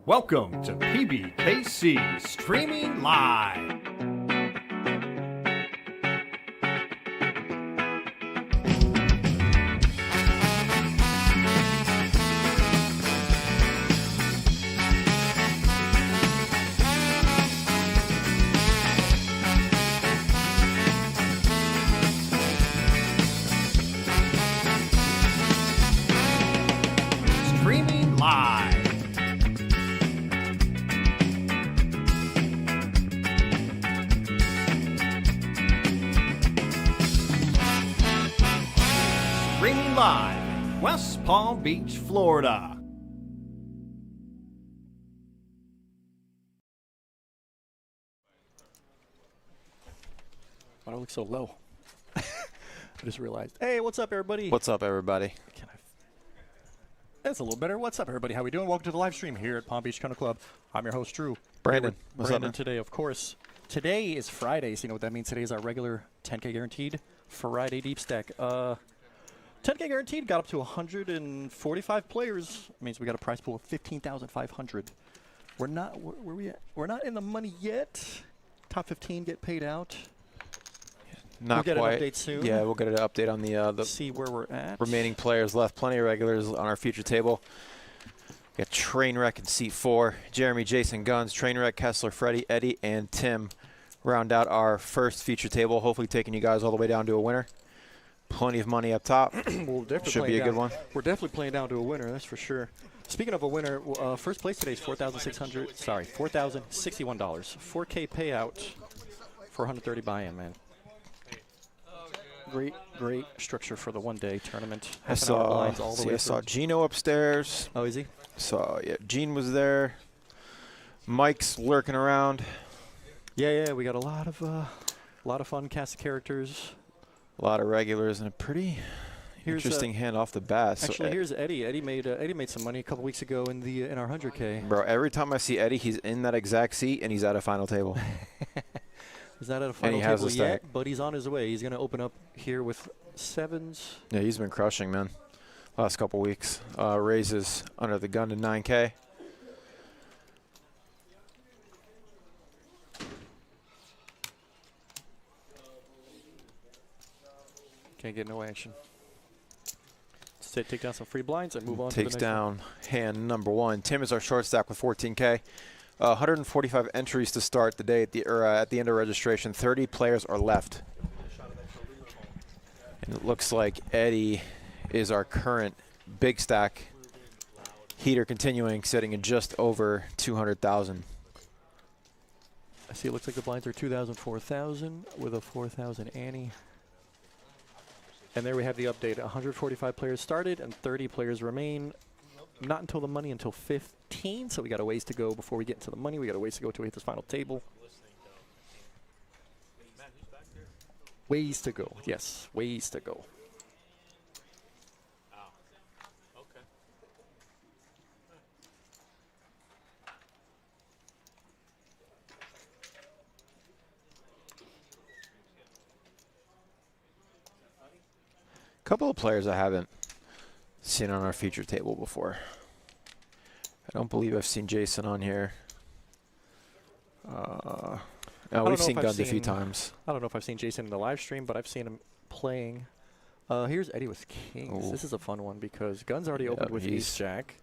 Welcome to PBKC Streaming Live. Streaming Live. Streaming live, West Palm Beach, Florida. Why do I look so low? I just realized. Hey, what's up, everybody? What's up, everybody? That's a little better. What's up, everybody? How we doing? Welcome to the live stream here at Palm Beach Country Club. I'm your host, Drew. Brandon. Here with What's Brandon up, man? today, of course. Today is Friday, so you know what that means. Today is our regular 10k guaranteed Friday deep stack. 10k guaranteed got up to 145 players. Means we got a prize pool of 15,500. We're not. Where we at? We're not in the money yet. Top 15 get paid out. Not we'll get quite. an update soon. Yeah, we'll get an update on the See where we're at. remaining players left. Plenty of regulars on our future table. We got Trainwreck in seat 4. Jeremy, Jason, Guns, Trainwreck, Kessler, Freddie, Eddie, and Tim round out our first feature table. Hopefully taking you guys all the way down to a winner. Plenty of money up top. We'll definitely Should be a good one. We're definitely playing down to a winner, that's for sure. Speaking of a winner, first place today is $4,061. 4K payout for 130 buy-in, man. Great structure for the one-day tournament. I saw through. Gino upstairs. Oh, is he? Yeah, Gene was there. Mike's lurking around. Yeah. We got a lot of fun cast of characters. A lot of regulars and a pretty interesting hand off the bat. Actually, here's Eddie. Eddie made some money a couple weeks ago in our 100K. Bro, every time I see Eddie, he's in that exact seat and he's at a final table. He's not at a final he has table a stack. yet, but he's on his way. He's going to open up here with 7s. Yeah, he's been crushing, man. Last couple weeks. Raises under the gun to 9K. Can't get no action. Let's take down some free blinds and move on to the Takes next down hand number 1. Tim is our short stack with 14K. 145 entries to start the day at the end of registration. 30 players are left. And it looks like Eddie is our current big stack. Heater continuing, sitting in just over 200,000. I see it looks like the blinds are 2,000, 4,000 with a 4,000 Annie. And there we have the update. 145 players started and 30 players remain. Not until the money until 15, so we got a ways to go before we get into the money. We got a ways to go until we hit this final table. Ways to go. Yes, ways to go. Couple of players I haven't seen on our feature table before. I don't believe I've seen Jason on here. No, we've seen Guns a few times. I don't know if I've seen Jason in the live stream, but I've seen him playing. Here's Eddie with Kings. Ooh. This is a fun one because Guns already opened with he's- Ace-Jack.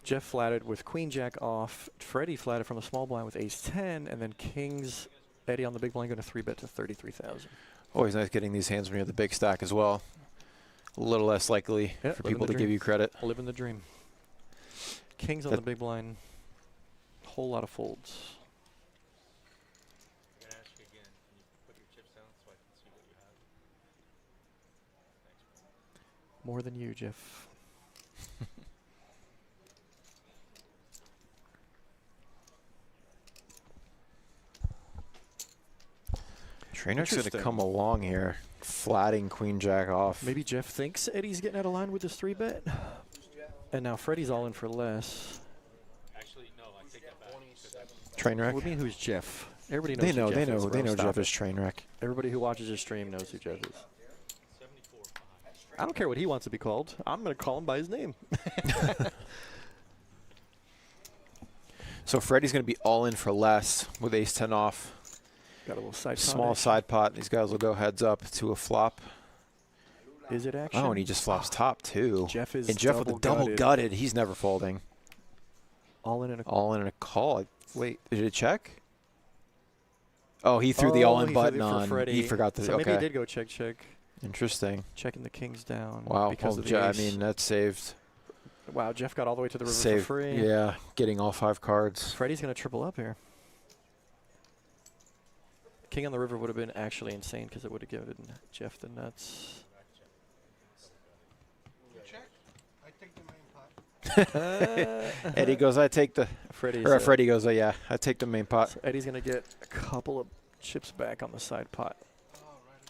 Jeff flatted with Queen-Jack off. Freddie flatted from a small blind with Ace-10. And then Kings, Eddie on the big blind going to 3-bet to 33,000. Always nice getting these hands when you're the big stack as well. A little less likely for people to give you credit. Living the dream. Kings on the big blind. Whole lot of folds. I'm gonna ask you again. Can you put your chips down so I can see what you have? Thanks, bro. More than you, Jeff. Trainer's going to Interesting. come along here, flatting Queen Jack off. Maybe Jeff thinks Eddie's getting out of line with his 3-bet. And now Freddie's all in for less. Actually, no, I take that back. Trainwreck. What do you mean who's Jeff? Everybody knows They who know, Jeff they is, know, bro. they know Stop Jeff it. is Trainwreck. Everybody who watches his stream knows who Jeff is. 74. I don't care what he wants to be called. I'm going to call him by his name. So Freddie's going to be all in for less with ace-10 off. Got a little side Small pot. side pot. These guys will go heads up to a flop. Is it action? Oh, and he just flops top, too. Jeff is and Jeff with a double gutted. He's never folding. All in and a All in and a call. Wait, did it check? Oh, he threw the all-in button on. He forgot to. So okay. maybe he did go check. Interesting. Checking the kings down. Wow. Because Well, of the I ace. mean, that's saved. Wow, Jeff got all the way to the river Saved. for free. Yeah, getting all 5 cards. Freddie's going to triple up here. King on the river would have been actually insane because it would have given Jeff the nuts. Eddie goes, I take the. Freddie goes, yeah, I take the main pot. So Eddie's going to get a couple of chips back on the side pot.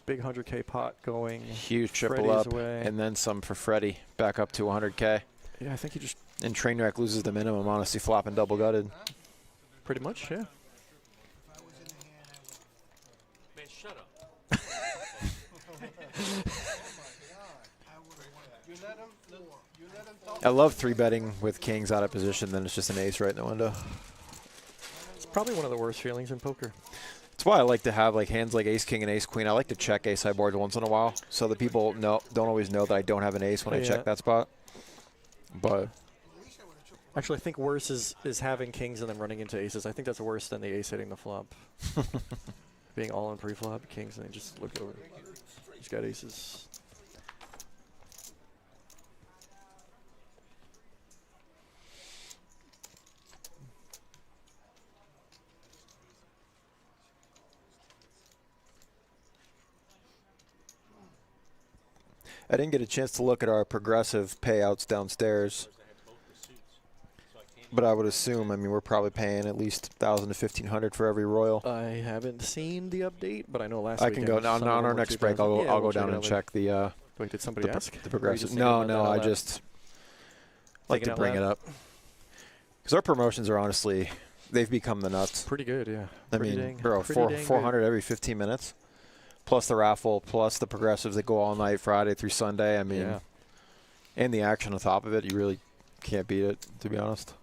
Big 100K pot going. Huge triple Freddie's up, away. and then some for Freddie. Back up to 100K. Yeah, I think he just And Trainwreck loses the minimum, honestly, flopping double gutted. pretty much, yeah. Man, shut up. I love 3-betting with kings out of position, then it's just an ace right in the window. It's probably one of the worst feelings in poker. That's why I like to have like hands like ace king and ace queen. I like to check ace high boards once in a while, so the people don't always know that I don't have an ace when I check that spot. But Actually, I think worse is having kings and then running into aces. I think that's worse than the ace hitting the flop. Being all in pre-flop, kings, and then just look over. He's got aces. I didn't get a chance to look at our progressive payouts downstairs. But I would assume, I mean, we're probably paying at least 1,000 to 1,500 for every royal. I haven't seen the update, but I know last I can go on our next break. I'll go down and check the. Wait, did somebody ask? The progressive. No, I just like to bring it up because our promotions are honestly, they've become the nuts. Pretty good, yeah. I mean, bro, 400 every 15 minutes, plus the raffle, plus the progressives that go all night, Friday through Sunday. I mean, and the action on top of it, you really can't beat it, to be honest.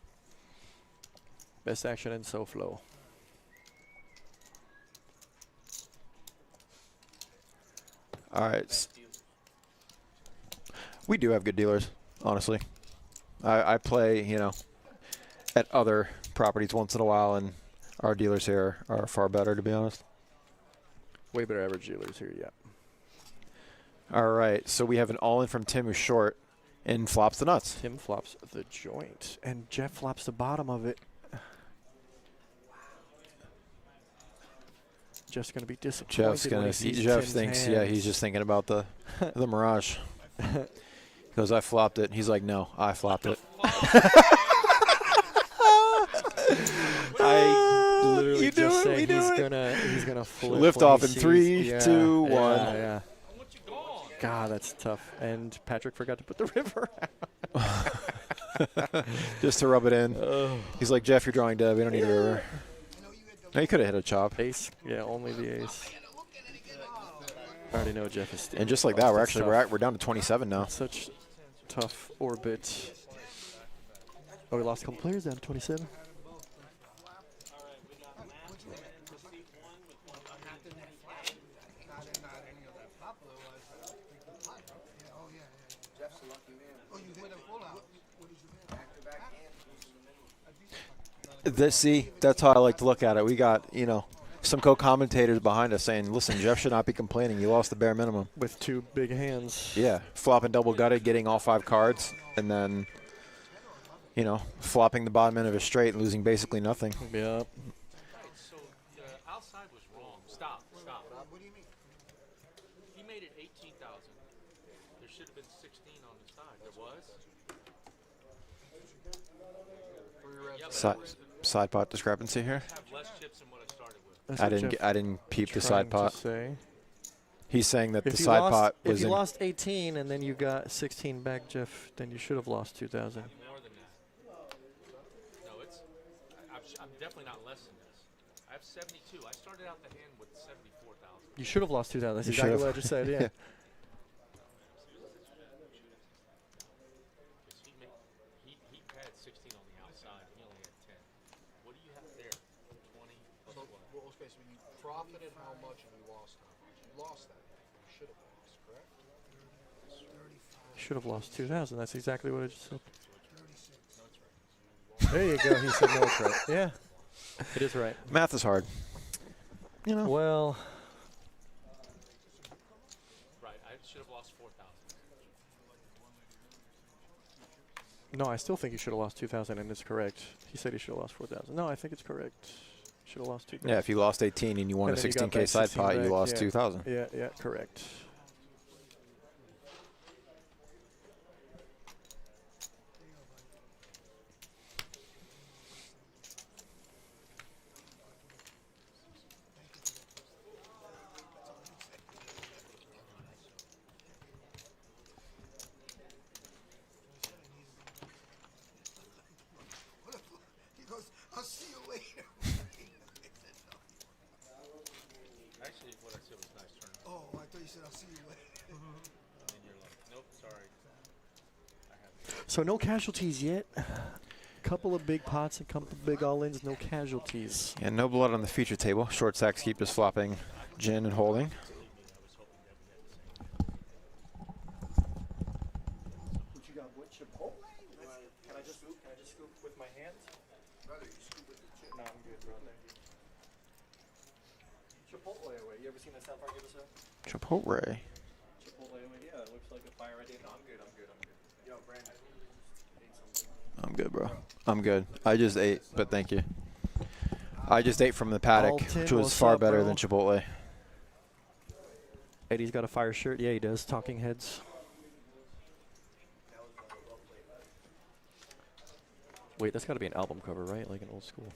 Best action in SoFlo. All right. We do have good dealers, honestly. I play, you know, at other properties once in a while, and our dealers here are far better, to be honest. Way better average dealers here, yeah. All right, so we have an all-in from Tim who's short and flops the nuts. Tim flops the joint, and Jeff flops the bottom of it. Jeff's going to be disappointed. Jeff thinks, yeah, he's just thinking about the mirage. Because I flopped it. He's like, no, I flopped it. I literally just said he's gonna flip lift off in 3, 2, 1. Yeah. God, that's tough. And Patrick forgot to put the river out. Just to rub it in. He's like, Jeff, you're drawing dead. We don't need a river. No, you could have hit a chop. Ace. Yeah, only the ace. I already know Jeff is. And just like that, we're down to 27 now. Such tough orbit. Oh, we lost a couple players down to 27. That's how I like to look at it. We got, you know, some co-commentators behind us saying, listen, Jeff should not be complaining. You lost the bare minimum. With 2 big hands. Yeah, flopping double gutted, getting all 5 cards, and then, you know, flopping the bottom end of a straight and losing basically nothing. Yeah. So the outside was wrong. Stop. What do you mean? He made it 18,000. There should have been 16 on the side. There was. Side pot discrepancy here. Have less chips than what I started with. I didn't peep the side pot. Say. He's saying that the side pot was if you lost 18 and then you got 16 back, Jeff, then you should have lost 2,000. More than that. No, I'm definitely not less than this. I have 72. I started out the hand with 74,000. You should have lost 2,000. That's exactly what I just said. Yeah. He had 16 on the outside. He only had 10. What Okay, so you profited how much and you lost how much? You lost that. You should have lost, correct? Should have lost 2,000. That's exactly what I just said. There you go. He said no, it's right. Yeah, it is right. Math is hard. You know. Well, Right, I should have lost 4,000. no, I still think he should have lost 2,000, and it's correct. He said he should have lost 4,000. No, I think it's correct. Should have lost 2,000. Yeah, if you lost 18 and you won And a then you got 16K back side 16 pot, you back, lost yeah. 2,000. Yeah, yeah, correct. He goes, I'll see you later. Actually, what I said was nice turn. Oh, I thought you said I'll see you later. And then you're like, nope, sorry. I have So no casualties yet. Couple of big pots and couple of big all-ins, no casualties. And no blood on the feature table. Short stacks keep just flopping gin and holding. What you got? What Chipotle? Can I just scoop? Can I just scoop with my hands? Rather, you scoop with the chip. No, I'm good, bro. Thank you. Chipotle away. You ever seen that South Park episode? Chipotle. Chipotle away. Yeah, it looks like a fire idea. No, I'm good. I'm good. I'm good. Yo, Brandon. Ate something. I'm good, bro. I'm good. I just ate, but thank you. I just ate from the paddock, Alton, which was what's far up, better bro? than Chipotle. Eddie's got a fire shirt. Yeah, he does. Talking Heads. Wait, that's got to be an album cover, right? Like an old school.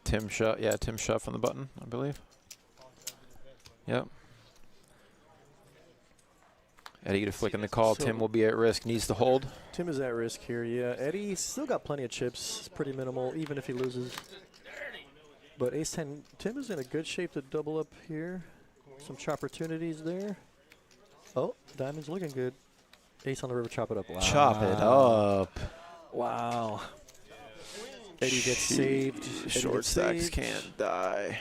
Tim Shuff, yeah, Tim Shuff on the button, I believe. Yep. Eddie get a flick in the call. So- Tim will be at risk. Needs to hold. Tim is at risk here, yeah. Eddie's still got plenty of chips. It's pretty minimal, even if he loses. But ace-10, Tim is in a good shape to double up here. Some opportunities there. Oh, diamond's looking good. Ace on the river, chop it up. Wow. Chop it up. Wow. Eddie gets saved. Eddie Short gets stacks saved. can't die.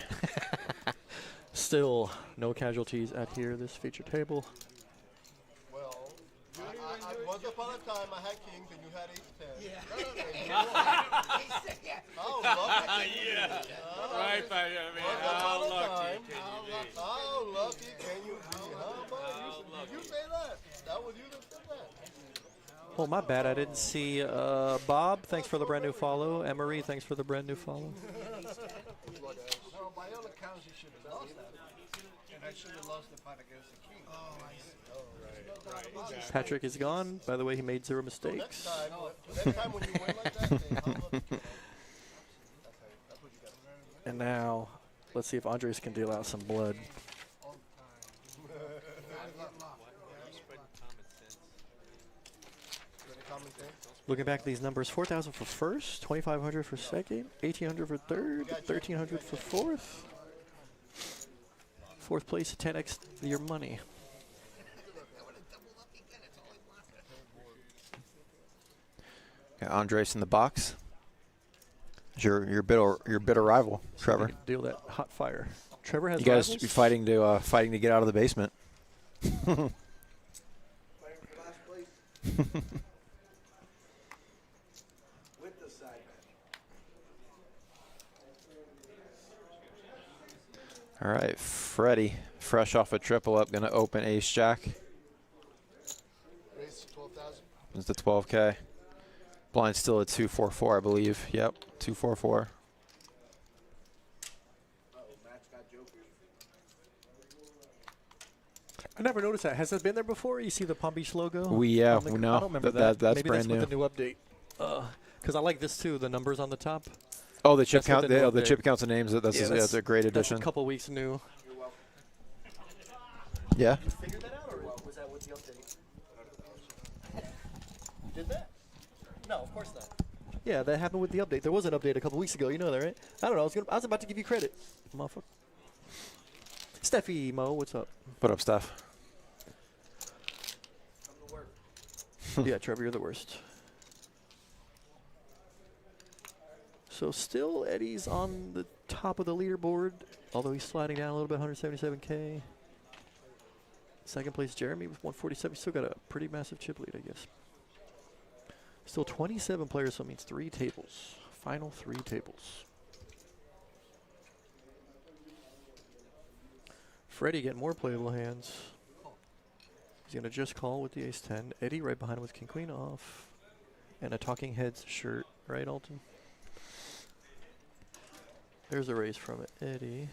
Still no casualties at here, this feature table. Well, once upon a time I had kings and you had ace-10. Yeah. Oh, lucky. Yeah. Right, I mean, Once how upon a lucky time. can you be? How lucky can you be? How about you say that? That was you that said that. Oh, my bad. I didn't see Bob. Thanks for the brand new follow. Emery, thanks for the brand new follow. No, by all accounts you should have lost that. And I should have lost the fight against the king. Oh, I see. Patrick is gone. By the way, he made 0 mistakes. Next time when you win like that, say, how lucky. That's what you got. And now, let's see if Andres can deal out some blood. Looking back at these numbers, 4,000 for first, 2,500 for second, 1,800 for third, 1,300 for fourth. Fourth place, 10x your money. Okay, Andres in the box. Your bitter rival, Trevor. Deal that hot fire. Trevor has You guys rivals? be fighting to get out of the basement. All right, Freddie, fresh off a triple up, gonna open ace jack. Raise to 12,000. Opens the 12K. Blind still at 244, I believe. Yep, 244. I never noticed that. Has that been there before? You see the Palm Beach logo? Yeah, on the- we I don't know. remember That's Maybe brand that's new. with the new update. Because I like this too, the numbers on the top. Oh, the chip That's what count. the new The update. chip counts and names. That's a great That's addition. a couple weeks new. Yeah. You figured that out, or was that with the update? You did that? No, of course not. Yeah, that happened with the update. There was an update a couple weeks ago. You know that, right? I don't know. I was about to give you credit, motherfucker. Steffi Mo, what's up? What up, Steph? Yeah, Trevor, you're the worst. So still Eddie's on the top of the leaderboard, although he's sliding down a little bit, 177K. Second place, Jeremy with 147. Still got a pretty massive chip lead, I guess. Still 27 players, so it means 3 tables. Final 3 tables. Freddie getting more playable hands. He's going to just call with the ace-10. Eddie right behind him with king-queen off. And a talking heads shirt, right, Alton? There's a raise from it. Eddie.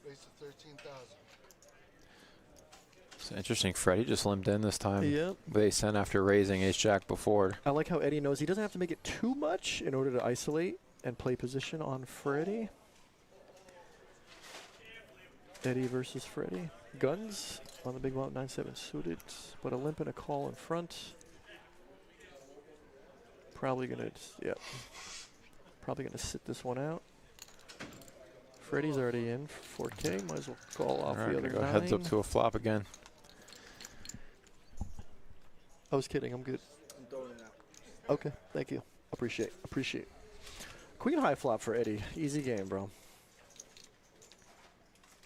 Raise to 13,000. It's interesting. Freddie just limped in this time. Yep. They sent after raising ace-jack before. I like how Eddie knows he doesn't have to make it too much in order to isolate and play position on Freddie. Eddie versus Freddie. Guns on the big blind, 9-7 suited, but a limp and a call in front. Probably gonna, yep. Probably gonna sit this one out. Freddie's already in for 4K. Might as well call off the other go 9. heads up to a flop again. I was kidding. I'm good. Okay, thank you. Appreciate. Queen high flop for Eddie. Easy game, bro.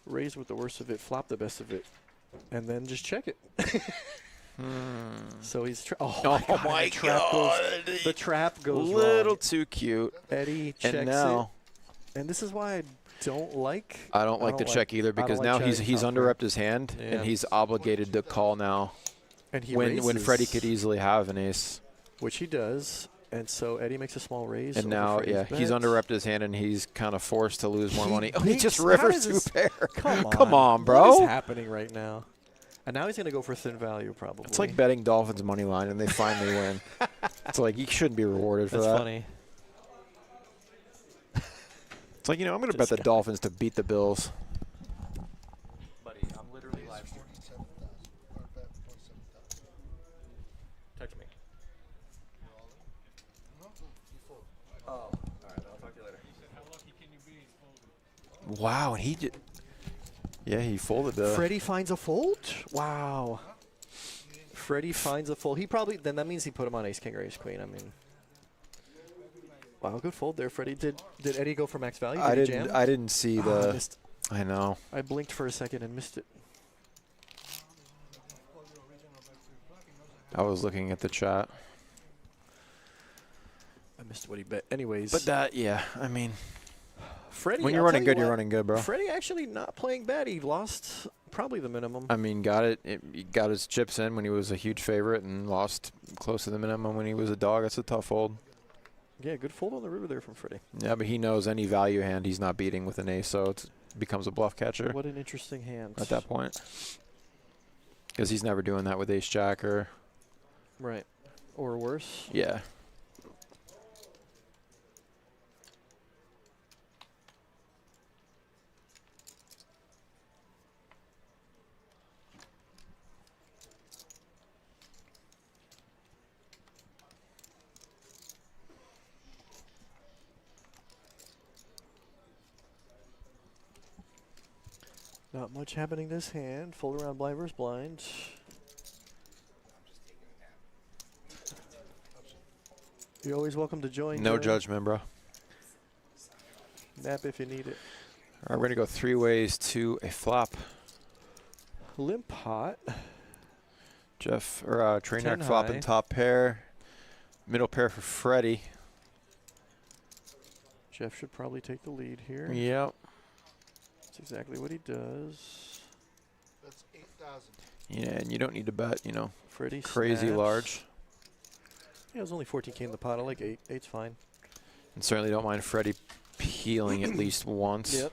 Raise with the worst of it, flop the best of it, and then just check it. So he's oh my god! The trap goes little wrong. too cute. Eddie checks And now it, and this is why I don't like. I don't like the check either, because now he's underrepped his hand and he's obligated to call now. And he when raises, Freddie could easily have an ace, which he does, and so Eddie makes a small raise. and now he's underrepped his hand and he's kind of forced to lose more money. Oh, he just How rivers does 2 pair. Come on, bro. What is happening right now? And now he's gonna go for thin value probably. It's like betting Dolphins money line and they finally win. It's like you shouldn't be rewarded for that. That's funny. It's like, I'm going to bet the Dolphins to beat the Bills. Buddy, I'm literally live. 47,000. Or bet 47,000. Text me. No, you fold. Oh, all right. I'll talk to you later. Wow, and he did. Yeah, he folded the. Freddie finds a fold? Wow. Freddie finds a fold. He probably, then that means he put him on ace king or ace queen. I mean, wow, good fold there, Freddie. Did Eddie go for max value? Did he jam? I didn't see the. I missed. I know. I blinked for a second and missed it. I was looking at the chat. I missed what he bet. Anyways. But that, yeah, I mean, Freddie, when you're running good, you're running good, bro. Freddie actually not playing bad. He lost probably the minimum. I mean, he got his chips in when he was a huge favorite and lost close to the minimum when he was a dog. That's a tough fold. Yeah, good fold on the river there from Freddie. Yeah, but he knows any value hand he's not beating with an ace, so it becomes a bluff catcher. What an interesting hand. At that point. Because he's never doing that with ace-jack or... Right. Or worse. Yeah. Not much happening this hand. Fold around blind versus blind. You're always welcome to join. No judgment, bro. Nap if you need it. All right, we're going to go 3 ways to a flop. Limp pot. Jeff, or train 10 wreck flop high. and top pair. Middle pair for Freddie. Jeff should probably take the lead here. Yep. That's exactly what he does. That's 8,000. Yeah, and you don't need to bet, Freddie crazy snaps. large. Yeah, it was only 14K in the pot. I like 8. 8's fine. And certainly don't mind Freddie peeling at least once. Yep.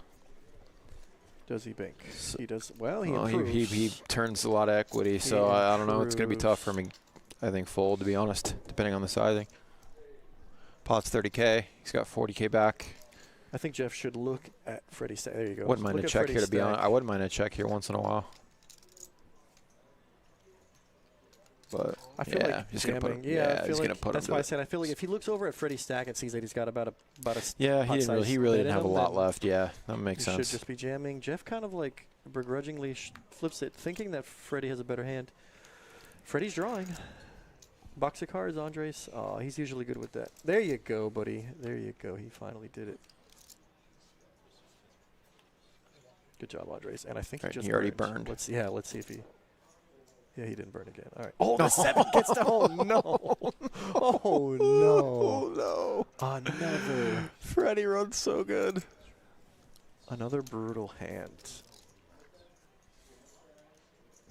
Does he bank? So He does. Well, he well, improves. he turns a lot of equity, so I don't know. It's going to be tough for me, I think, fold, to be honest, depending on the sizing. Pot's 30K. He's got 40K back. I think Jeff should look at Freddie's stack. There you go. Wouldn't mind Look a at check Freddie's here, to be honest. stack. I wouldn't mind a check here once in a while. but I feel yeah, like he's gonna put him. jamming. Yeah, I feel he's like gonna put that's him. why I said I feel like if he looks over at Freddie's stack and sees that he's got about a Yeah, pot size he really bit didn't in have a him, lot then left. Yeah, that makes he sense. should just be jamming. Jeff kind of like begrudgingly flips it, thinking that Freddie has a better hand. Freddie's drawing. Box of cards, Andres. Oh, he's usually good with that. There you go, buddy. There you go. He finally did it. Good job, Andres. And I think Right, he just he already burned. Let's see if he. Yeah, he didn't burn again. All right. Oh, the 7 gets to. Oh no. Oh no. Oh no! Another. Freddie runs so good. Another brutal hand.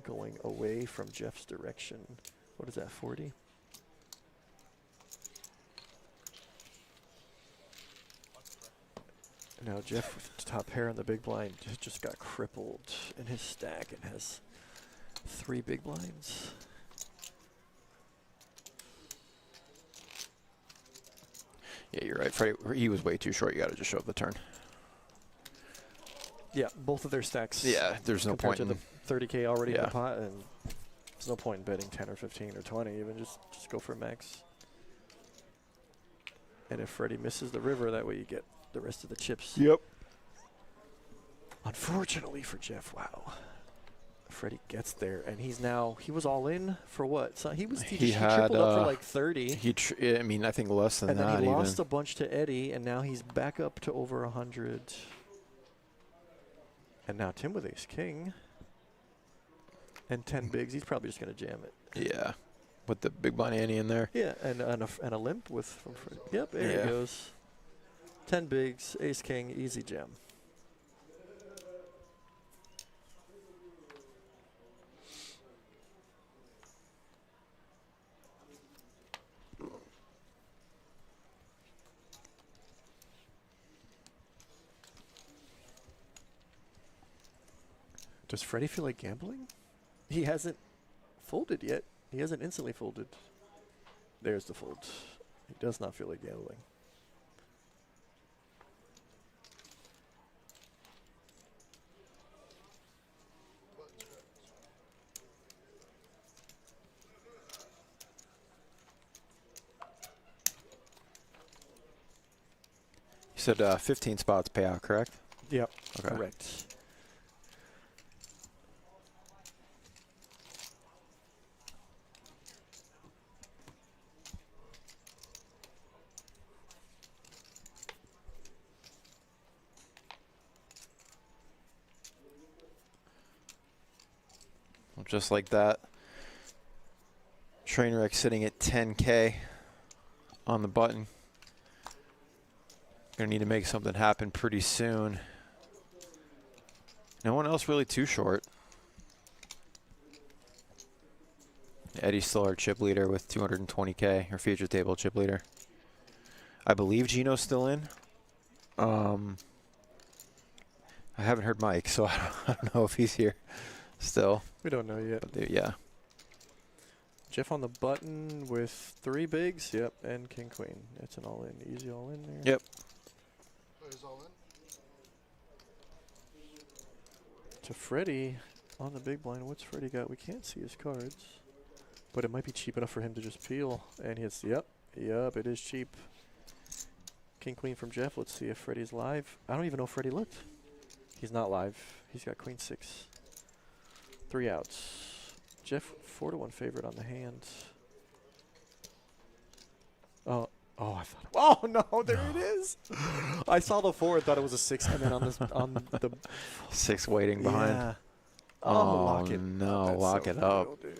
Going away from Jeff's direction. What is that, 40? Now Jeff with the top pair on the big blind just got crippled in his stack and has 3 big blinds. Yeah, you're right. Freddie, he was way too short. You got to just show up the turn. Yeah, both of their stacks. Yeah, there's no point compared in to the 30K already in Yeah. the pot, and there's no point in betting 10 or 15 or 20. Even just go for max. And if Freddie misses the river, that way you get the rest of the chips. Yep. Unfortunately for Jeff, wow. Freddie gets there, and he was all in for what? So he tripled up for like 30. I mean, I think less than And that. then he even. lost a bunch to Eddie, and now he's back up to over 100. And now Tim with ace king. And 10 bigs. He's probably just going to jam it. Yeah, with the big blind ante in there. Yeah, and a limp with from Freddie. Yep, there Yeah. he goes. 10 bigs, ace king, easy jam. Does Freddie feel like gambling? He hasn't folded yet. He hasn't instantly folded. There's the fold. He does not feel like gambling. You said 15 spots payout, correct? Yep, Okay. correct. Well, just like that. Trainwreck sitting at 10K on the button. Gonna need to make something happen pretty soon. No one else really too short. Eddie's still our chip leader with 220K, or future table chip leader. I believe Gino's still in. I haven't heard Mike, so I don't know if he's here still. We don't know yet. But yeah. Jeff on the button with 3 bigs. Yep, and king queen. It's an all in, easy all in there. Yep. So he's all in? To Freddie on the big blind. What's Freddie got? We can't see his cards, but it might be cheap enough for him to just peel. And he hits. Yep, it is cheap. King queen from Jeff. Let's see if Freddie's live. I don't even know if Freddie looked. He's not live. He's got queen 6. 3 outs. Jeff 4-1 favorite on the hand. Oh, I thought. Oh no, there it is. I saw the 4 and thought it was a 6, and then on the 6 waiting behind. Yeah. Oh, lock it. no, That's lock so it up. brutal, dude.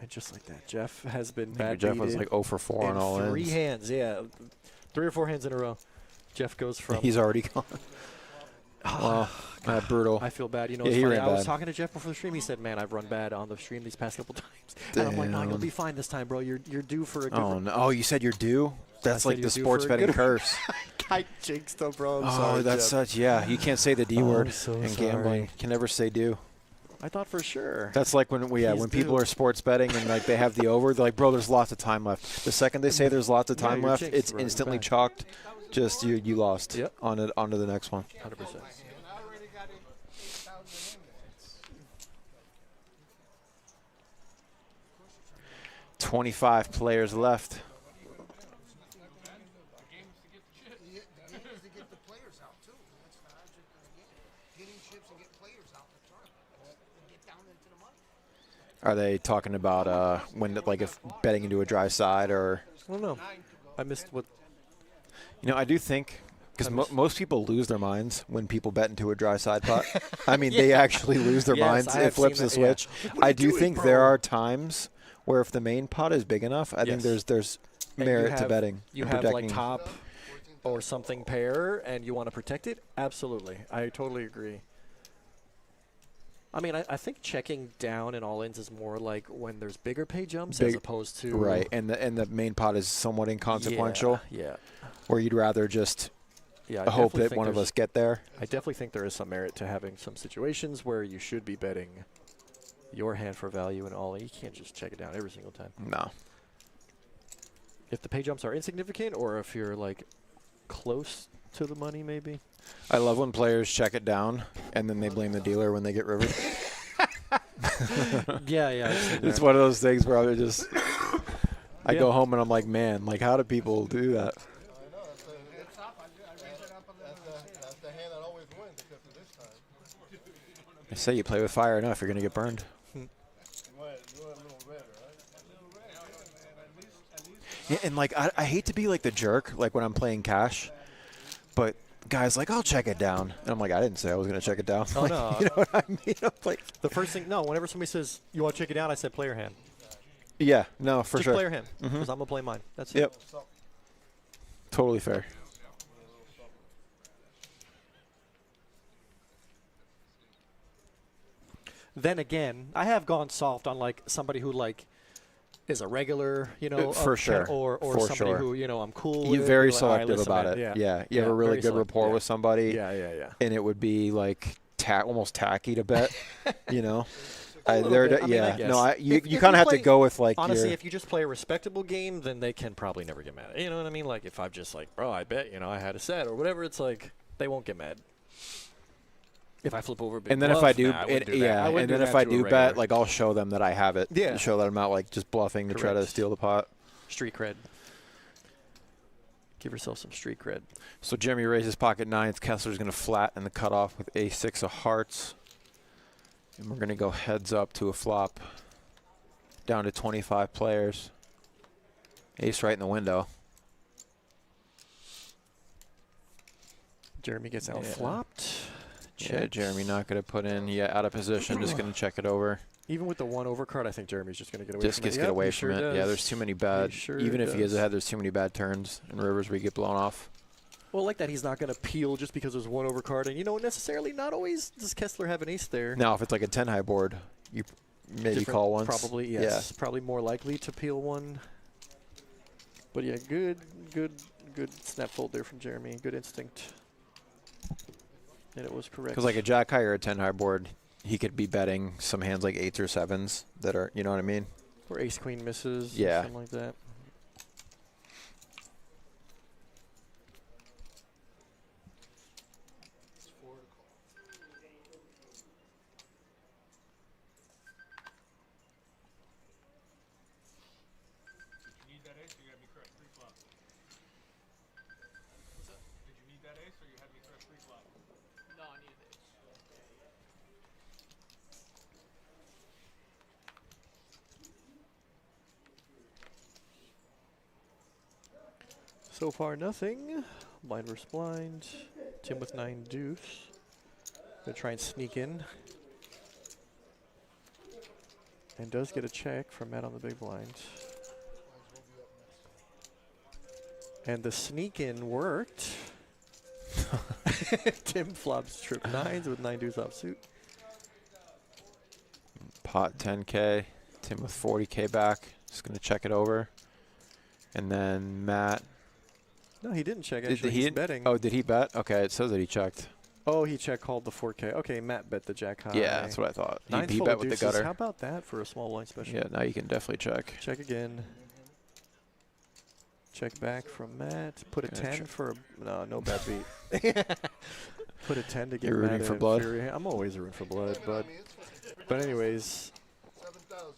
And just like that, Jeff has been I think bad Jeff was beaten like 0 for 4 on in all 3 ends. hands. Yeah, 3 or 4 hands in a row. Jeff goes from. He's already gone. Wow, brutal. I feel bad. You know, Yeah, it's he funny. ran I was bad. talking to Jeff before the stream. He said, "Man, I've run bad on the stream these past couple times." And I'm like, "No, you'll Damn. be fine this time, bro. You're due for a good." Oh no! Oh, you said you're due. That's said like you're the due sports for a betting good- curse. I jinxed him, bro. I'm Oh, sorry, that's Jeff. such. Yeah, you can't say the D Oh, word I'm so in sorry. gambling. You can never say due. I thought for sure. That's like when He's when people due. are sports betting and like they have the over, they're like, bro, there's lots of time left. The second they say there's lots of Yeah, time you're left, jinxed, it's bro. You're instantly back. chalked. Just you lost. Yep. On to the next one. 100%. And I already got 8,000 in there. 25 players left. Are they talking about when, like, if betting into a dry side or? I don't know. I missed what. You know, I do think because most people lose their minds when people bet into a dry side pot. I mean, they actually lose their minds. It flips the switch. Yeah. I do think there are times where if the main pot is big enough, I think there's merit to betting. You and have like protecting. top or something pair, and you want to protect it. Absolutely, I totally agree. I mean, I think checking down in all-ins is more like when there's bigger pay jumps as opposed to right, and the main pot is somewhat inconsequential. Yeah. Where you'd rather just I hope definitely that think one of us get there. I definitely think there is some merit to having some situations where you should be betting your hand for value and all-in. You can't just check it down every single time. No. If the pay jumps are insignificant, or if you're like close to the money, maybe. I love when players check it down and then they blame the dealer when they get rivered. Yeah. It's one of those things where I just I go home and I'm like, man, like how do people do that? I know. That's the hand that always wins except for this time. I say you play with fire enough, you're going to get burned. You want a little red, right? Yeah, and like I hate to be like the jerk, like when I'm playing cash, but guys like, I'll check it down. And I'm like, I didn't say I was going to check it down. Oh, like, no. You know what I mean? I'm like, The first thing, whenever somebody says, you want to check it down, I said player hand. yeah, no, for Just sure. player hand, because I'm going to play mine. That's it. Yep. Totally fair. Then again, I have gone soft on like somebody who like is a regular, For of sure. or For somebody sure. who I'm cool You're with. very You're like, all right, selective listen, about man, it. Yeah. You have a really very good selective, rapport with somebody. Yeah. And it would be like almost tacky to bet, you know? A little bit. I mean, I guess. No, you If kind of have to play- go with like honestly, your, if you just play a respectable game, then they can probably never get mad. You know what I mean? Like if I'm just like, bro, I bet I had a set or whatever, it's like they won't get mad. If I flip over a big and then bluff, if I do, I wouldn't do that. I and wouldn't then do if that I to a do regular. bet, like I'll show them that I have it. Yeah. Show that I'm not like just bluffing to try to Correct. steal the pot. Street cred. Give yourself some street cred. So Jeremy raises pocket nines. Kessler's going to flat in the cutoff with a6 of hearts. And we're going to go heads up to a flop. Down to 25 players. Ace right in the window. Jeremy gets out Yeah. flopped. Yeah, Checks. Jeremy not going to put in. Yeah, out of position. Just going to check it over. Even with the one overcard, I think Jeremy's just going to get away Just from it. gets Yep, get away he from sure it. does. Yeah, there's too many bad. sure Even if he is does. ahead, there's too many bad turns and rivers where you get blown off. Well, like that, he's not going to peel just because there's one overcard. And, necessarily not always does Kessler have an ace there. Now, if it's like a 10 high board, you maybe Different- call once. Probably, yes. Probably more likely to peel one. But, yeah, good snap fold there from Jeremy. Good instinct. And it was correct. Because like a jack high or a 10 high board, he could be betting some hands like 8s or 7s that are, you know what I mean? Or ace queen misses. Yeah. Or something like that. You need that ace, or you had me crush pre-flop? What's up? Did you need that ace, or you had me crush pre-flop? No, I needed the ace. So far, nothing. Blind versus blind. Tim with 9 deuce. Gonna try and sneak in. And does get a check from Matt on the big blind. And the sneak in worked. Tim flops trip 9s with 9 deuce offsuit. Pot 10K. Tim with 40K back. Just going to check it over. And then Matt. No, he didn't check. Did Actually, he he's didn't- betting. Oh, did he bet? Okay, it says that he checked. Oh, he check called the 4K. Okay, Matt bet the jack high. Yeah, that's what I thought. Nines He full bet of with the deuces. gutter. How about that for a small blind special? Yeah, now you can definitely check. Check again. Check back from Matt. Put a Gonna 10 check. for no bad beat. Put a 10 to get You're rooting Matt for a blood? Fury. I'm always rooting for blood, I but mean, it's but anyways, 7,000.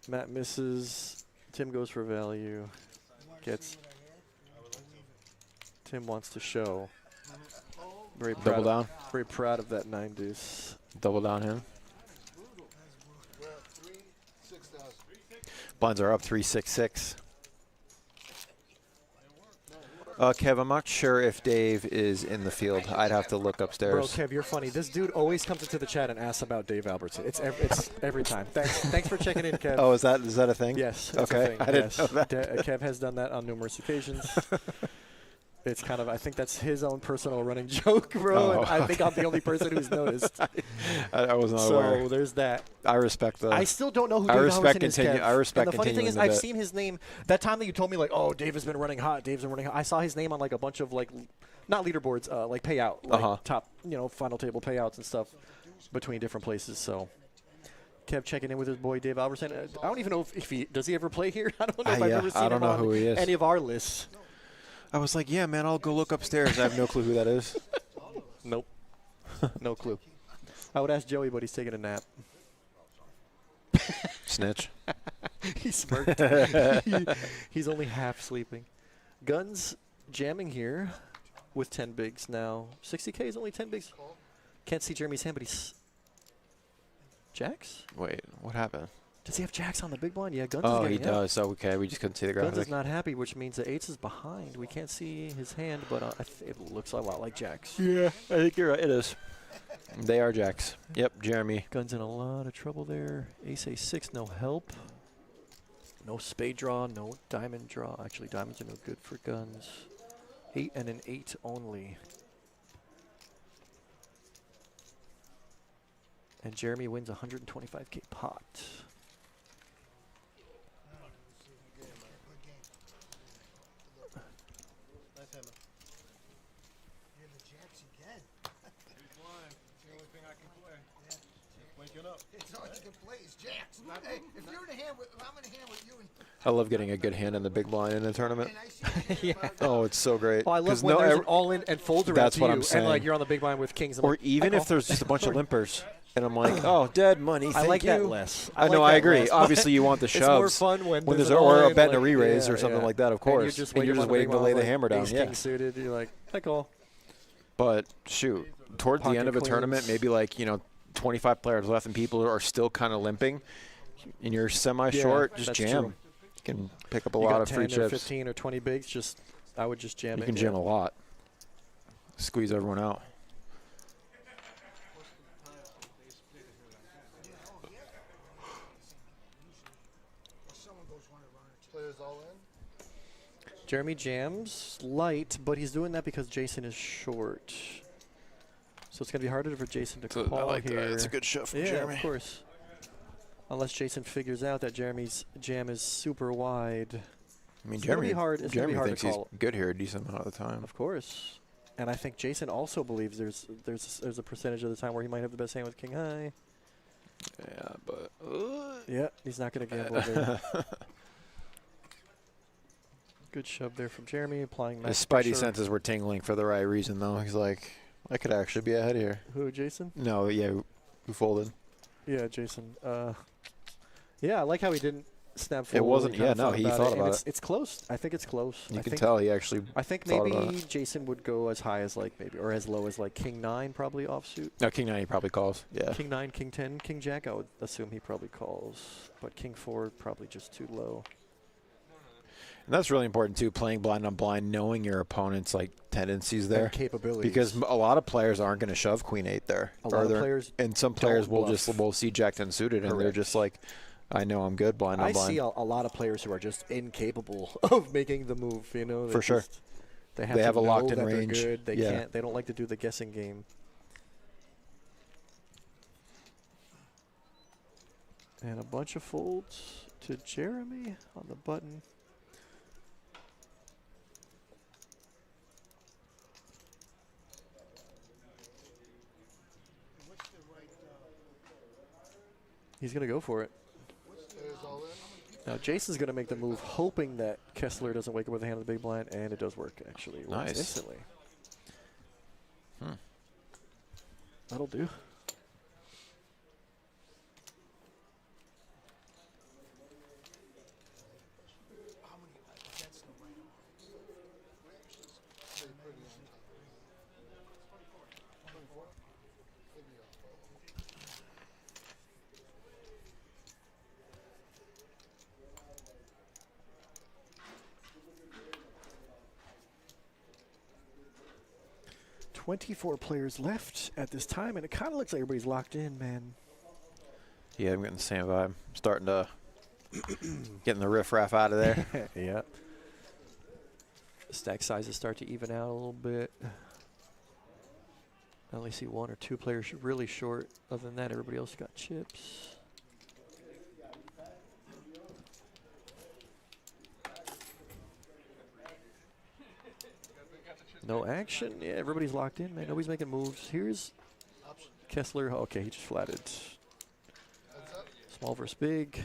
Matt misses Tim goes for value. Gets. Tim wants to show. Very proud Double down. Very proud of that 9 deuce. Double down him. We're at 6,000. Blinds are up 366. Kev, I'm not sure if Dave is in the field. I'd have to look Bro, upstairs. Kev, you're funny. This dude always comes into the chat and asks about Dave Albertson. It's every time. Thanks for checking in, Kev. Oh, is that a thing? Yes. It's Okay, a thing. I didn't know that. Kev has done that on numerous occasions. It's kind of, I think that's his own personal running joke, bro. Oh, and I think I'm the only person who's noticed. I was not So aware. there's that. I respect the. I still don't know who I Dave respect Albertson is, continue- Kev. I respect And the funny thing is, continuing the I've bit. seen his name. That time that you told me, like, oh, Dave has been running hot. Dave's been running hot. I saw his name on, like, a bunch of, like, not leaderboards, like payout, like top, final table payouts and stuff between different places. So Kev checking in with his boy Dave Albertson. I don't even know if he does he ever play here. I don't know if I've ever seen him on who he is. any of our lists. I was like, yeah, man, I'll go look upstairs. I have no clue who that is. Nope. No clue. I would ask Joey, but he's taking a nap. Snitch. He smirked. He's only half sleeping. Guns jamming here with 10 bigs now. 60K is only 10 bigs. Can't see Jeremy's hand, but he's... Jacks? Wait, what happened? Does he have jacks on the big blind? Yeah, Guns Oh, is he getting out. does. Okay, we just couldn't see the Guns graphic. is not happy, which means the 8s is behind. We can't see his hand, but it looks a lot like jacks. Yeah, I think you're right. It is. They are jacks. Yep, Jeremy. Guns in a lot of trouble there. Ace A6, no help. No spade draw, no diamond draw. Actually, diamonds are no good for Guns. 8 and an 8 only. And Jeremy wins 125K pot. It's all you can play is jacks. Hey, if you're in a hand with, if I'm in a hand with you and I love getting a good hand in the big blind in a tournament. I see Yeah. Oh, it's so great. Oh, I love 'Cause when there's ev- an all-in and folds around That's to what you, I'm saying. and like you're on the big blind with kings. And Or like, even I if there's just a bunch of limpers, and I'm like, oh, dead money. I Thank like you. that less. I like know, I that agree. less, Obviously, you want the it's shoves. more fun when there's an or a all-in, bet and a like, re-raise yeah, or something yeah. like that, of And you're course. just And you're just waiting to lay the hammer down. Ace Yeah. king suited. You're like, I call. But shoot, towards the Pocket end of a queens. tournament, maybe like 25 players left, and people are still kind of limping, and you're semi-short. Just that's jam. true. You can pick up a You lot got of 10 free or chips. 15 or 20 bigs. I would just jam You it. can jam a lot. Squeeze everyone out. players all in. Jeremy jams light, but he's doing that because Jason is short. So it's going to be harder for Jason to call here. It's a good shot from Yeah, Jeremy. of course. Unless Jason figures out that Jeremy's jam is super wide. I mean, It's gonna Jeremy, be hard. It's gonna be Jeremy hard thinks to he's call. good here a decent amount of the time. Of course. And I think Jason also believes there's a percentage of the time where he might have the best hand with king high. Yeah, but Yeah, he's not going to gamble there. Good shove there from Jeremy, applying his max spidey pressure. senses were tingling for the right reason, though. He's like, I could actually be ahead here. Who, Jason? No, yeah, who folded? Yeah, Jason. Yeah, I like how he didn't snap full. It wasn't- kinda yeah, no, thought he about thought it. about And it. It's close. I think it's close. You I can think, tell he actually I think thought maybe about it. Jason would go as high as or as low as king 9 probably offsuit. No, king 9 he probably calls. Yeah. King 9, king 10, king jack, I would assume he probably calls. But king 4 probably just too low. And that's really important, too, playing blind on blind, knowing your opponent's tendencies there. And capabilities. Because a lot of players aren't going to shove queen 8 there. A lot of players and some don't players will bluff. will see jack 10 suited, and they're Correct. just like, I know I'm good blind on I blind. see a lot of players who are just incapable of making the move. They For sure. just- They They to have a know locked-in that they're range. good. They Yeah. can't. They don't like to do the guessing game. And a bunch of folds to Jeremy on the button. He's going to go for it. Players all in. Now, Jason's going to make the move, hoping that Kessler doesn't wake up with a hand of the big blind, and it does work, actually. It works Nice. instantly. Hmm. That'll do. 24 players left at this time, and it kind of looks like everybody's locked in, man. Yeah, I'm getting the same vibe. Starting to getting the riffraff out of there. Yeah. Stack sizes start to even out a little bit. I only see 1 or 2 players really short. Other than that, everybody else got chips. No action. Yeah, everybody's locked in, man. Nobody's making moves. Here's Kessler. Okay, he just flatted. Small versus big.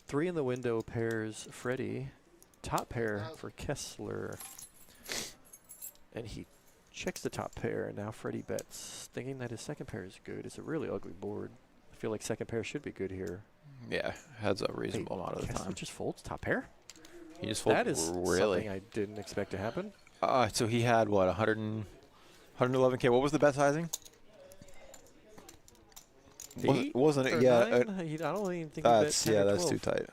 Three in the window pairs Freddie. Top pair for Kessler. And he checks the top pair, and now Freddie bets, thinking that his second pair is good. It's a really ugly board. I feel like second pair should be good here. Yeah, heads a reasonable amount of the Kessler time. just folds top pair? He just folded. That is something I didn't expect to happen. So he had, what, 111K? What was the bet sizing? Wasn't it? Yeah. I don't even think That's, he bet 10 or that's 12. too tight.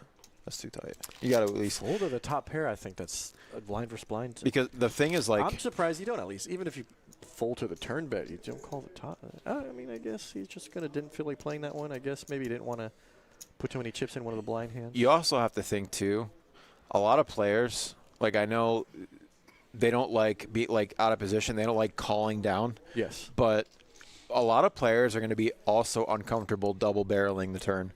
That's too tight. You got to at least. Fold to the top pair, I think that's a blind versus blind. Because the thing is, like. I'm surprised you don't at least. Even if you fold to the turn bet, you don't call the top. I mean, I guess he's just didn't feel like playing that one. I guess maybe he didn't want to put too many chips in one of the blind hands. You also have to think, too, a lot of players, like I know they don't like be like out of position. They don't like calling down. Yes. But a lot of players are going to be also uncomfortable double barreling the turn.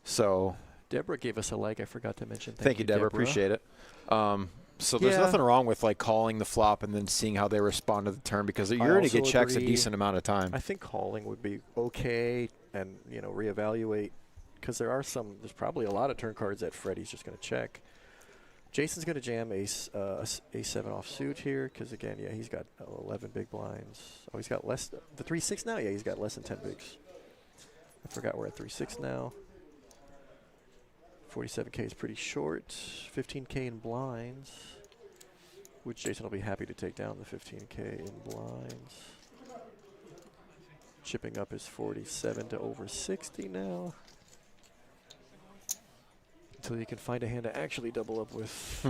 So. Deborah gave us a like. I forgot to mention. Thank you, Deborah. Appreciate it. So there's nothing wrong with like calling the flop and then seeing how they respond to the turn, because you're going to get checks a decent amount of time. I think calling would be okay, and reevaluate, because there's probably a lot of turn cards that Freddie's just going to check. Jason's going to jam ace 7 offsuit here, because again, yeah, he's got 11 big blinds. Oh, he's got less. The 3-6 now. Yeah, he's got less than 10 bigs. I forgot we're at 3-6 now. 47K is pretty short. 15K in blinds, which Jason will be happy to take down the 15K in blinds. Chipping up is 47 to over 60 now. Until you can find a hand to actually double up with.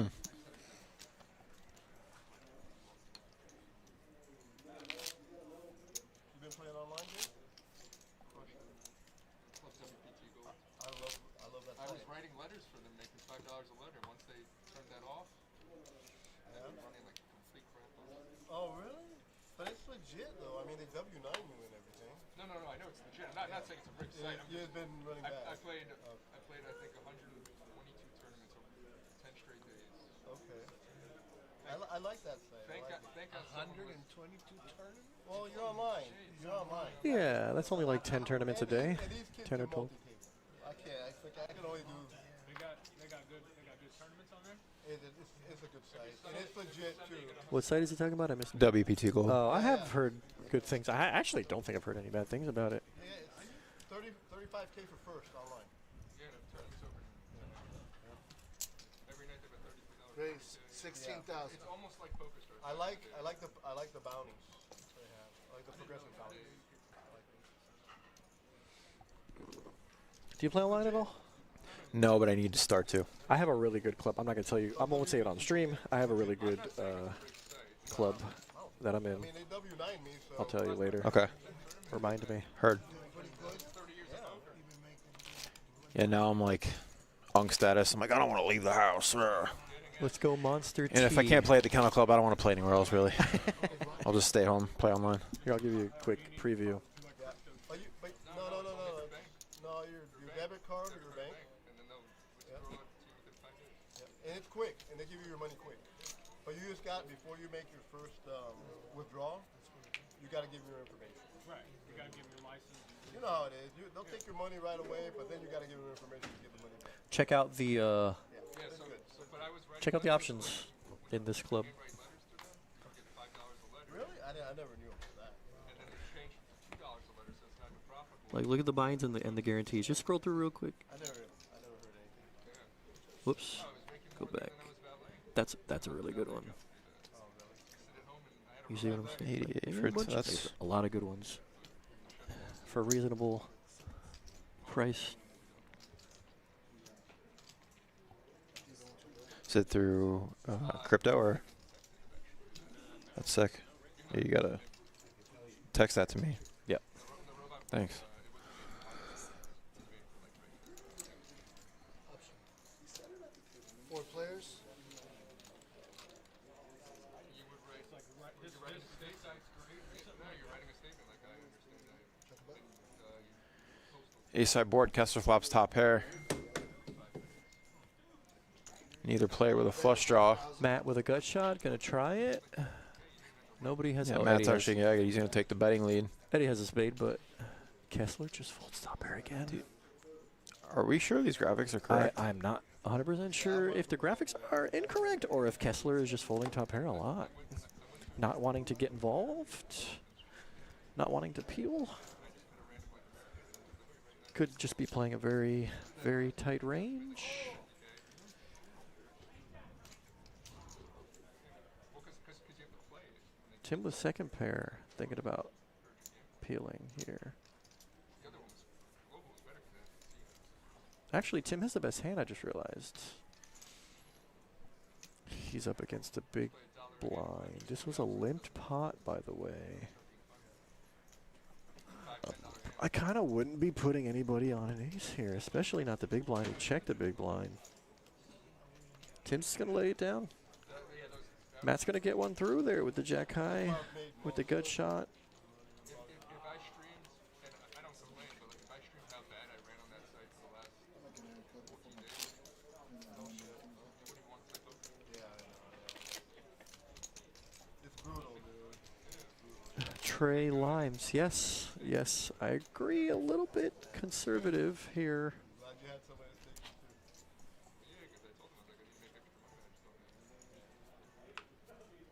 W9 you and everything. No, I know it's legit. I'm not saying it's a rigged site. You've been running bad. I played, I think, 122 tournaments over 10 straight days. Okay. I like that site. Thank God 122 tournaments? Well, you're online. You're online. Yeah, that's only like 10 tournaments a day. 10 or 12. I can't. I can only do. They got good tournaments on there. It's a good site, and it's legit too. What site is he talking about? I missed. WPT Gold. Oh, I have heard good things. I actually don't think I've heard any bad things about it. Yeah, it's 35K for first online. Yeah, the tournament's over. Every night they've got $33. Raise 16,000. It's almost like poker stars. I like the bounties they have. I like the progressive bounties. Do you play online at all? No, but I need to start to. I have a really good club. I'm not going to tell you. I won't say it on stream. I have a really good club that I'm in. I mean, they W9 me, so I'll tell you later. Okay. Remind me. Heard. Yeah, now I'm like unk status. I'm like, I don't want to leave the house. Let's go Monster T. And if I can't play at the Kennel Club, I don't want to play anywhere else, really. I'll just stay home, play online. Here, I'll give you a quick preview. No, your debit card or your bank. And it's quick, and they give you your money quick. But you just got, before you make your first withdrawal, you got to give your information. Right. You got to give your license. You know how it is. They'll take your money right away, but then you got to give them information to get the money back. Check out the But I was check out the options in this club. Really? I never knew about that. And then it's changed to $2 a letter, so it's not even profitable. Like, look at the binds and the guarantees. Just scroll through real quick. I never heard anything. Whoops. Go back. That's a really good one. You see what I'm saying? 88 Yeah, for a bunch of that's things. A lot of good ones for a reasonable price. Is it through crypto or? That's sick. Yeah, you gotta text that to me. Yep. Thanks. Four players. Ace-side board, Kessler flops top pair. Neither player with a flush draw. Matt with a gut shot, gonna try it. Nobody has. Yeah, oh, Matt's Eddie actually, yeah, he's gonna take the betting lead. Eddie has a spade, but Kessler just folds top pair again. Are we sure these graphics are correct? I'm not 100% sure if the graphics are incorrect or if Kessler is just folding top pair a lot. Not wanting to get involved. Not wanting to peel. Could just be playing a very, very tight range. Tim with second pair, thinking about peeling here. Actually, Tim has the best hand, I just realized. He's up against a big blind. This was a limped pot, by the way. I kind of wouldn't be putting anybody on an ace here, especially not the big blind who checked the big blind. Tim's just going to lay it down. Matt's going to get one through there with the jack high, with the gut shot. If I streamed, and I don't complain, but like if I streamed how bad I ran on that site for the last 14 days, 21 click open. Yeah, I know. It's brutal, dude. Trey Limes, yes, yes, I agree. A little bit conservative here. Glad you had somebody to take you too. Yeah, because I told him I was like, I need to make extra money. I just don't know.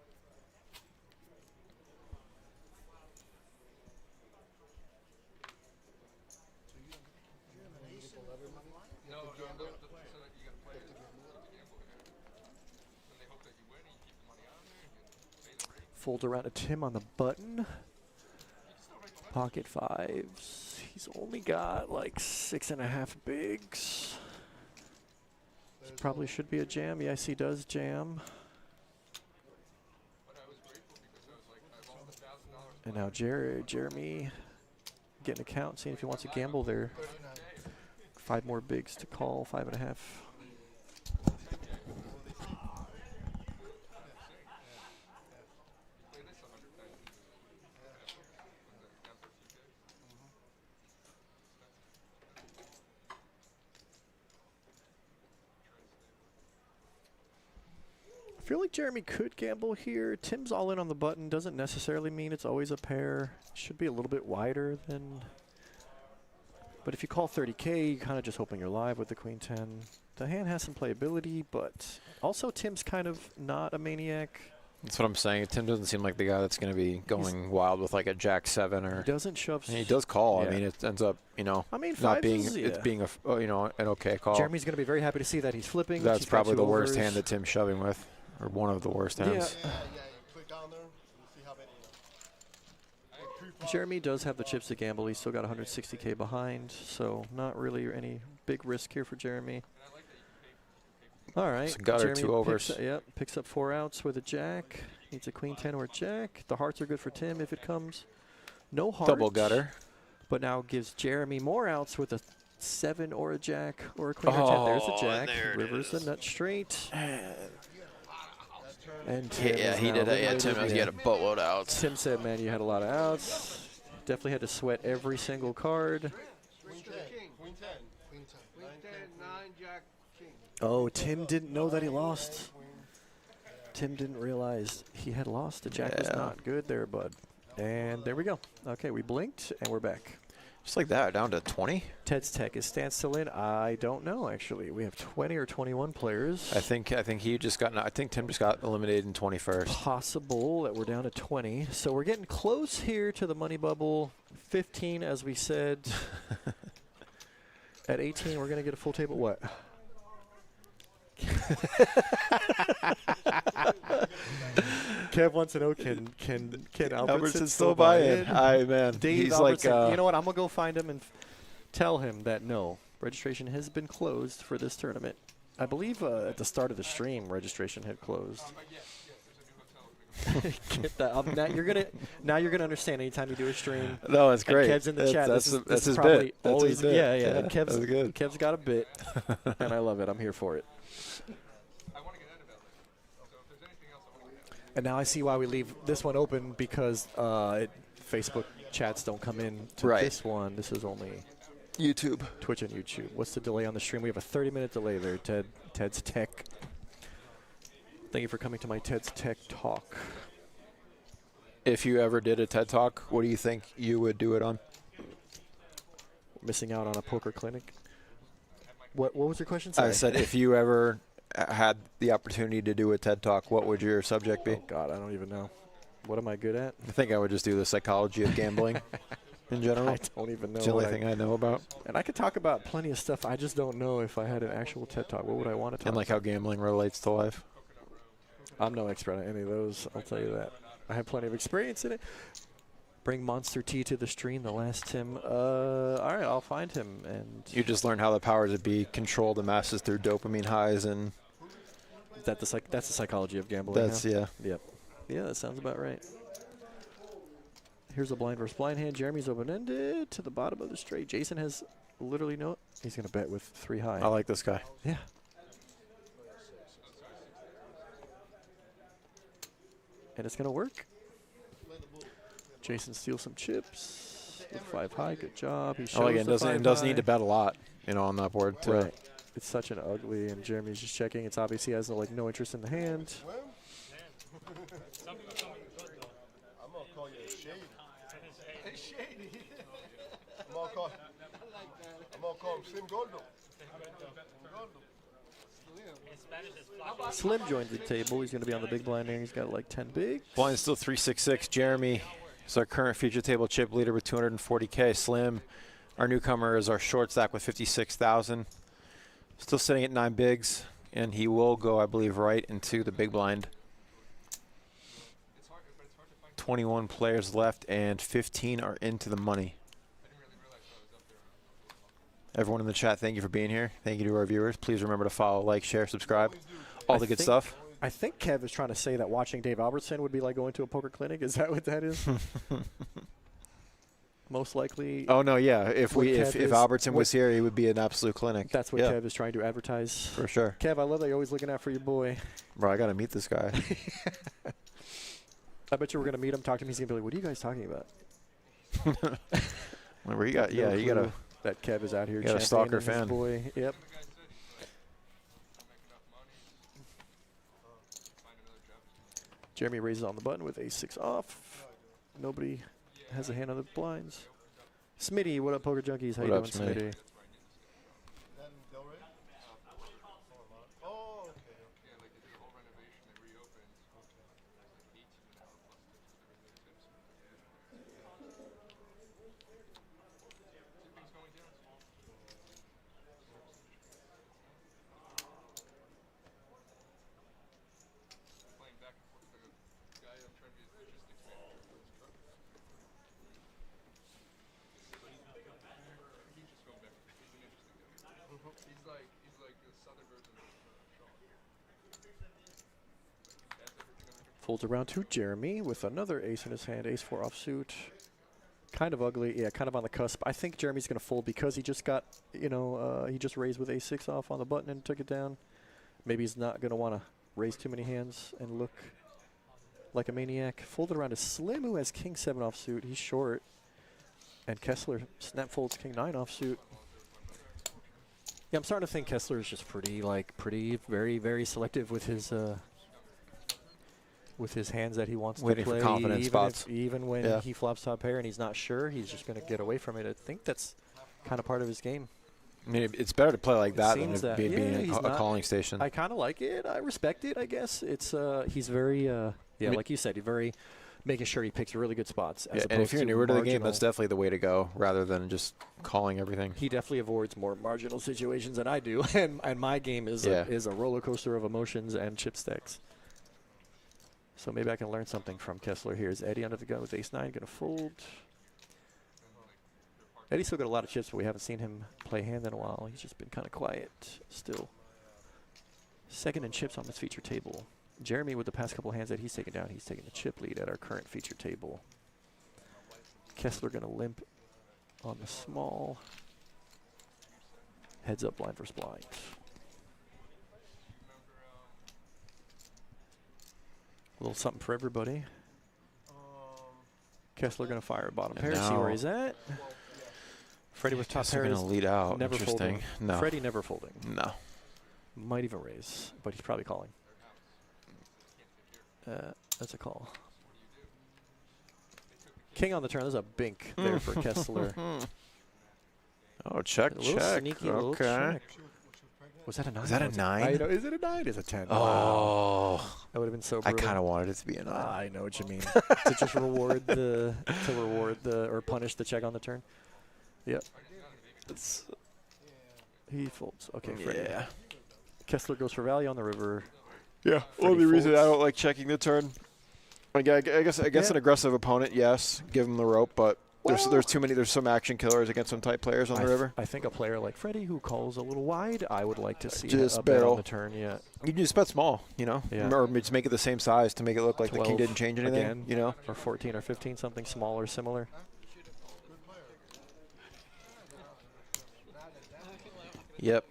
No, so that you got to play it. You have to gamble in it. Then they hope that you win and you keep the money on there and you pay the rate. Fold around to Tim on the button. Pocket fives. He's only got like 6.5 bigs. This probably should be a jam. Yes, he does jam. But I was grateful because I was like, I lost $1,000. And now Jeremy getting a count, seeing if he wants to gamble there. 5 more bigs to call, 5.5. I feel like Jeremy could gamble here. Tim's all in on the button. Doesn't necessarily mean it's always a pair. Should be a little bit wider than. But if you call 30K, you're kind of just hoping you're live with the queen 10. The hand has some playability, but also Tim's kind of not a maniac. That's what I'm saying. Tim doesn't seem like the guy that's going to be going wild with like a jack 7 or. He doesn't shove. And he does call. Yeah. I mean, it ends up, you know, I mean, not fives being is, it's yeah. being a you know, an okay call. Jeremy's going to be very happy to see that he's flipping. That's He's got probably two the worst overs. hand that Tim's shoving with, or one of the worst Yeah. hands. Yeah, you click on there and see how many. Jeremy does have the chips to gamble. He's still got 160K behind, so not really any big risk here for Jeremy. All right. So gutter, Jeremy 2 overs. Picks up 4 outs with a jack. Needs a queen 10 or a jack. The hearts are good for Tim if it comes. No heart. Double gutter. But now gives Jeremy more outs with a 7 or a jack or a queen or 10. There's a jack. there it Rivers the nut straight. And Yeah, Tim is he now did it. Yeah, eliminated. Tim knows he had a boatload of outs. Tim said, man, you had a lot of outs. Definitely had to sweat every single card. Queen 10. Queen 10. Queen 10. Queen 10, 9, Jack, King. Oh, Tim didn't know that he lost. Tim didn't realize he had lost. The jack was Yeah. not good there, bud. And there we go. Okay, we blinked, and we're back. Just like that, down to 20. Ted's Tech is standstill in. I don't know, actually. We have 20 or 21 players. I think he just got. I think Tim just got eliminated in 21st. Possible that we're down to 20. So we're getting close here to the money bubble. 15, as we said. At 18, we're going to get a full table. What? Kev wants to know, can Albertson still buy in? Aye, man. Dave He's Albertson, like, you know what? I'm going to go find him and tell him that no, registration has been closed for this tournament. I believe at the start of the stream, registration had closed. Yes, there's a new hotel opening. Get that up. Now you're gonna understand anytime you do a stream. No, it's And great. Kev's in the chat. That's This is his probably bit. That's always his bit. yeah. And That's good. Kev's got a bit, and I love it. I'm here for it. I want to get Annabelle in. So if there's anything else, I want to get Annabelle. And now I see why we leave this one open because Facebook chats don't come in to Right. this one. This is only YouTube. Twitch and YouTube. What's the delay on the stream? We have a 30-minute delay there, Ted. Ted's Tech. Thank you for coming to my Ted's Tech talk. If you ever did a TED Talk, what do you think you would do it on? Missing out on a poker clinic. What was your question? I Sorry. said if you ever had the opportunity to do a TED Talk, what would your subject be? Oh God, I don't even know. What am I good at? I think I would just do the psychology of gambling in general. I don't even know. It's the only what thing I know about. and I could talk about plenty of stuff. I just don't know if I had an actual TED Talk. What would I want to talk And like how gambling relates to life. I'm no expert on any of those. I'll tell you that. I have plenty of experience in it. Bring Monster T to the stream. The last Tim. All right, I'll find him. And You just learn how the powers that be control the masses through dopamine highs, and that's the psychology of gambling. that's huh? yeah. Yep. Yeah, that sounds about right. Here's a blind versus blind hand. Jeremy's open-ended to the bottom of the straight. Jason has literally no. He's gonna bet with 3 high. I like this guy. Yeah. And it's gonna work. Jason steals some chips with 5 high. Good job. He shows I like it. the It 5 doesn't need to high. bet a lot, on that board too. Right. It's such an ugly, and Jeremy's just checking. It's obvious he has no interest in the hand. I'm gonna call you a shady. Shady. I'm gonna call him Slim Gordo. Slim joins the table. He's going to be on the big blind there. He's got like 10 big. Blind still 366. Jeremy is our current feature table chip leader with 240K. Slim, our newcomer, is our short stack with 56,000. Still sitting at 9 bigs, and he will go, I believe, right into the big blind. 21 players left, and 15 are into the money. Everyone in the chat, thank you for being here. Thank you to our viewers. Please remember to follow, like, share, subscribe. All the good stuff. I think Kev is trying to say that watching Dave Albertson would be like going to a poker clinic. Is that what that is? Most likely. Oh, no, yeah. If What Kev if is- Albertson was what- here, he would be an absolute clinic. That's what yeah, Kev is trying to advertise. for sure. Kev, I love that you're always looking out for your boy. Bro, I got to meet this guy. I bet you we're going to meet him, talk to him. He's going to be like, what are you guys talking about? Remember, you got, No yeah, you got to. clue that Kev is out here you got a stalker championing his fan. boy. Yep. Jeremy raises on the button with ace-6 off. Nobody has a hand on the blinds. Smitty, what up, Poker Junkies? How What you up, doing, Smitty? Smitty? That in Del Rey? Oh, okay. Yeah, like they did a whole renovation, they reopened. Like 18 an hour plus tips, everything tips. Shipping's going down. Playing back and forth with a guy I'm trying to be his logistics manager for his truck. He's just going back. He's an interesting guy. He's like the southern version of Sean. That's everything under control. Folds around to Jeremy with another ace in his hand. Ace-4 offsuit. Kind of ugly. Yeah, kind of on the cusp. I think Jeremy's going to fold because he just got, he just raised with ace-6 off on the button and took it down. Maybe he's not going to want to raise too many hands and look like a maniac. Folded around to Slim, who has king-7 offsuit. He's short. And Kessler snap folds king-9 offsuit. Yeah, I'm starting to think Kessler is just pretty, very, very selective with his hands that he wants Waiting to for play. confidence spots. Even when Yeah. he flops top pair and he's not sure, he's just going to get away from it. I think that's kind of part of his game. I mean, it's better to play like that than seems to that. be Yeah, being he's a not- calling station. I kind of like it. I respect it, I guess. It's he's very, mean- like you said, he's very making sure he picks really good spots. As Yeah, and if opposed you're to newer to the game, marginal. that's definitely the way to go, rather than just calling everything. He definitely avoids more marginal situations than I do, and my game is Yeah. is a roller coaster of emotions and chip stacks. So maybe I can learn something from Kessler here. Is Eddie under the gun with ace-9 going to fold? Eddie's still got a lot of chips, but we haven't seen him play hand in a while. He's just been kind of quiet still. Second in chips on this feature table. Jeremy, with the past couple hands that he's taken down, he's taking the chip lead at our current feature table. Kessler going to limp on the small. Heads up blind versus blind. A little something for everybody. Kessler going to fire a bottom pair, see where he's at. Freddie with top Kessler pairs. going to lead out. Never Interesting. folding. No. Freddie never folding. No. Might even raise, but he's probably calling. That's a call. King on the turn. There's a bink there for Kessler. Oh, check, A little check. sneaky little Okay. check. Was that a 9? Is that a 9? I know. Is it a 9? It's a 10. Oh. Wow. That would have been so I brutal. kind of wanted it to be a 9. I know what you mean. To just reward the or punish the check on the turn. Yep. He folds. Okay, Freddie. Yeah. Kessler goes for value on the river. Yeah. Freddie Only reason I folds. don't like checking the turn. I guess an aggressive opponent, yes, give him the rope, but there's too many. There's some action killers against some type players on the river. I think a player like Freddie who calls a little wide, I would like to see Just a bet barrel. on the turn. Yeah. You can just bet small, you know, Yeah. or just make it the same size to make it look like the king 12 didn't change anything, again, you know. or 14 or 15, something small or similar. Yep.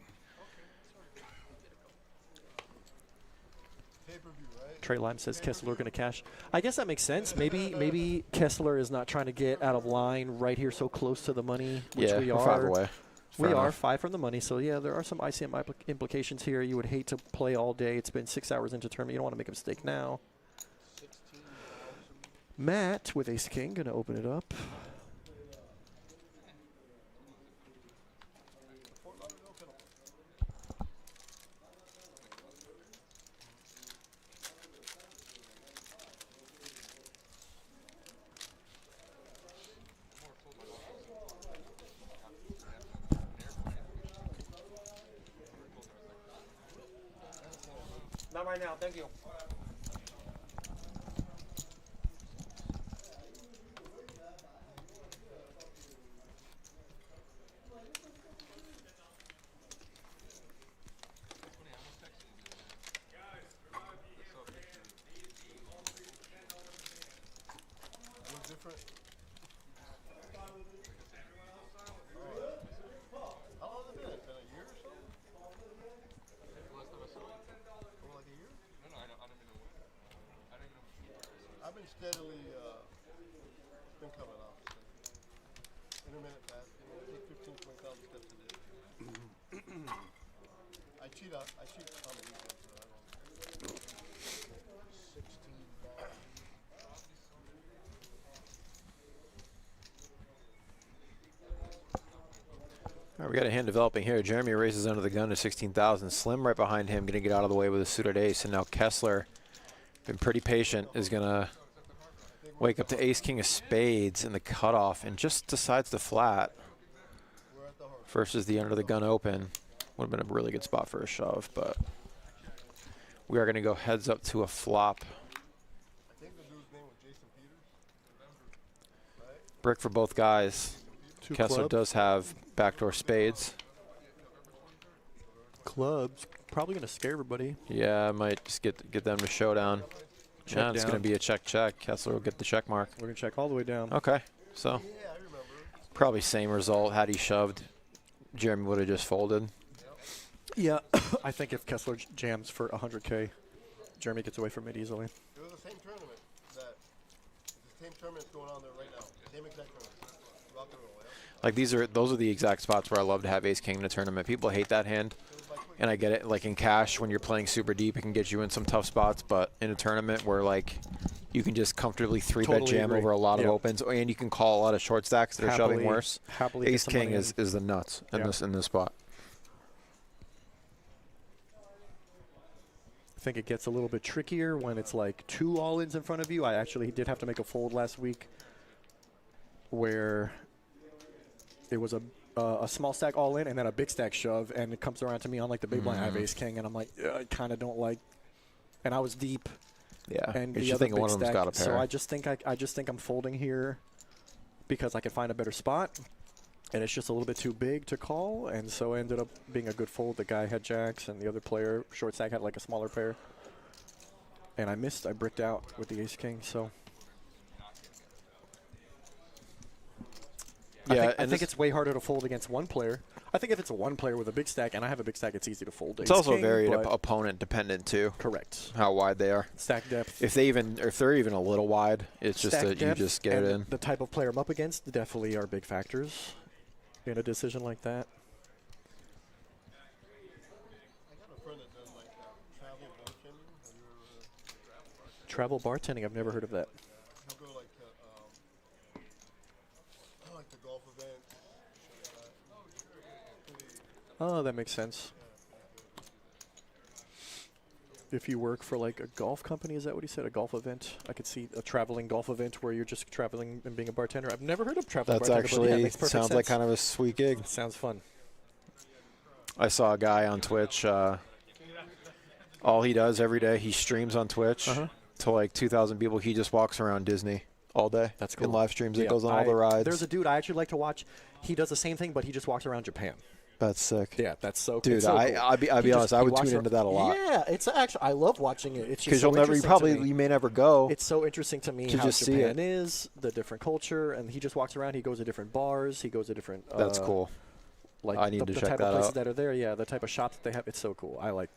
Pay-per-view, right? Trey Lime says Kessler going to cash. I guess that makes sense. Maybe Kessler is not trying to get out of line right here so close to the money, which Yeah, we we're are. 5 away. We Fair are enough. 5 from the money, so yeah, there are some ICM implications here. You would hate to play all day. It's been 6 hours into tournament. You don't want to make a mistake now. Matt with Ace King going to open it up. Not right now, thank you. What's different? How long has it been? It's been a year or so? Oh, like a year? I've been steadily been coming up. Intermittent fasting. I take 15, 20,000 steps a day. I cheat on the weekends, so I don't. 16 miles. All right, we got a hand developing here. Jeremy raises under the gun to 16,000. Slim right behind him, going to get out of the way with a suited ace. And now Kessler, been pretty patient, is going to wake up to ace king of spades in the cutoff and just decides to flat We're at the heart. versus the under the gun open. Would have been a really good spot for a shove, but we are going to go heads up to a flop. I think the dude's name was Jason Peters. Right? Brick for both guys. Two Kessler clubs. does have backdoor spades. Clubs. Probably going to scare everybody. Yeah, I might just get them to showdown. Check Yeah, it's down. going to be a check. Kessler will get the check mark. We're going to check all the way down. Okay, so Yeah, I remember. probably same result. Had he shoved, Jeremy would have just folded. Yeah, I think if Kessler jams for 100K, Jeremy gets away from it easily. It was the same tournament that the same tournament that's going on there right now. Same exact tournament. Rock and roll, yeah? Like those are the exact spots where I love to have ace king in a tournament. People hate that hand, and I get it. Like in cash, when you're playing super deep, it can get you in some tough spots. But in a tournament where like you can just comfortably 3-bet Totally jam agree. over a lot of Yeah. opens, and you can call a lot of short stacks that are shoving worse. Happily get Ace some king money is the nuts in Yeah. this spot. I think it gets a little bit trickier when it's like 2 all-ins in front of you. I actually did have to make a fold last week where it was a small stack all-in and then a big stack shove, and it comes around to me on like the big blind. I have ace king, and I'm like, I kind of don't like. And I was deep. Yeah, And you the should other think big one of them's stack. got a pair. So I just think I'm folding here because I can find a better spot. And it's just a little bit too big to call, and so it ended up being a good fold. The guy had jacks, and the other player, short stack, had like a smaller pair. And I missed. I bricked out with the ace-king, so. Yeah, I think it's way harder to fold against one player. I think if it's a one player with a big stack, and I have a big stack, it's easy to fold. It's also ace-king, very but opponent dependent too. correct. How wide they are. Stack depth. If they're even a little wide, it's just stack that you depth just get it and in. the type of player I'm up against definitely are big factors in a decision like that. I got a friend that does like travel bartending. Have you ever? Travel bartending, I've never heard of that. He'll go like to like the golf events. Oh, that makes sense. If you work for like a golf company, is that what he said? A golf event? I could see a traveling golf event where you're just traveling and being a bartender. I've never heard of traveling That's bartender. But yeah, it actually makes perfect sounds like sense. kind of a sweet gig. Sounds fun. I saw a guy on Twitch. All he does every day, he streams on Twitch to like 2,000 people. He just walks around Disney all day. That's cool. In live streams, Yeah, it goes on all the rides. There's a dude I actually like to watch. He does the same thing, but he just walks around Japan. That's sick. Yeah, that's so Dude, it's so cool. I'll be He honest, I he would walks tune around- into that a lot. Yeah, it's actually, I love watching it. It's just Because so you may never go. It's so interesting to me to how just see Japan it. is, the different culture, and he just walks around. He goes to different bars. He goes to different. That's cool. Like I need the to the check type that of places out. that are there. Yeah, the type of shops that they have. It's so cool. I like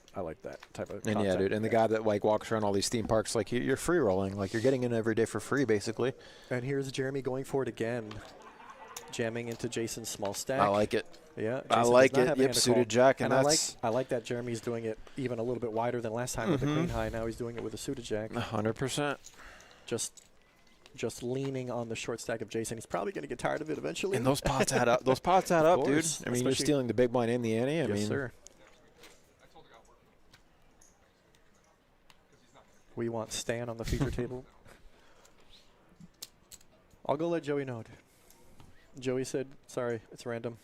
that type of. And yeah, content. dude, and the guy that like walks around all these theme parks, like you're free rolling, like you're getting in every day for free, basically. And here's Jeremy going for it again, jamming into Jason's small stack. I like it. Yeah, I Jason like does not it. have a Yep, hand to suited call. jack, and I that's like that Jeremy's doing it even a little bit wider than last time with the queen high. Now he's doing it with a suited jack. 100%. Just leaning on the short stack of Jason. He's probably going to get tired of it eventually. And those pots add up. Those pots add up, dude. course, I mean, you're especially- stealing the big blind and the ante. I yes, mean, sir. We want Stan on the feature table. I'll go let Joey know. Dude. Joey said, sorry, it's random.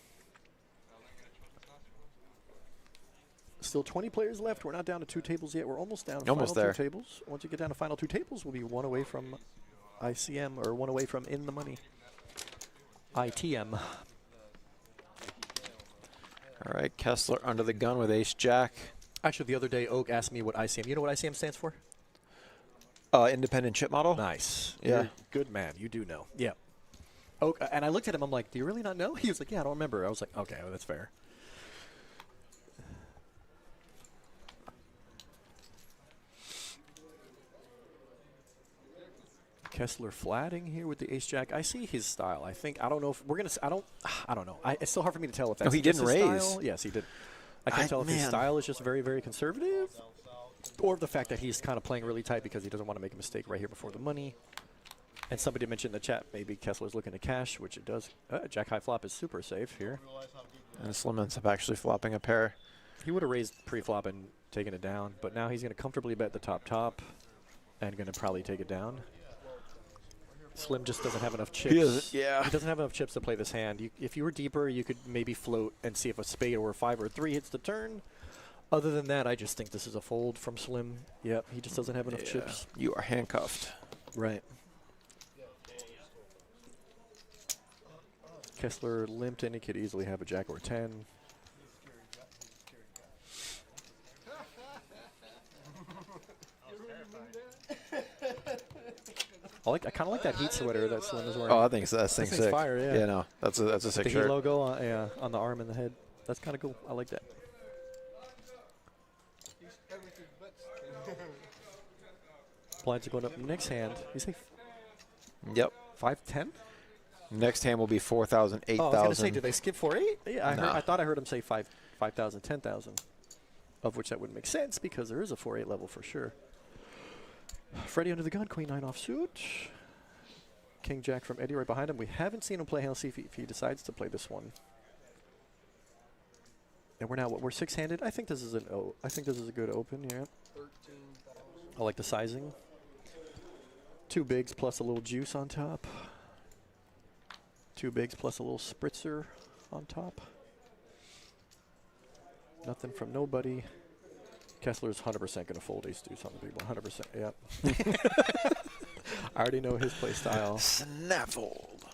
Still 20 players left. We're not down to 2 tables yet. We're almost down to Almost final there. 2 tables. Once you get down to final 2 tables, we'll be 1 away from ICM, or 1 away from in the money. ITM. all right, Kessler under the gun with ace jack. Actually, the other day, Oak asked me what ICM. You know what ICM stands for? Independent chip model. Nice. Yeah. You're a good man. You do know. Yeah. Oak, and I looked at him. I'm like, do you really not know? He was like, yeah, I don't remember. I was like, okay, well, that's fair. Kessler flatting here with the ace jack. I see his style. I think I don't know if we're gonna. I don't know. It's still hard for me to tell if that's he just didn't his raise. style. Yes, he did. I can't tell if his man. style is just very, very conservative, or the fact that he's kind of playing really tight because he doesn't want to make a mistake right here before the money. And somebody mentioned in the chat maybe Kessler's looking to cash, which it does. Jack high flop is super safe here. And Slim ends up actually flopping a pair. He would have raised pre-flop and taken it down, but now he's going to comfortably bet the top and going to probably take it down. Slim just doesn't have enough chips. He doesn't, yeah. He doesn't have enough chips to play this hand. If you were deeper, you could maybe float and see if a spade or a 5 or a 3 hits the turn. Other than that, I just think this is a fold from Slim. Yep, he just doesn't have enough chips. You are handcuffed. Right. Kessler limped in. He could easily have a jack or 10. I kind of like that heat sweater that Slim is wearing. Oh, I think that thing's thing's sick. fire, yeah. Yeah, no, that's a sick the heat shirt. logo on the arm and the head. That's kind of cool. I like that. Blinds are going up next hand. You say Yep. 5-10? Next hand will be 4,000, 8,000. Oh, I was going to say, did they skip 4-8? Yeah, No. I thought I heard him say 5,000, 10,000. Of which that would make sense because there is a 4-8 level for sure. Freddie under the gun, Queen 9 offsuit. King Jack from Eddie right behind him. We haven't seen him play hand. See if he decides to play this one. And we're now we're 6-handed. I think this is I think this is a good open. Yeah. I like the sizing. 2 bigs plus a little juice on top. 2 bigs plus a little spritzer on top. Nothing from nobody. Kessler's 100% going to fold ace deuce on the big one. 100%. Yep. I already know his play style. Snaffled.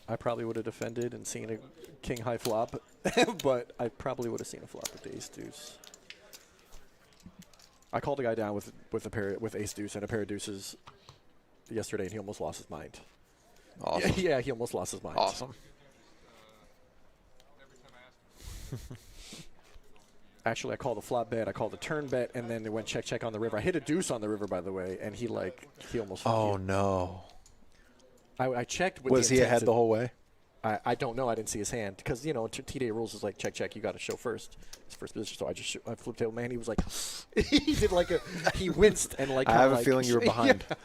I probably would have defended and seen a king high flop, but I probably would have seen a flop with the ace deuce. I called a guy down with ace deuce and a pair of deuces yesterday, and he almost lost his mind. Awesome. Yeah, he almost lost his mind. Awesome. Actually, I called a flop bet, I called a turn bet, and then it went check, check on the river. I hit a deuce on the river, by the way, and he almost. Oh, no. I checked with Was he ahead the whole way? I don't know. I didn't see his hand because, you know, T-Day rules is like check, check. You got to show first. His first position. So I flipped table man. He was like, he did like he winced and like. I have a feeling you were behind. Yeah.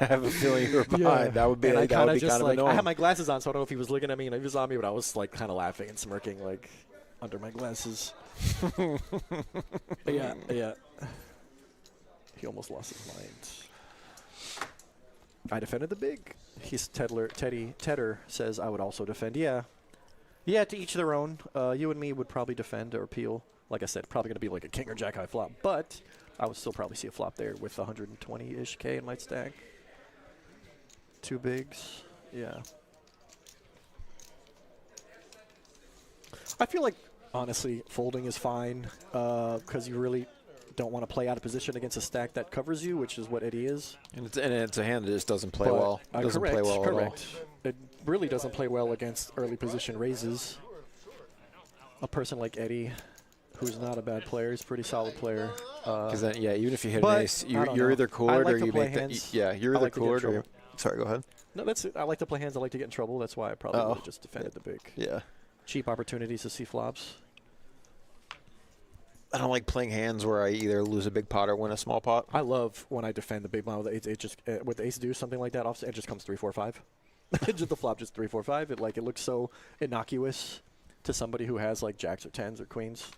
I have a feeling you were behind. Yeah. That would be, and that would be just kind of like, annoying. I had my glasses on, so I don't know if he was looking at me and he was on me, but I was like kind of laughing and smirking like under my glasses. Yeah. He almost lost his mind. I defended the big. Tedder says I would also defend. Yeah, to each their own. You and me would probably defend or peel. Like I said, probably going to be like a king or jack high flop. But I would still probably see a flop there with 120-ish K in my stack. Two bigs. Yeah. I feel like, honestly, folding is fine because you really don't want to play out of position against a stack that covers you, which is what Eddie is. And it's a hand that just doesn't play But, well. Doesn't play well at all. It really doesn't play well against early position raises. A person like Eddie, who's not a bad player, is a pretty solid player. Because then, yeah, even if you hit but an ace, I don't you're know. either I coored like or to you play make hands. you're I either like to get in coored or trouble. sorry, go ahead. No, that's it. I like to play hands. I like to get in trouble. That's why I probably would have just defended the big. Yeah. Cheap opportunities to see flops. I don't like playing hands where I either lose a big pot or win a small pot. I love when I defend the big blind with it just with the ace deuce something like that. Offset, it just comes 3-4-5. Just the flop, just 3-4-5. It looks so innocuous to somebody who has like jacks or tens or queens.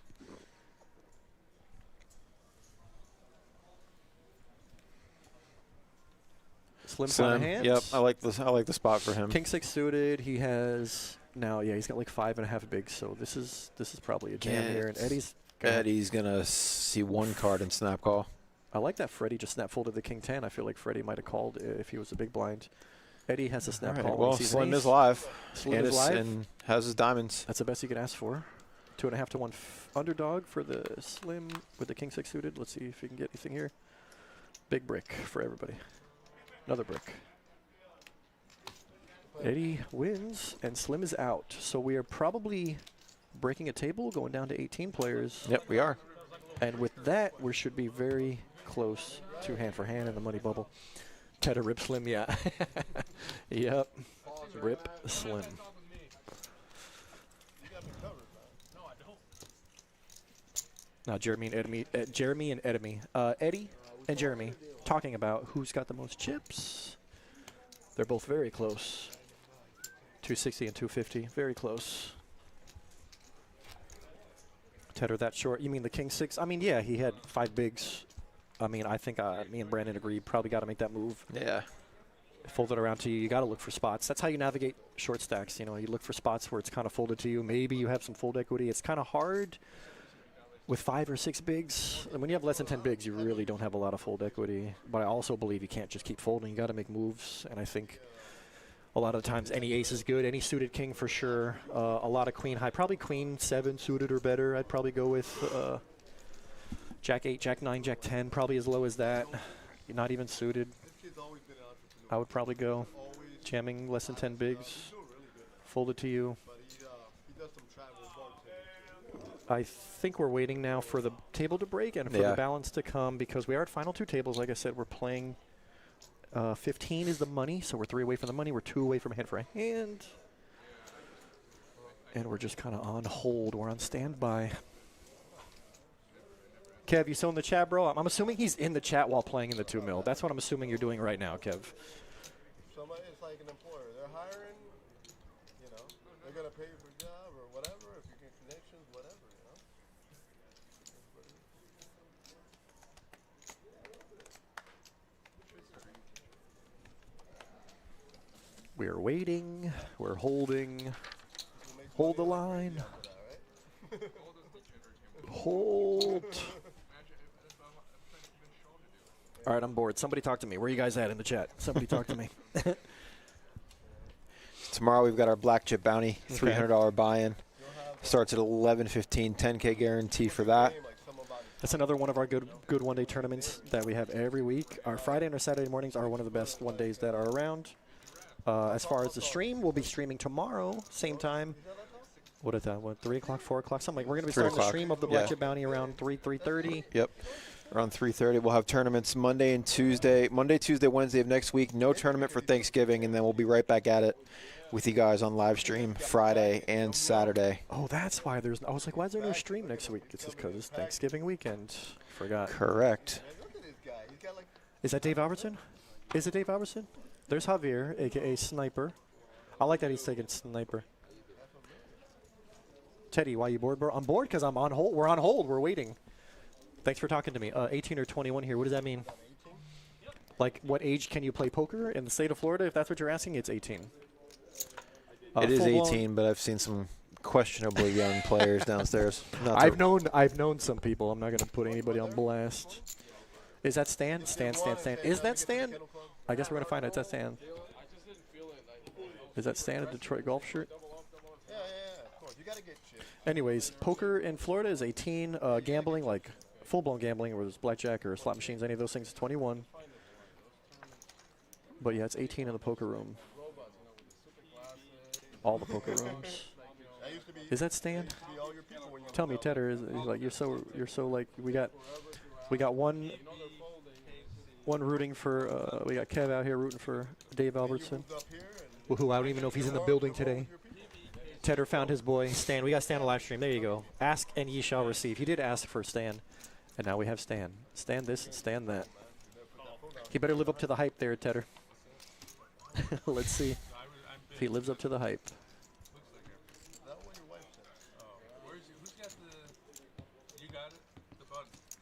Slim kind of hands. Yep, I like the spot for him. King 6 suited. He has now. Yeah, he's got like 5.5 bigs. So this is probably a jam here. And Eddie's gonna see one card in snap call. I like that Freddie just snap folded the King 10. I feel like Freddie might have called if he was a big blind. Eddie has a snap call. Well, Slim is live. Slim is live. And has his diamonds. That's the best you can ask for. 2.5 to 1 underdog for the Slim with the King 6 suited. Let's see if we can get anything here. Big brick for everybody. Another brick. Eddie wins and Slim is out. So we are probably breaking a table, going down to 18 players. Yep, we are. And with that, we should be very close to hand for hand in the money bubble. Tedder rip Slim, yeah. Yep. Rip Slim. Now Jeremy and Edemy, Eddie and Jeremy talking about who's got the most chips. They're both very close. 260 and 250, very close. Tedder that short. You mean the King 6? I mean, yeah, he had 5 bigs. I mean, I think me and Brandon agree. Probably got to make that move. Yeah. Fold it around to you. You got to look for spots. That's how you navigate short stacks. You know, you look for spots where it's kind of folded to you. Maybe you have some fold equity. It's kind of hard with 5 or 6 bigs. And when you have less than 10 bigs, you really don't have a lot of fold equity. But I also believe you can't just keep folding. You got to make moves. And I think a lot of the times any ace is good. Any suited king for sure. A lot of queen high. Probably queen 7 suited or better. I'd probably go with jack 8, jack 9, jack 10. Probably as low as that. Not even suited. I would probably go jamming less than 10 bigs. Fold it to you. I think we're waiting now for the table to break and for the balance to come because we are at final 2 tables. Like I said, we're playing 15 is the money, so we're 3 away from the money. We're 2 away from hand for a hand. And we're just kind of on hold. We're on standby. Kev, you still in the chat, bro? I'm assuming he's in the chat while playing in the 2 mil. That's what I'm assuming you're doing right now, Kev. Somebody is like an employer. They're hiring, you know, they're going to pay you for a job or whatever, if you get connections, whatever, you know. We're waiting. We're holding. Hold the line. Hold. All right, I'm bored. Somebody talk to me. Where are you guys at in the chat? Somebody talk to me. Tomorrow we've got our black chip bounty, $300 buy-in. Starts at 11:15, 10K guarantee for that. That's another one of our good one-day tournaments that we have every week. Our Friday and our Saturday mornings are one of the best one days that are around. As far as the stream, we'll be streaming tomorrow, same time. What is that? What, 3 o'clock, 4 o'clock? Something like we're going to be starting the stream of the Black Chip Bounty around 3:30. Yep. Around 3:30. We'll have tournaments Monday and Tuesday. Monday, Tuesday, Wednesday of next week. No tournament for Thanksgiving, and then we'll be right back at it with you guys on live stream Friday and Saturday. Oh, that's why there's. I was like, why is there no stream next week? It's just because it's Thanksgiving weekend. Forgot. Correct. Is that Dave Albertson? Is it Dave Albertson? There's Javier, a.k.a. Sniper. I like that he's taking Sniper. Teddy, why you bored, bro? I'm bored because I'm on hold. We're on hold. We're waiting. Thanks for talking to me. 18 or 21 here. What does that mean? Like, what age can you play poker in the state of Florida? If that's what you're asking, it's 18. It is 18, but I've seen some questionably young players downstairs. I've known some people. I'm not going to put anybody on blast. Is that Stan? Stan. Is that Stan? I guess we're going to find out. Is that Stan? Is that Stan, a Detroit golf shirt? Yeah, of course. You got to get shit. Anyways, poker in Florida is 18. Gambling, like full-blown gambling, whether it's blackjack or slot machines, any of those things, is 21. But yeah, it's 18 in the poker room. All the poker rooms. Is that Stan? Tell me, Tedder. Is like you're so like we got one rooting for we got Kev out here rooting for Dave Albertson, who I don't even know if he's in the building today. Tedder found his boy Stan. We got Stan on live stream. There you go. Ask and ye shall receive. He did ask for Stan, and now we have Stan. Stan this and Stan that. He better live up to the hype there, Tedder. Let's see if he lives up to the hype.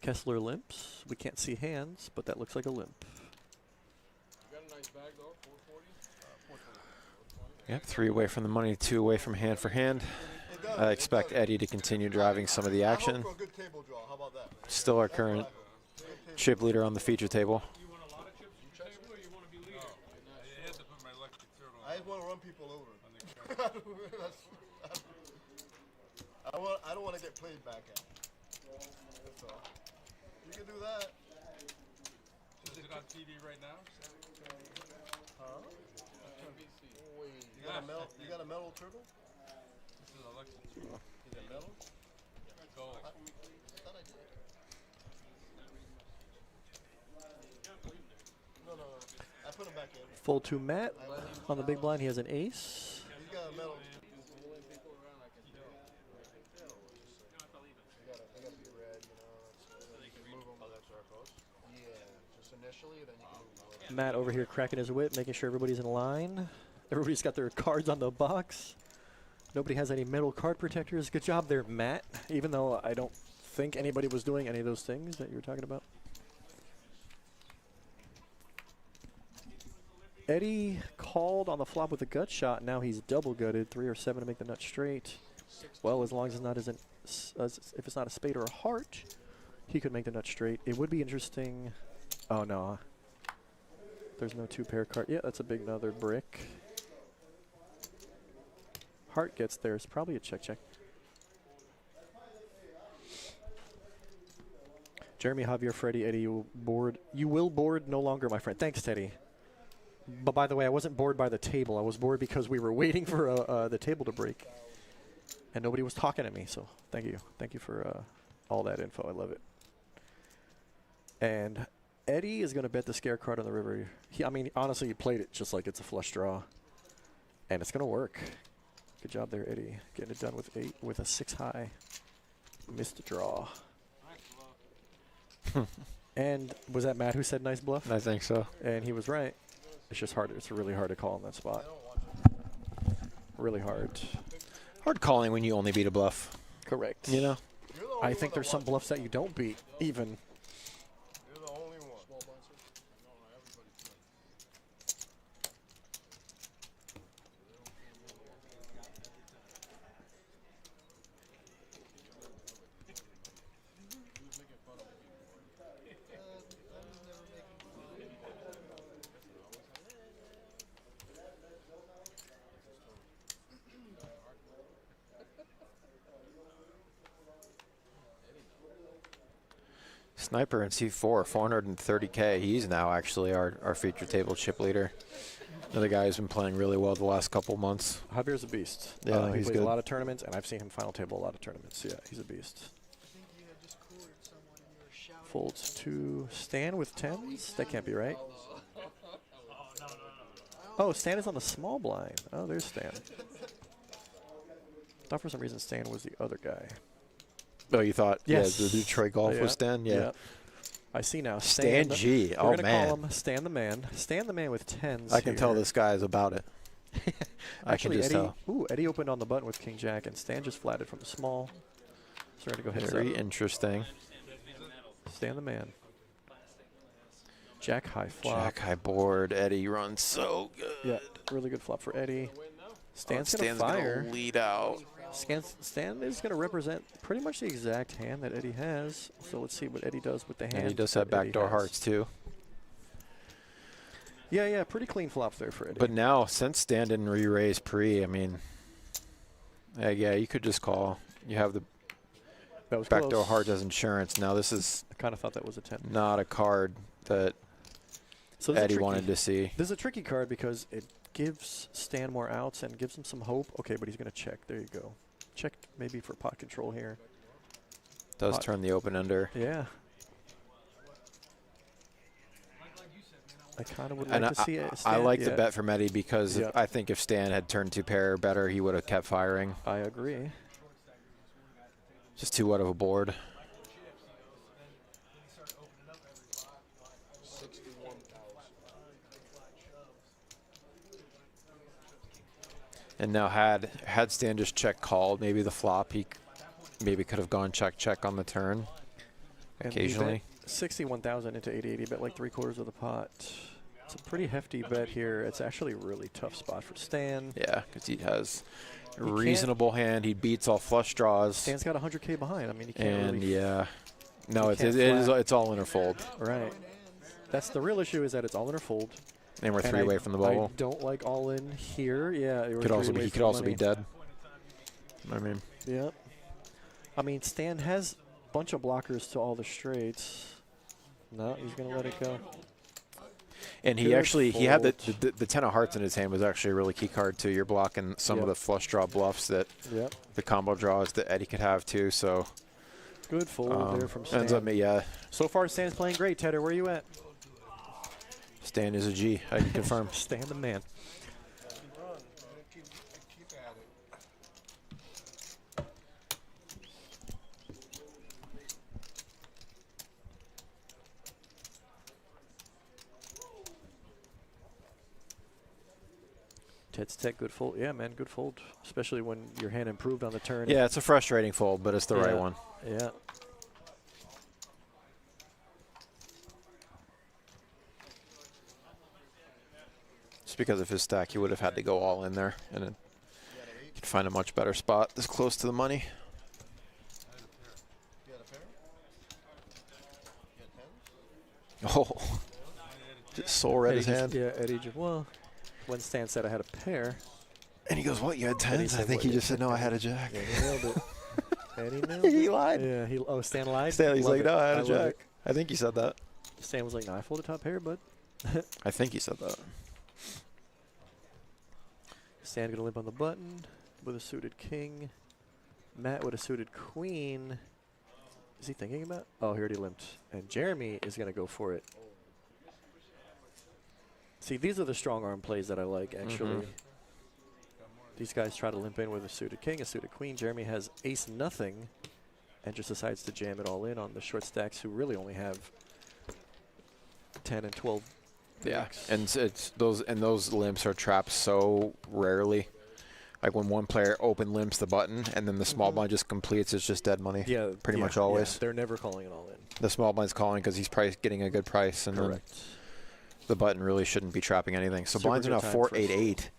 Kessler limps. We can't see hands, but that looks like a limp. Yep, 3 away from the money, 2 away from hand for hand. I expect Eddie to continue driving some of the action. Still our current chip leader on the feature table. I just want to run people over. I don't want to get played back at. That's all. You can do that. Is it on TV right now? Huh? You got a metal turtle? This is Alexa. Is it metal? Gold. I thought I did. No. I put him back in. Full to Matt on the big blind. He has an ace. He's got a metal. They got to be red, you know. So you can move them. Oh, that's our post? Yeah, just initially, then you can move them. Matt over here cracking his whip, making sure everybody's in line. Everybody's got their cards on the box. Nobody has any metal card protectors. Good job there, Matt. Even though I don't think anybody was doing any of those things that you were talking about. Eddie called on the flop with a gut shot. Now he's double gutted. 3 or 7 to make the nut straight. Well, as long as it's not if it's not a spade or a heart, he could make the nut straight. It would be interesting. Oh no, there's no 2-pair card. Yeah, that's a big another brick. Heart gets there. It's probably a check. Jeremy, Javier, Freddie, Eddie, you will board no longer, my friend. Thanks, Teddy. But by the way, I wasn't bored by the table. I was bored because we were waiting for the table to break. And nobody was talking to me, so thank you. Thank you for all that info. I love it. And Eddie is going to bet the scare card on the river. I mean, honestly, he played it just like it's a flush draw. And it's going to work. Good job there, Eddie. Getting it done with a 6 high. Missed the draw. And was that Matt who said nice bluff? I think so. And he was right. It's just hard. It's really hard to call in that spot. Really hard. Hard calling when you only beat a bluff. Correct. You know? I think there's some bluffs that you don't beat, even. You're the only one. Sniper and C4, 430K. He's now actually our feature table chip leader. Another guy who's been playing really well the last couple months. Javier's a beast. Yeah, he he's plays good. a lot of tournaments, and I've seen him final table a lot of tournaments. Yeah, he's a beast. Folds to Stan with 10s? That can't be right. Oh, Stan is on the small blind. Oh, there's Stan. Thought for some reason Stan was the other guy. Oh, you thought? Yes. Yeah, the Detroit Golf was Stan? Yeah. I see now. Stan G. We're Oh, gonna man. call him Stan the Man. Stan the Man with 10s. I can tell this guy is about it. I can Actually, just Eddie, tell. ooh, Eddie opened on the button with King Jack, and Stan just flatted from the small. So we're going to go heads Very up. interesting. Stan the Man. Jack high flop. Jack high board. Eddie runs so good. Yeah, really good flop for Eddie. Stan's going to Stan's fire. gonna lead out. Stan is going to represent pretty much the exact hand that Eddie has. So let's see what Eddie does with the hand. And he does have that Eddie backdoor has. hearts too. Yeah, pretty clean flops there for Eddie. But now, since Stan didn't re-raise pre, I mean, yeah, you could just call. You have the that was backdoor close. heart as insurance. Now this is I kind of thought that was a 10. not a card that So this is Eddie tricky. wanted to see. This is a tricky card because it gives Stan more outs and gives him some hope. Okay, but he's going to check. There you go. Check maybe for pot control here. Does pot. turn the open under. Yeah. I kind of would And like to see it. I Stan. like yeah, the bet from Eddie because Yeah. I think if Stan had turned two pair better, he would have kept firing. I agree. Just too wide of a board. 61,000. And now had Stan just check called, maybe the flop, he maybe could have gone check on the turn And occasionally. 61,000 into 80-80, bet like 3/4 of the pot. It's a pretty hefty bet here. It's actually a really tough spot for Stan. Yeah, because he has a can't- reasonable hand. He beats all flush draws. Stan's got 100K behind. I mean, he can't And really. yeah, no, you it can't is flat. it's all in or fold, Right. That's the real issue, is that it's all in or fold. and we're And three away from the bubble. I don't like all in here. Yeah, we're Could also three be away he from could also money. be dead. I mean, Yeah. I mean, Stan has a bunch of blockers to all the straights. No, he's going to let it go. and he Good actually he had fold. the 10 of hearts in his hand was actually a really key card too. You're blocking some of Yep. the flush draw bluffs that Yep. the combo draws that Eddie could have too. So Good fold there from Stan. ends up yeah, So far, Stan's playing great. Tedder, where are you at? Stan is a G. I can confirm. Stan the Man. Keep at it. Ted's Tech, good fold. Yeah, man, good fold. Especially when your hand improved on the turn. Yeah, it's a frustrating fold, but it's the right Yeah. one. Yeah. Just because of his stack, he would have had to go all in there, and it could find a much better spot this close to the money. You got a pair? You got tens? Oh, just soul read his hand. Yeah, Eddie. Well, when Stan said I had a pair, And he goes, "What? You had Eddie tens?" I said, think "What, he you just said, had "No, I tens?" had a jack." yeah, he nailed it. Eddie nailed He it. lied. Yeah, Stan lied. Stanley's Love like, it. "No, I had a love jack." it. I think he said that. Stan was like, "No, I folded top pair, but." I think he said that. Stan gonna limp on the button with a suited king. Matt with a suited queen. Is he thinking about? Oh, he already limped. And Jeremy is gonna go for it. See, these are the strong arm plays that I like, actually. Mhm. These guys try to limp in with a suited king, a suited queen. Jeremy has ace nothing and just decides to jam it all in on the short stacks who really only have 10 and 12. Yeah, bigs. and those limps are trapped so rarely. Like when one player open limps the button and then the small blind just completes, it's just dead money. Yeah, pretty yeah, much always. yeah, they're never calling it all in. The small blind's calling because he's probably getting a good price, and then the button really shouldn't be trapping anything. So Super blinds are good now time 488,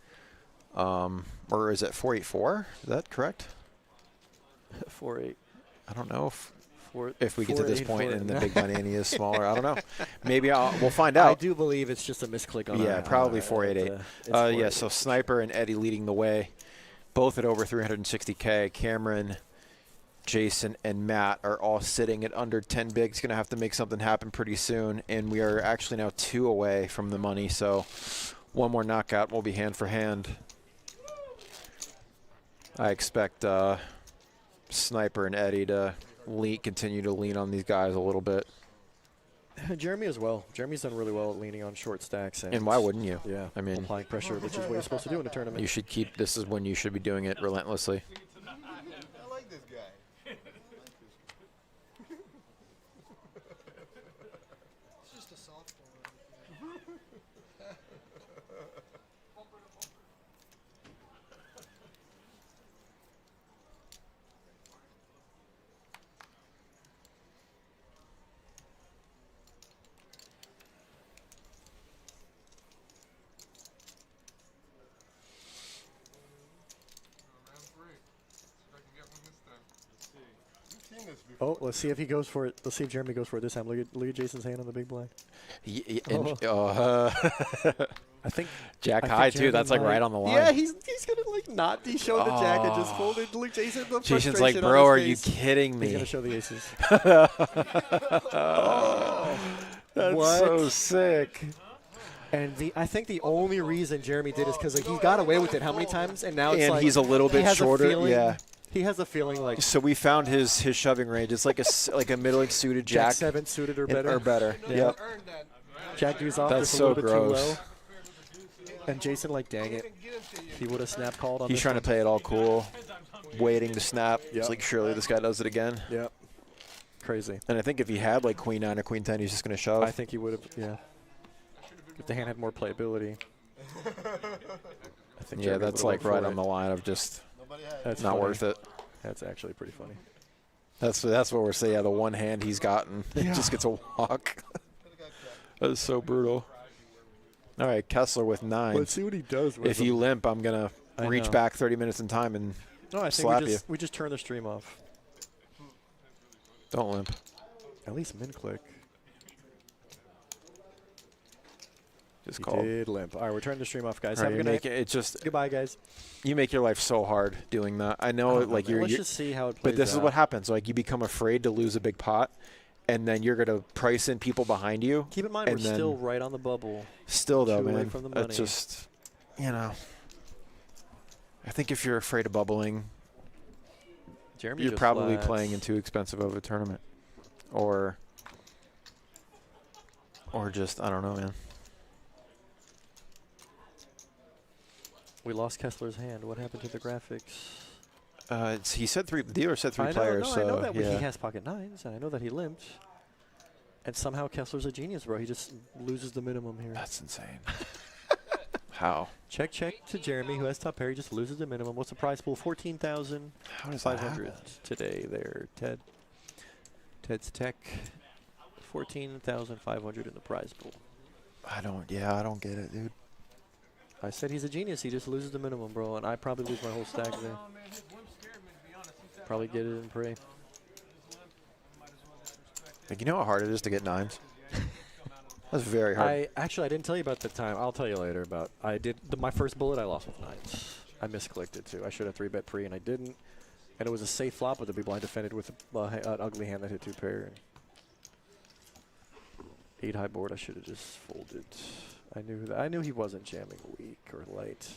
or is it 484? Is that correct? 4-8. I don't know Four, if we get to this 4-8, point 4-8. and the big money and he is smaller. I don't know. Maybe we'll find I out. do believe it's just a misclick on Yeah, our- probably on our- 488. it's Yeah, 488. so Sniper and Eddie leading the way, both at over 360K. Cameron Jason, and Matt are all sitting at under 10 big. He's going to have to make something happen pretty soon, and we are actually now 2 away from the money, so one more knockout will be hand for hand. I expect Sniper and Eddie to continue to lean on these guys a little bit. Jeremy as well. Jeremy's done really well at leaning on short stacks. And why wouldn't you? Yeah, I mean, applying pressure, which is what you're supposed to do in a tournament. you should keep, this is when you should be doing it relentlessly. I like this guy. It's just a softball. Round 3. See if I can get one this time. You've seen this before. Oh, let's see if he goes for it. Let's see if Jeremy goes for it this time. Look at Jason's hand on the big blind. I think Jack I high think too. Jeremy That's like might- right on the line. Yeah, he's gonna like not show the jack and just fold it. Look, Jason, the Jason's frustration like, on bro, are his you face. kidding He's me? gonna show the aces. That's What? so sick. And I think the only reason Jeremy did is because like, he got away with it how many times, and now it's And like he's a little he bit has a shorter. feeling- Yeah. He has a feeling like So we found his shoving range. It's like like a middling suited Jack jack. 7 suited or and- better. Or better. Yeah. Yep. Earned that. Jack deuce off That's just a so little bit gross. too low. And Jason like, dang it, he would have snap called on He's this trying to one. play it all cool, waiting to snap. Yep. It's like, surely this guy does it again. Yep. Crazy. And I think if he had like queen 9 or queen 10, he's just going to shove. I think he would have, yeah. If the hand had more playability. I think Yeah, Jeremy that's would've like went right for on the it. line of just Nobody has. That's not funny. worth it. That's actually pretty funny. That's what we're saying. Yeah, the one hand he's gotten, he just gets a walk. That is so brutal. All right, Kessler with 9. Let's see what he does with If you limp, I'm going I to reach know. back 30 minutes in time and No, I think slap we just turn the stream off. don't limp. At least min click. Just He call. did limp. All right, we're turning the stream off, guys. All right, Have a you good make night. it just Goodbye, guys. you make your life so hard doing that. I know, like Let's you're just see how it plays but this is out. what happens. Like you become afraid to lose a big pot, and then you're gonna price in people behind you. Keep in mind, we're and then still right on the bubble. Still though, 2 away man, from the that's money. just, you know. I think if you're afraid of bubbling, Jeremy you're just probably flats. playing in too expensive of a tournament, or just I don't know, man. We lost Kessler's hand. What happened to the graphics? He said the dealer said 3 I know, players, no, so I know that yeah. he has pocket 9s, and I know that he limped. And somehow Kessler's a genius, bro. He just loses the minimum here. That's insane. How? Check to Jeremy, who has top pair. He just loses the minimum. What's the prize pool? 14,500 How does that happen? today. There, Ted. Ted's Tech. 14,500 in the prize pool. I don't get it, dude. I said he's a genius. He just loses the minimum, bro. And I probably lose my whole stack there. Probably get it and pray. Like, you know how hard it is to get 9s? That's very hard. I didn't tell you about the time. I'll tell you later about. I did my first bullet. I lost with 9s. I misclicked it too. I should have 3-bet pre and I didn't. And it was a safe flop, but the big blind defended with an ugly hand that hit 2 pair. 8 high board. I should have just folded. I knew that. I knew he wasn't jamming weak or light.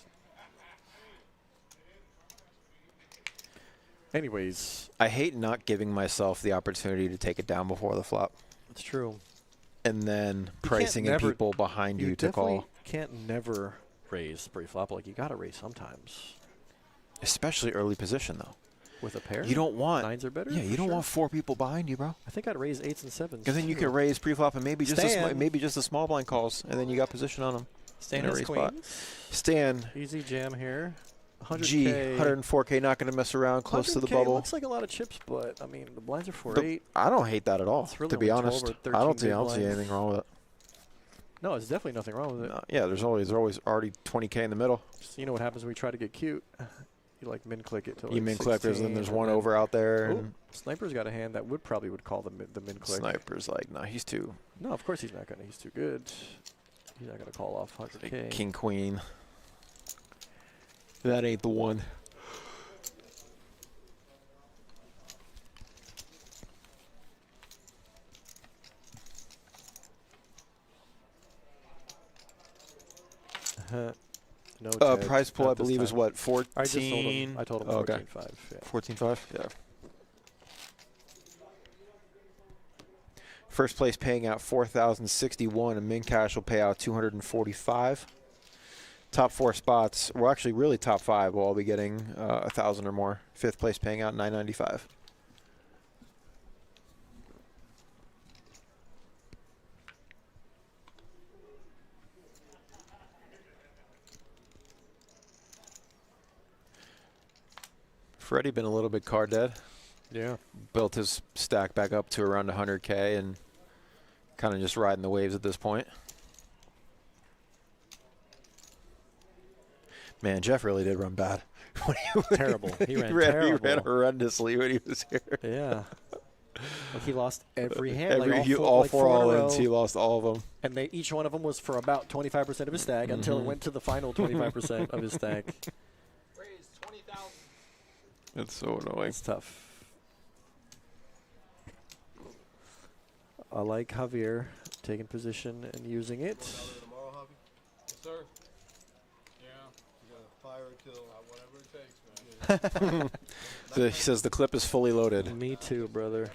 Anyways, I hate not giving myself the opportunity to take it down before the flop, it's true. and then You pricing in can't never- people behind you to definitely call. can't never raise pre-flop. Like you gotta raise sometimes Especially early position, though. with a pair. You don't want 9s are better. Yeah, for you don't sure. want 4 people behind you, bro. I think I'd raise 8s and 7s. Because then you too. could raise pre-flop and maybe just Stan. maybe just the small blind calls, and then you got position on them. Stan in a has raise spot. queens. Stan, Easy jam here. 100K. G, 104K, not going to mess around, close to the 100K bubble. looks like a lot of chips, but I mean the blinds are 4-8. But I don't hate that at all, It's really to be only 12 honest. or I 13 don't see big blinds. anything wrong with it. No, there's definitely nothing wrong with it. No, yeah, there's always already 20K in the middle. Just, you know what happens when we try to get cute? You like min click it to like You min click, and 16, then there's and one then- over out there. Oh, And Sniper's got a hand that would call the min click. Sniper's like, no, he's too No, of course he's not gonna. He's too good. He's not gonna call off 100K. king queen. That ain't the one. No tag, Prize pool, I not this believe, is time. what, 14? I just told him. I told him Oh, okay. 14.5. Yeah. 14.5? Yeah. First place paying out 4,061, and min cash will pay out 245. Top 4 spots, well, actually, really top 5 will all be getting 1,000 or more. 5th place paying out 995. Freddie been a little bit card dead. Yeah. Built his stack back up to around 100K and kind of just riding the waves at this point. Man, Jeff really did run bad. Terrible. He ran terrible. He ran horrendously when he was here. Yeah. Like he lost every hand. All like four in a all-ins, row. he lost all of them. And each one of them was for about 25% of his stack until it went to the final 25% of his stack. Raise 20,000. It's so annoying. It's tough. I like Javier taking position and using it. Tomorrow, Javi? Yes, sir. Yeah. You gotta fire it till Whatever it takes, man. He says the clip is fully loaded. Me too, brother.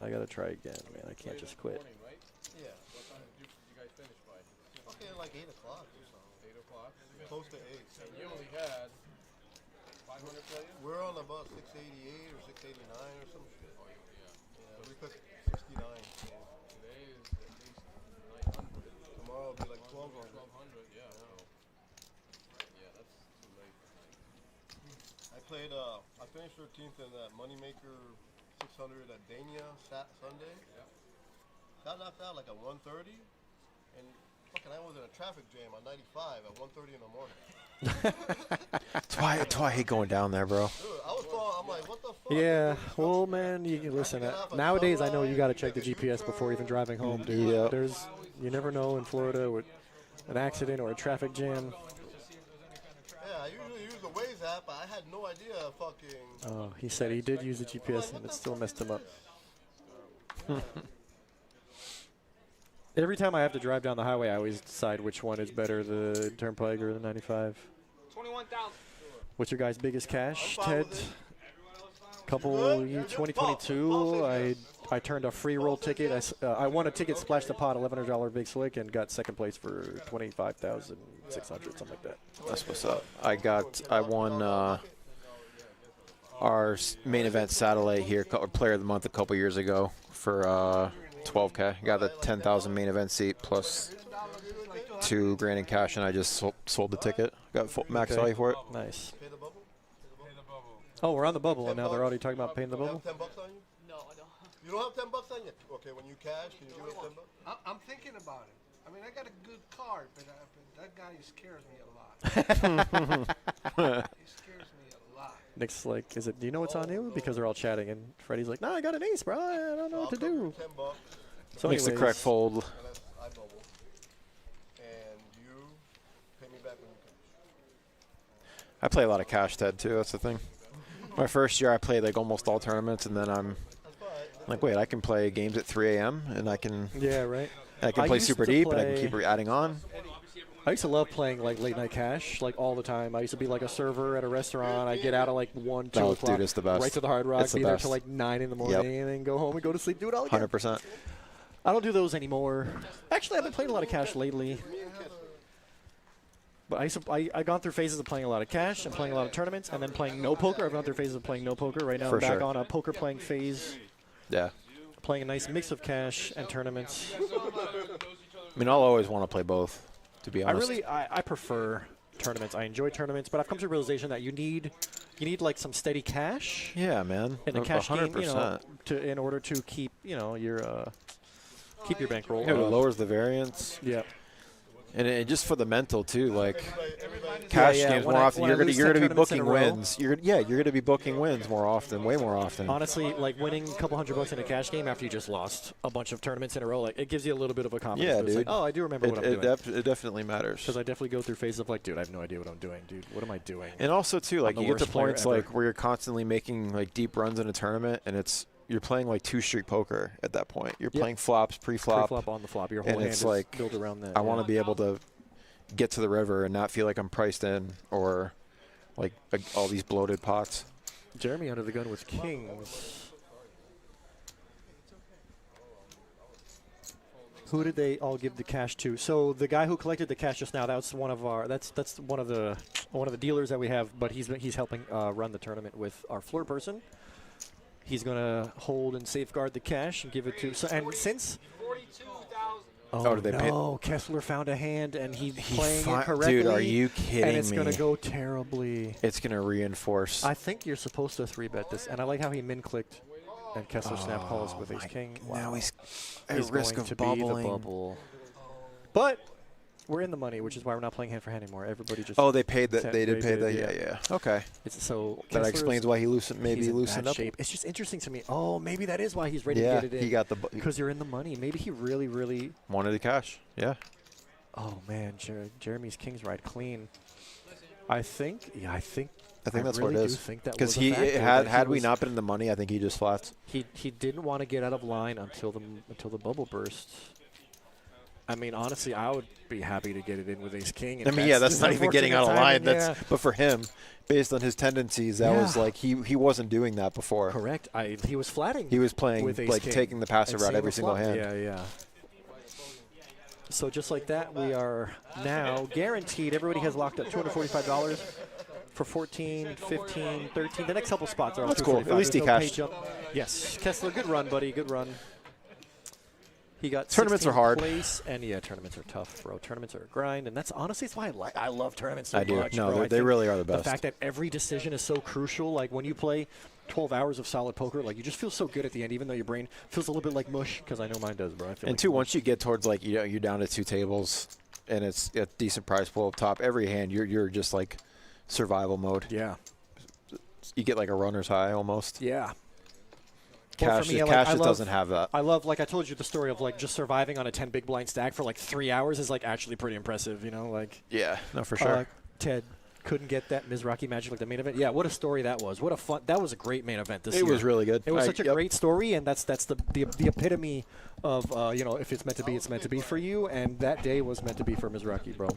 I gotta try again, man. I can't just quit. Morning, right? Yeah. What time did you guys finish by? Okay, like 8 o'clock or something. 8 o'clock? Close to 8. And you only had 500 players? We're on about 688 or 689 or some shit. Oh, yeah. Yeah, we put 69. So Today is at least 900. tomorrow will be like 1200. 1200, yeah. So, yeah, that's too late for night. I played, I finished 13th in that Moneymaker 600 at Dania Sunday. Yeah. Got knocked out like at 1:30, and fucking I was in a traffic jam on 95 at 1:30 in the morning. That's why I hate going down there, bro. Dude, I was falling, I'm like, what the fuck? Yeah, well, man, you can listen. Nowadays, I know you got to check the GPS before even driving home, dude. Yeah. You never know in Florida with an accident or a traffic jam. Yeah, I usually use the Waze app, but I had no idea fucking. Oh, he said he did use the GPS and it still messed him up. Every time I have to drive down the highway, I always decide which one is better, the Turnpike or the 95. 21,000. What's your guys' biggest cash, I'm fine Ted? with it. Couple Good? 2022, I turned a free roll ticket. I won a ticket, splashed the pot, $1,100 big slick, and got second place for 25,600, something like that. That's what's up. I won our main event satellite here, Player of the Month, a couple years ago for 12K. Got the 10,000 main event seat plus $2,000 in cash, and I just sold the ticket. Got full max value for it. Nice. Pay the bubble? Oh, we're on the bubble, and now they're already talking about paying the You bubble? have $10 on you? No, I don't. You don't have $10 on you? Okay, when you cash, can you give us $10? I'm thinking about it. I mean, I got a good card, but that guy scares me a lot. He scares me a lot. Nick's like, do you know what's on you? Because they're all chatting, and Freddie's like, nah, I got an ace, bro. I don't know what to do. $10, So Makes the anyways, correct fold. and that's I bubble. And you pay me back when you cash. I play a lot of cash, Ted, too. That's the thing. My first year, I played like almost all tournaments, and then I'm like, wait, I can play games at 3 a.m. and I can Yeah, right. play used super to deep, and I can play- keep adding on. I used to love playing like late night cash, like all the time. I used to be like a server at a restaurant. I'd get out at like 1, 2 Oh, o'clock, dude, it's the best. right to the Hard Rock, It's the be there best. till like 9 in the morning, and then go home and go to sleep, do it all again. 100%. I don't do those anymore. Actually, I've been playing a lot of cash lately. But I gone through phases of playing a lot of cash and playing a lot of tournaments, and then playing no poker. I've gone through phases of playing no poker. Right now, For I'm back sure. on a poker playing phase, Yeah. playing a nice mix of cash and tournaments. I mean, I'll always want to play both, to be honest. I prefer tournaments. I enjoy tournaments, but I've come to the realization that you need like some steady cash Yeah, man. in a cash 100%. game, in order to keep your bankroll. Yeah, it up. lowers the variance. Yeah. And just for the mental too, like Everybody cash yeah, games when more I- often. when You're I gonna lose you're 10 gonna be tournaments in booking a row- wins. You're gonna be booking wins more often, way more often. Honestly, like winning a couple $100 in a cash game after you just lost a bunch of tournaments in a row, like it gives you a little bit of a confidence. Yeah, It's like, dude. oh, I do remember what I'm doing. It definitely matters. Because I definitely go through phases of like, dude, I have no idea what I'm doing, dude. What am I doing? And also too, like the you get to worst player points ever. like where you're constantly making like deep runs in a tournament, and you're playing like 2-street poker at that point. You're Yep. playing flops, pre-flop. Pre-flop on the flop. Your whole and hand it's is like, built around that. I want to be able to get to the river and not feel like I'm priced in or like all these bloated pots. Jeremy under the gun with kings. Who did they all give the cash to? So the guy who collected the cash just now, that's one of our that's one of the dealers that we have, but he's helping run the tournament with our floor person. He's gonna hold and safeguard the cash and give it to. So and since 42,000. Oh, did they pay? No, Kessler found a hand and he's playing it correctly. Dude, are you kidding me? And it's gonna go terribly. It's gonna reinforce. I think you're supposed to 3-bet this, and I like how he min-clicked. And Kessler snap calls with ace king. Wow. Now he's at He's risk going of to bubbling. be the bubble. But we're in the money, which is why we're not playing hand for hand anymore. Everybody just. Oh, they paid that. Sent- They did they pay did, that. yeah. Yeah. Okay. It's so That Kessler's- explains why he he's loosened in bad up. shape. It's just interesting to me. Oh, maybe that is why he's ready Yeah, to get it in. he got the because you're in the money. Maybe he really. wanted the cash. Yeah. Oh man, Jeremy's king's right clean. I think. Yeah, I think that's really what it do is. think that Because was a he factor, had that had he we was- not been in the money, I think he just flats. He didn't want to get out of line until the bubble burst. I mean, honestly, I would be happy to get it in with ace king. I and mean, yeah, that's not even getting out of line. unfortunate That's timing, but for him, based on his tendencies, that was Yeah. like he wasn't doing that before. yeah. Correct. He was flatting. He was playing with ace like king taking the passive and route seeing every a single flop. hand. Yeah. So just like that, we are now guaranteed. Everybody has locked up $245 for 14, 15, 13. The next couple spots are all That's cool. At $245. least he There's no pay cashed. jump. Yes, Kessler, good run, buddy. Good run. He got Tournaments are 16th hard. place, and yeah, tournaments are tough, bro. Tournaments are a grind, and that's honestly it's why I love tournaments so I do. much. No, bro. I they think really are the best. The fact that every decision is so crucial, like when you play 12 hours of solid poker, like you just feel so good at the end, even though your brain feels a little bit like mush, because I know mine does, bro. I feel And like two, mush. once you get towards like you're down to 2 tables, and it's a decent prize pool up top, every hand you're just like survival mode. Yeah. You get like a runner's high almost. Yeah. Cash, for me, cash I just love- doesn't have that. I love, like I told you the story of like just surviving on a 10 big blind stack for like 3 hours is like actually pretty impressive, you know, like. Yeah, no, for sure. Ted couldn't get that Mizrachi Magic like the main event. Yeah, what a story that was. What a fun. That was a great main event this year. It was really good. It was such a yep. great story, and that's the epitome of if it's meant to be, it's meant to be for you. And that day was meant to be for Mizrachi, bro.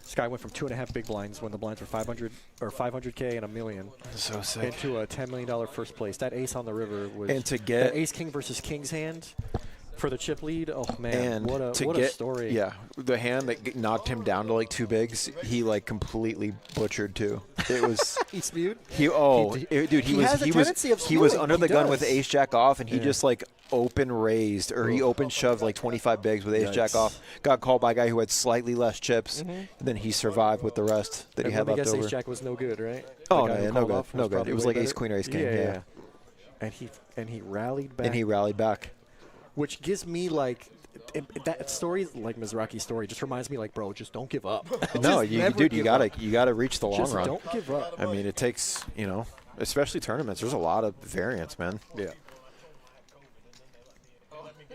This guy went from 2.5 big blinds when the blinds were 500 or 500K and $1 million So sick. into a $10 million first place. That ace on the river was And to get that ace king versus king's hand for the chip lead. Oh man, and what to a get story. Yeah, the hand that knocked him down to like 2 bigs, he like completely butchered too. It was He spewed. dude, he has a tendency of he was spewing. under the He gun with does. ace jack off, and he Yeah. just like open raised or he open shoved like 25 bigs with ace jack Yikes. off. Got called by a guy who had slightly less chips. Mm-hmm. And then he survived with the rest that he had Everybody left guessed over. ace jack was no good, right? Oh, The guy no, who yeah, no called good, off no good. probably It was way like ace better. queen or ace king, yeah. And he rallied back. And he rallied back. Which gives me like that story, like Mizrachi's story, just reminds me like, bro, just don't give up. No, Just never you give gotta up. you gotta reach the long Just run. don't give up. I mean, it takes, especially tournaments. There's a lot of variance, man. Yeah.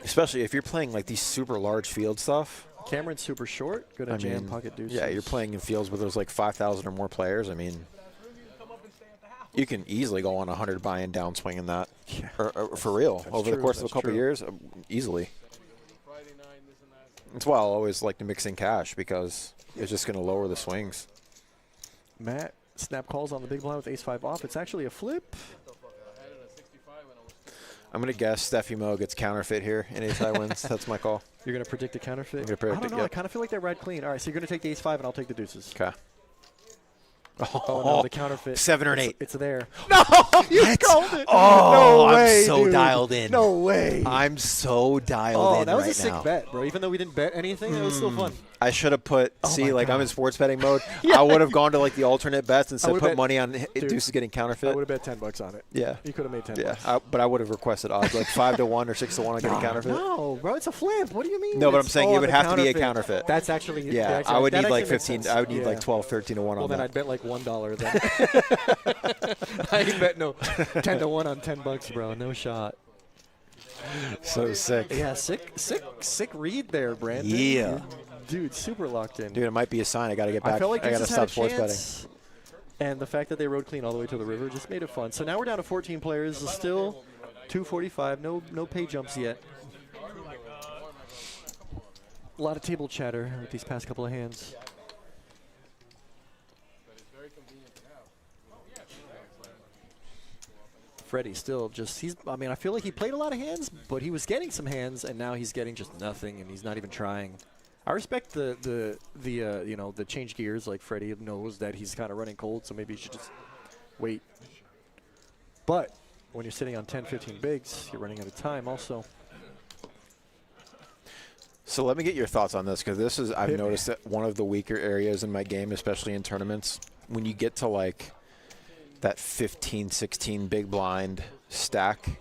Especially if you're playing like these super large field stuff. Cameron's super short. Good at jam pocket deuces. Yeah, you're playing in fields where there's like 5,000 or more players. I mean, you can easily go on 100 buy-in downswing in that. Yeah. Or for real. That's Over the true, course of a that's couple true. years, easily. That's why I always like to mix in cash because it's just going to lower the swings. Matt snap calls on the big blind with ace-5 off. It's actually a flip. I'm going to guess Steffi Mo gets counterfeit here and ace high wins. That's my call. You're going to predict a counterfeit? I'm gonna predict I don't it, know. I yep. kind of feel like they ride clean. All right, so you're going to take the ace-5 and I'll take the deuces. Okay. Oh, no, the counterfeit. 7 or an 8. It's there. No! You called it. Oh, no way, I'm so dude. dialed in. No way. I'm so dialed Oh, in that was right a sick now. bet, bro. Even though we didn't bet anything, it was still fun. I should have put, Oh see, my like I'm God. in sports betting mode. Yeah. I would have gone to like the alternate bets and said would've put bet- money on Dude, deuces getting I counterfeit. would have bet $10 on it. Yeah. You could have made 10 Yeah, bucks. but I would have requested odds like 5 to 1 or 6 to 1 on getting counterfeit. No, bro, it's a flip. What do you mean? No, but I'm It's- saying oh, it would the have to be a counterfeit. That's actually Yeah, actually- I would that need like actually makes 15. sense. I would need Yeah. like 12, 13 to 1 Well, on then that. I'd bet like $1 then. I ain't bet no 10 to 1 on $10, bro. No shot. So sick. Yeah, sick read there, Brandon. Yeah. Dude, super locked in. Dude, it might be a sign. I got to get back. I felt like I got to Deuces had a stop sports betting. chance. And the fact that they rode clean all the way to the river just made it fun. So now we're down to 14 players. Still 245. No pay jumps yet. A lot of table chatter with these past couple of hands. Freddie still just I mean, I feel like he played a lot of hands, but he was getting some hands, and now he's getting just nothing, and he's not even trying. I respect the you know, the change gears. Like Freddie knows that he's kind of running cold, so maybe he should just wait. But when you're sitting on 10, 15 bigs, you're running out of time also. So let me get your thoughts on this, because this is, I've noticed that one of the weaker areas in my game, especially in tournaments, when you get to like that 15, 16 big blind stack.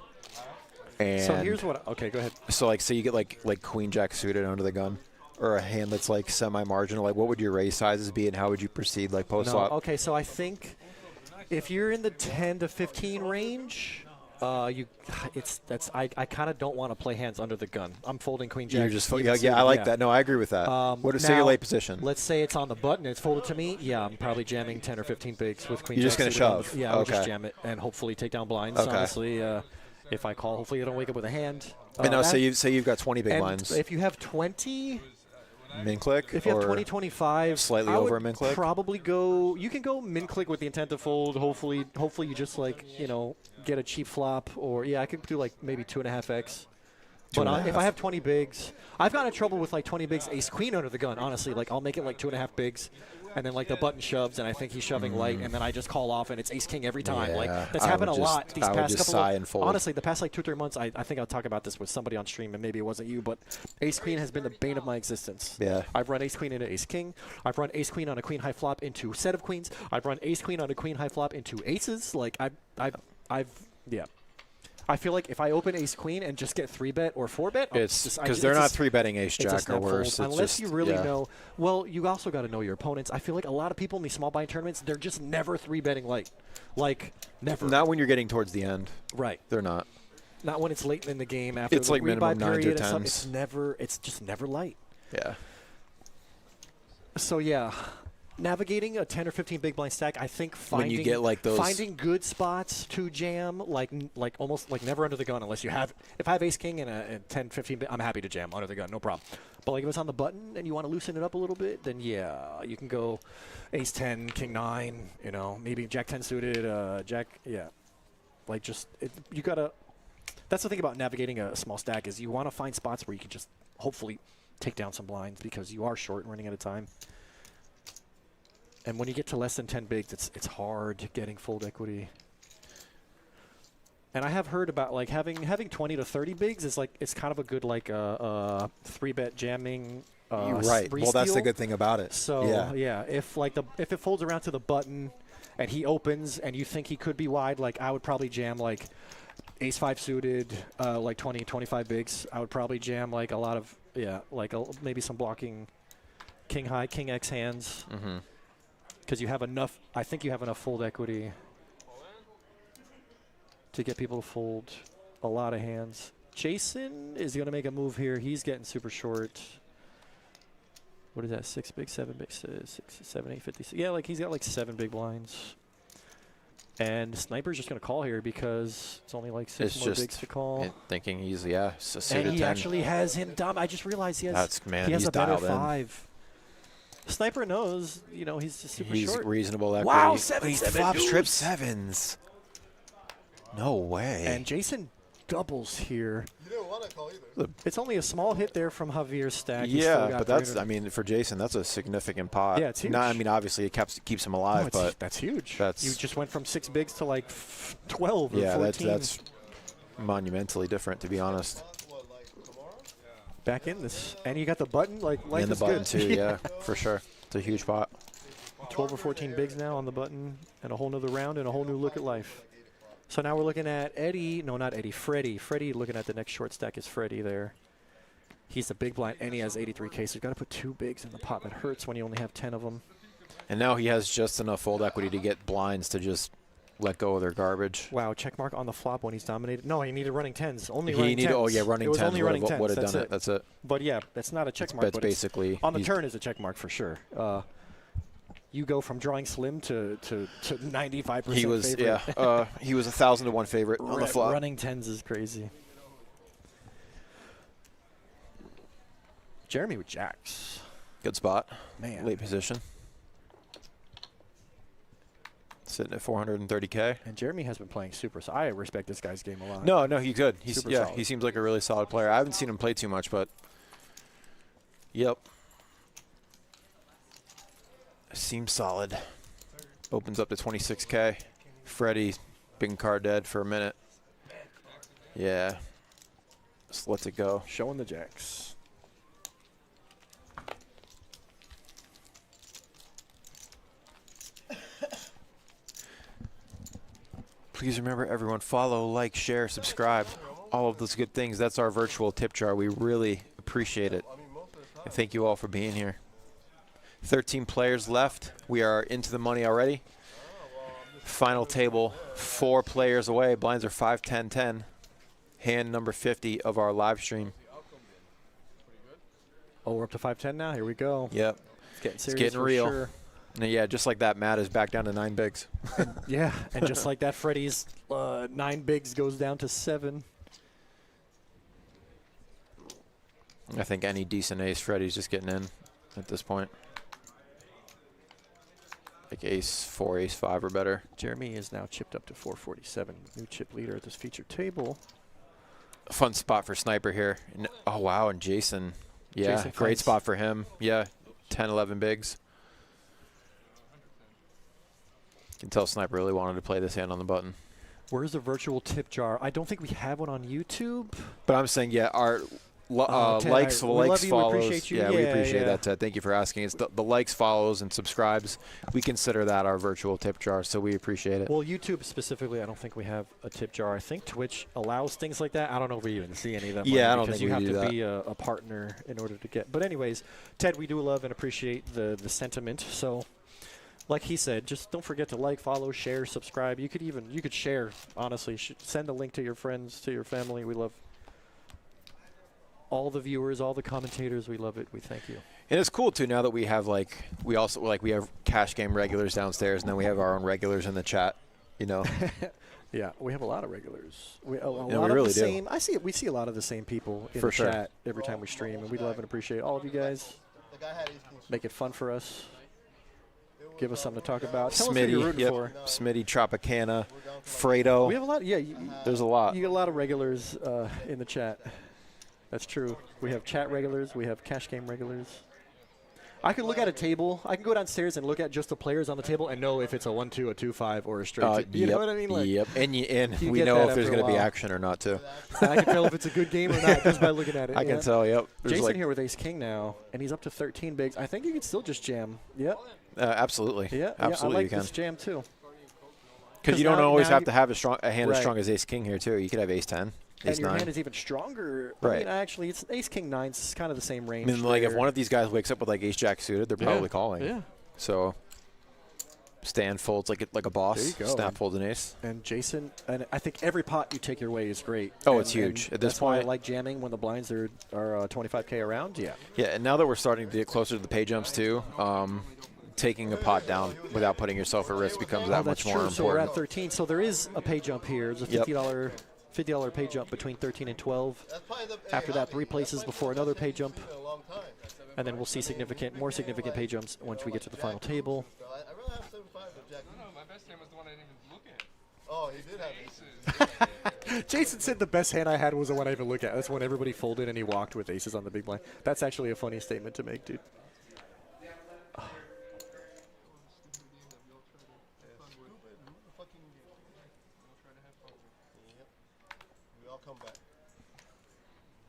And so here's what, okay, go ahead. So like, say you get like queen jack suited under the gun, or a hand that's like semi-marginal, like what would your raise sizes be, and how would you proceed like post-flop? No, okay, so I think if you're in the 10 to 15 range, I kind of don't want to play hands under the gun. I'm folding queen jack. You're just I like that. No, I agree with that. What is, say your late position? Let's say it's on the button and it's folded to me. Yeah, I'm probably jamming 10 or 15 bigs with queen jack. You're just going to shove? Yeah, I would just jam it and hopefully take down blinds. Okay. Honestly, if I call, hopefully I don't wake up with a hand. And now say you've got 20 big blinds. If you have 20... Min click? If you have 20, 25, slightly over min click? Probably go. You can go min click with the intent to fold. Hopefully you just like, you know, get a cheap flop, or I could do like maybe 2.5x. But if I have 20 bigs, I've gotten in trouble with like 20 bigs, ace queen under the gun. Honestly, like I'll make it like 2.5 bigs, and then like the button shoves, and I think he's shoving light, and then I just call off, and it's ace king every time. Like that's happened a lot these past couple. Honestly, the past like 2 or 3 months, I think I'll talk about this with somebody on stream, and maybe it wasn't you, but ace queen has been the bane of my existence. Yeah. I've run ace queen into ace king. I've run ace queen on a queen high flop into set of queens. I've run ace queen on a queen high flop into aces. Like yeah. I feel like if I open ace queen and just get 3-bet or 4-bet, it's because they're not 3-betting ace jack or worse. Unless you really know. Well, you also got to know your opponents. I feel like a lot of people in these small blind tournaments, they're just never 3-betting light. Like never. Not when you're getting towards the end. Right. They're not. Not when it's late in the game after it's the like minimum 9 to 10s. It's just never light. Yeah. So yeah. Navigating a 10 or 15 big blind stack, I think finding when you get like those finding good spots to jam, like almost like never under the gun unless you have. If I have ace king and a 10, 15, I'm happy to jam under the gun, no problem. But like if it's on the button and you want to loosen it up a little bit, then yeah, you can go ace 10, king 9, you know, maybe jack 10 suited, jack, yeah. Like just you gotta. That's the thing about navigating a small stack is you want to find spots where you can just hopefully take down some blinds because you are short and running out of time. And when you get to less than 10 bigs, it's hard getting fold equity. And I have heard about like having 20 to 30 bigs is like it's kind of a good like 3-bet jamming. You're right. Well, that's the good thing about it. So yeah, if it folds around to the button, and he opens, and you think he could be wide, like I would probably jam like ace 5 suited, like 20, 25 bigs. I would probably jam like a lot of like maybe some blocking king high, king X hands. Mm-hmm. Because you have enough, I think you have enough fold equity to get people to fold a lot of hands. Jason is going to make a move here. He's getting super short. What is that? 6 big, 7 big, 6, 7, 8, 56. Yeah, like he's got like 7 big blinds. And Sniper's just going to call here because it's only like 6 more bigs to call. Thinking he's, a suited 10. And he actually has him dumb. I just realized he has, he has he's a better dialed 5. Sniper knows, you know, he's just super short. He's reasonable equity. Wow, 7, he 7 flop strip deuce. 7s. No way. And Jason doubles here. You didn't want to call either. It's only a small hit there from Javier's stack. Yeah, but that's, I mean, for Jason, that's a significant pot. Yeah, it's huge. I mean, obviously, it keeps him alive, but that's huge. That's you just went from 6 bigs to like 12 or 14. Yeah, that's monumentally different, to be honest. Back in this. And you got the button. Like life and the is button, good. too, yeah, for sure. It's a huge pot. 12 or 14 bigs now on the button, and a whole nother round and a whole new look at life. So now we're looking at Eddie. No, not Eddie. Freddie. Freddie looking at the next short stack is Freddie there. He's the big blind, and he has 83K, so you've got to put 2 bigs in the pot. That hurts when you only have 10 of them. And now he has just enough fold equity to get blinds to just let go of their garbage. Wow, check mark on the flop when he's dominated. No, he needed running 10s. Only he running needed, 10s. Oh, yeah, running 10s only running 10s. would have done it. That's it. But, yeah, that's not a check mark. That's basically. On the turn is a check mark for sure. You go from drawing slim to 95% He was, favorite. yeah. He was 1,000 to 1 favorite on the flop. Running 10s is crazy. Jeremy with jacks. Good spot. Man. Late position. Sitting at 430K. And Jeremy has been playing super. So I respect this guy's game a lot. No, he's good. Super Yeah, solid. he seems like a really solid player. I haven't seen him play too much, but yep. Seems solid. Opens up to 26K. Freddie, big card dead for a minute. Yeah. Just lets it go. Showing the jacks. Please remember, everyone, follow, like, share, subscribe. All of those good things. That's our virtual tip jar. We really appreciate it. And thank you all for being here. 13 players left. We are into the money already. Final table, 4 players away. Blinds are 5, 10, 10. Hand number 50 of our live stream. Oh, we're up to 5-10 now. Here we go. Yep. It's getting It's serious. getting for real. Sure. And yeah, just like that, Matt is back down to 9 bigs. Yeah, and just like that, Freddie's 9 bigs goes down to 7. I think any decent ace, Freddie's just getting in at this point. Like ace 4, ace 5 or better. Jeremy is now chipped up to 447. New chip leader at this featured table. A fun spot for Sniper here. And, oh, wow, and Jason. Yeah, Jason great finds- spot for him. Yeah, 10, 11 bigs. You can tell Sniper really wanted to play this hand on the button. Where's the virtual tip jar? I don't think we have one on YouTube. But I'm saying, yeah, our Ted, likes, we love likes, you, we follows. appreciate you. Yeah, we Yeah, appreciate yeah. that, Ted. Thank you for asking. It's the likes, follows, and subscribes. We consider that our virtual tip jar, so we appreciate it. Well, YouTube specifically, I don't think we have a tip jar. I think Twitch allows things like that. I don't know if we even see any of them. Yeah, I don't because think you we have do to that. be a partner in order to get. But anyways, Ted, we do love and appreciate the sentiment. So, like he said, just don't forget to like, follow, share, subscribe. You could share. Honestly, send a link to your friends, to your family. We love all the viewers, all the commentators. We love it. We thank you. And it's cool too now that we have we have cash game regulars downstairs, and then we have our own regulars in the chat. You know. Yeah, we have a lot of regulars. We lot we of really the do. same. We see a lot of the same people in For the sure. chat every time we stream, and we love and appreciate all of you guys. The guy had 18. Make it fun for us. Give us something to talk about. Tell us who you're Smitty, rooting yep. for. Smitty, Tropicana, Fredo. We have a lot. Yeah, There's a lot. you get a lot of regulars in the chat. That's true. We have chat regulars. We have cash game regulars. I can look at a table. I can go downstairs and look at just the players on the table and know if it's a 1-2, a 2-5, or a straight. You know what I mean? Like, yep. And you we get know that if there's after a going to be while. action or not too. I can tell if it's a good game or not just by looking at it. I yeah. can tell. Yep. There's Jason like, here with Ace King now, and he's up to 13 bigs. I think you can still just jam. Yep. Absolutely. Yeah. Absolutely, I like you can. this jam too. Because you don't now- always now have you- to have a hand as Right. strong as Ace King here too. You could have Ace 10, And Ace your 9. hand is even stronger. I Right. mean, actually, it's Ace King 9. It's kind of the same I range. mean, like if there. one of these guys wakes up with like Ace Jack suited, they're probably calling. Yeah. So stand folds like a boss. There you go. Snap folds an ace. And Jason, and I think every pot you take your way is great. Oh, And- it's huge. and At this that's why I point- like jamming when the blinds are 25K around. Yeah. Yeah, and now that we're starting to get closer to the pay jumps too, taking a pot down without putting yourself at risk becomes that that's much more true. So we're important. at 13. So there is a pay jump here. There's a Yep. $50 pay jump between 13 and 12. That's probably the, After that, 3 places before another pay jump. in a long time. And then we'll see more significant pay jumps once we get to the final table. So I rather have 7-5 than Jack. No, my best hand was the one I didn't even look at. Oh, he did have aces. Jason said the best hand I had was the one I even look at. That's when everybody folded and he walked with aces on the big blind. That's actually a funny statement to make, dude. We all come back.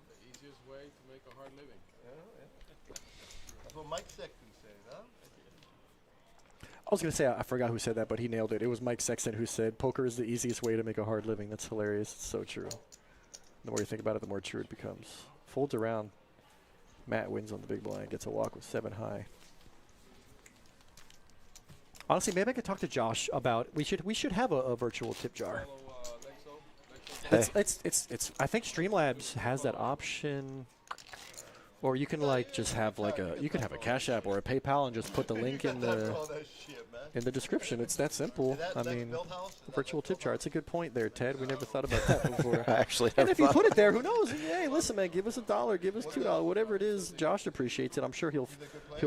The easiest way to make a hard living. That's what Mike Sexton said, huh? I was going to say, I forgot who said that, but he nailed it. It was Mike Sexton who said, poker is the easiest way to make a hard living. That's hilarious. It's so true. The more you think about it, the more true it becomes. Folds around. Matt wins on the big blind, gets a walk with 7 high. Honestly, maybe I could talk to Josh about we should have a virtual tip jar. Hey. It's I think Streamlabs has that option. Or you can just have you can have a Cash App or a PayPal and just put the link in the All that shit, man. in the description. It's that simple. I mean, virtual tip jar. It's a good point there, Ted. We never thought about that before. I actually And have if you fun. put it there, who knows? Hey, listen, man, give us $1, give us $2, whatever it is. Josh appreciates it. I'm sure he'll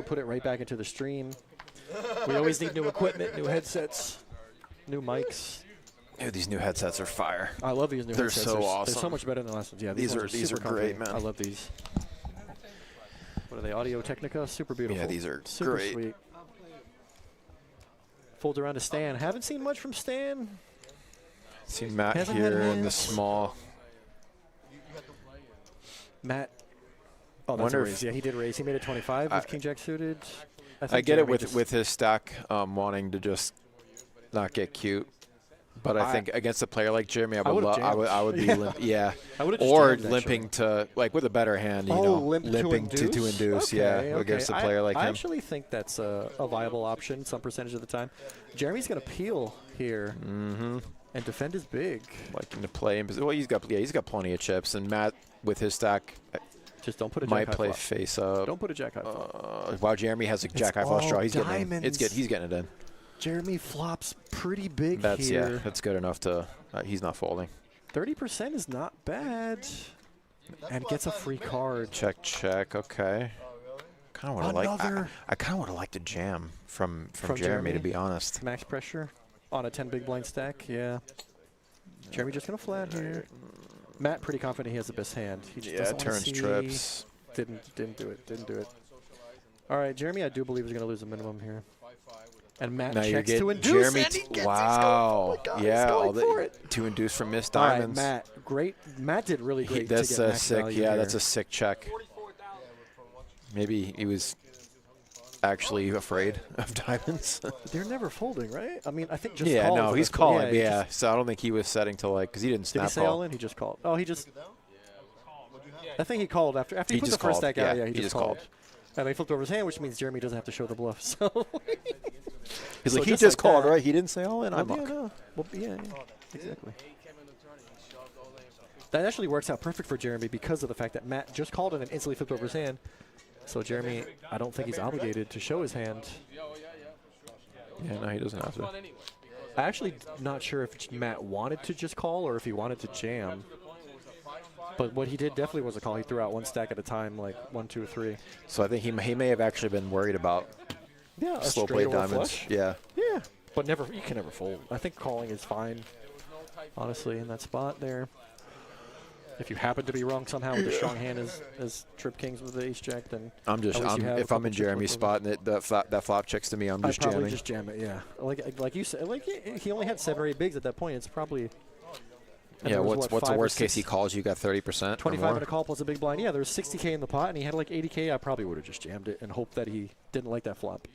put it right back into the stream. We always need new equipment, new headsets. New mics. Dude, these new headsets are fire. I love these new They're headsets. so They're awesome. so much better than the last ones. Yeah, These ones are super great, comfy. man. I love these. What are they? Audio Technica? Super beautiful. Yeah, these are super great. sweet. Folds around to Stan. Haven't seen much from Stan. Seen Matt Hasn't had here in the hands. small. Matt. Oh, that's Wonder a if- raise. Yeah, he did raise. He made it 25 with King Jack suited. think I get it Jeremy with just- his stack wanting to just not get cute. But I think against a player like Jeremy, I would I would be I would've just or jammed, limping to like with a better hand, you Oh, know, limping to induce, Okay, against a okay. player like I him. actually think that's a viable option some percentage of the time. Jeremy's going to peel here and defend his big. Liking to play him. Well, he's got plenty of chips, and Matt with his stack Just don't put a might jack high play flop. face up. Don't put a jack high flop. Wow, Jeremy has a jack high flush all draw. He's getting diamonds. he's getting it in. Jeremy flops pretty big That's here. that's good enough to. He's not folding. 30% is not bad. And gets a free card. Check, check. Okay. Kind of would Another- like. I kind of would have liked a jam from From Jeremy, to Jeremy? be honest. Max pressure on a 10 big blind stack. Yeah. Jeremy just going to flat here. Matt pretty confident he has the best hand. He just Yeah, doesn't wanna turns see. trips. Didn't do it. Didn't do it. All right, Jeremy, I do believe is going to lose a minimum here. And Matt Now you're checks to getting induce. Jeremy. And he gets, Wow. he's going, oh my God, Yeah, he's all going for it. to induce from missed All right, diamonds. Matt, great. Matt did really great That's to get a max sick. value Yeah, here. that's a sick check. Maybe he was actually afraid of diamonds. They're never folding, right? I mean, I think just Yeah, call no, for he's this, but calling. he Yeah, just- so I don't think he was setting to like because he didn't did snap he say all call. in? He just called. Oh, he just. I think he called after he He put the just first called, stack out. yeah, Yeah, he just called. And he flipped over his hand, which means Jeremy doesn't have to show the bluff. So He's So like, he just just like called, that- right? He didn't say all in. Well, I'm yeah, muck. no. Well, yeah, exactly. That actually works out perfect for Jeremy because of the fact that Matt just called in and instantly flipped over his hand. So Jeremy, I don't think he's obligated to show his hand. Yeah, no, he doesn't have to. I'm actually not sure if Matt wanted to just call or if he wanted to jam. But what he did definitely was a call. He threw out one stack at a time, like 1, 2, 3. So I think he may have actually been worried about Yeah, a slow straight play or a diamonds. flush. Yeah. Yeah, but never. You can never fold. I think calling is fine, honestly, in that spot there. If you happen to be wrong somehow with a strong hand as trip kings with the ace jack, then I'm just. At least you have a If I'm couple in chips Jeremy's left over. spot and that flop checks to me, I'm I'd just probably jamming. just jam it. Yeah, like you said, like he only had 7 or 8 bigs at that point. It's probably. and Yeah. there was, What's what, the 5 or worst case 6 he calls? You got 30%. 25 and a call plus a big blind. Yeah, there's 60K in the pot, and he had like 80K. I probably would have just jammed it and hoped that he didn't like that flop.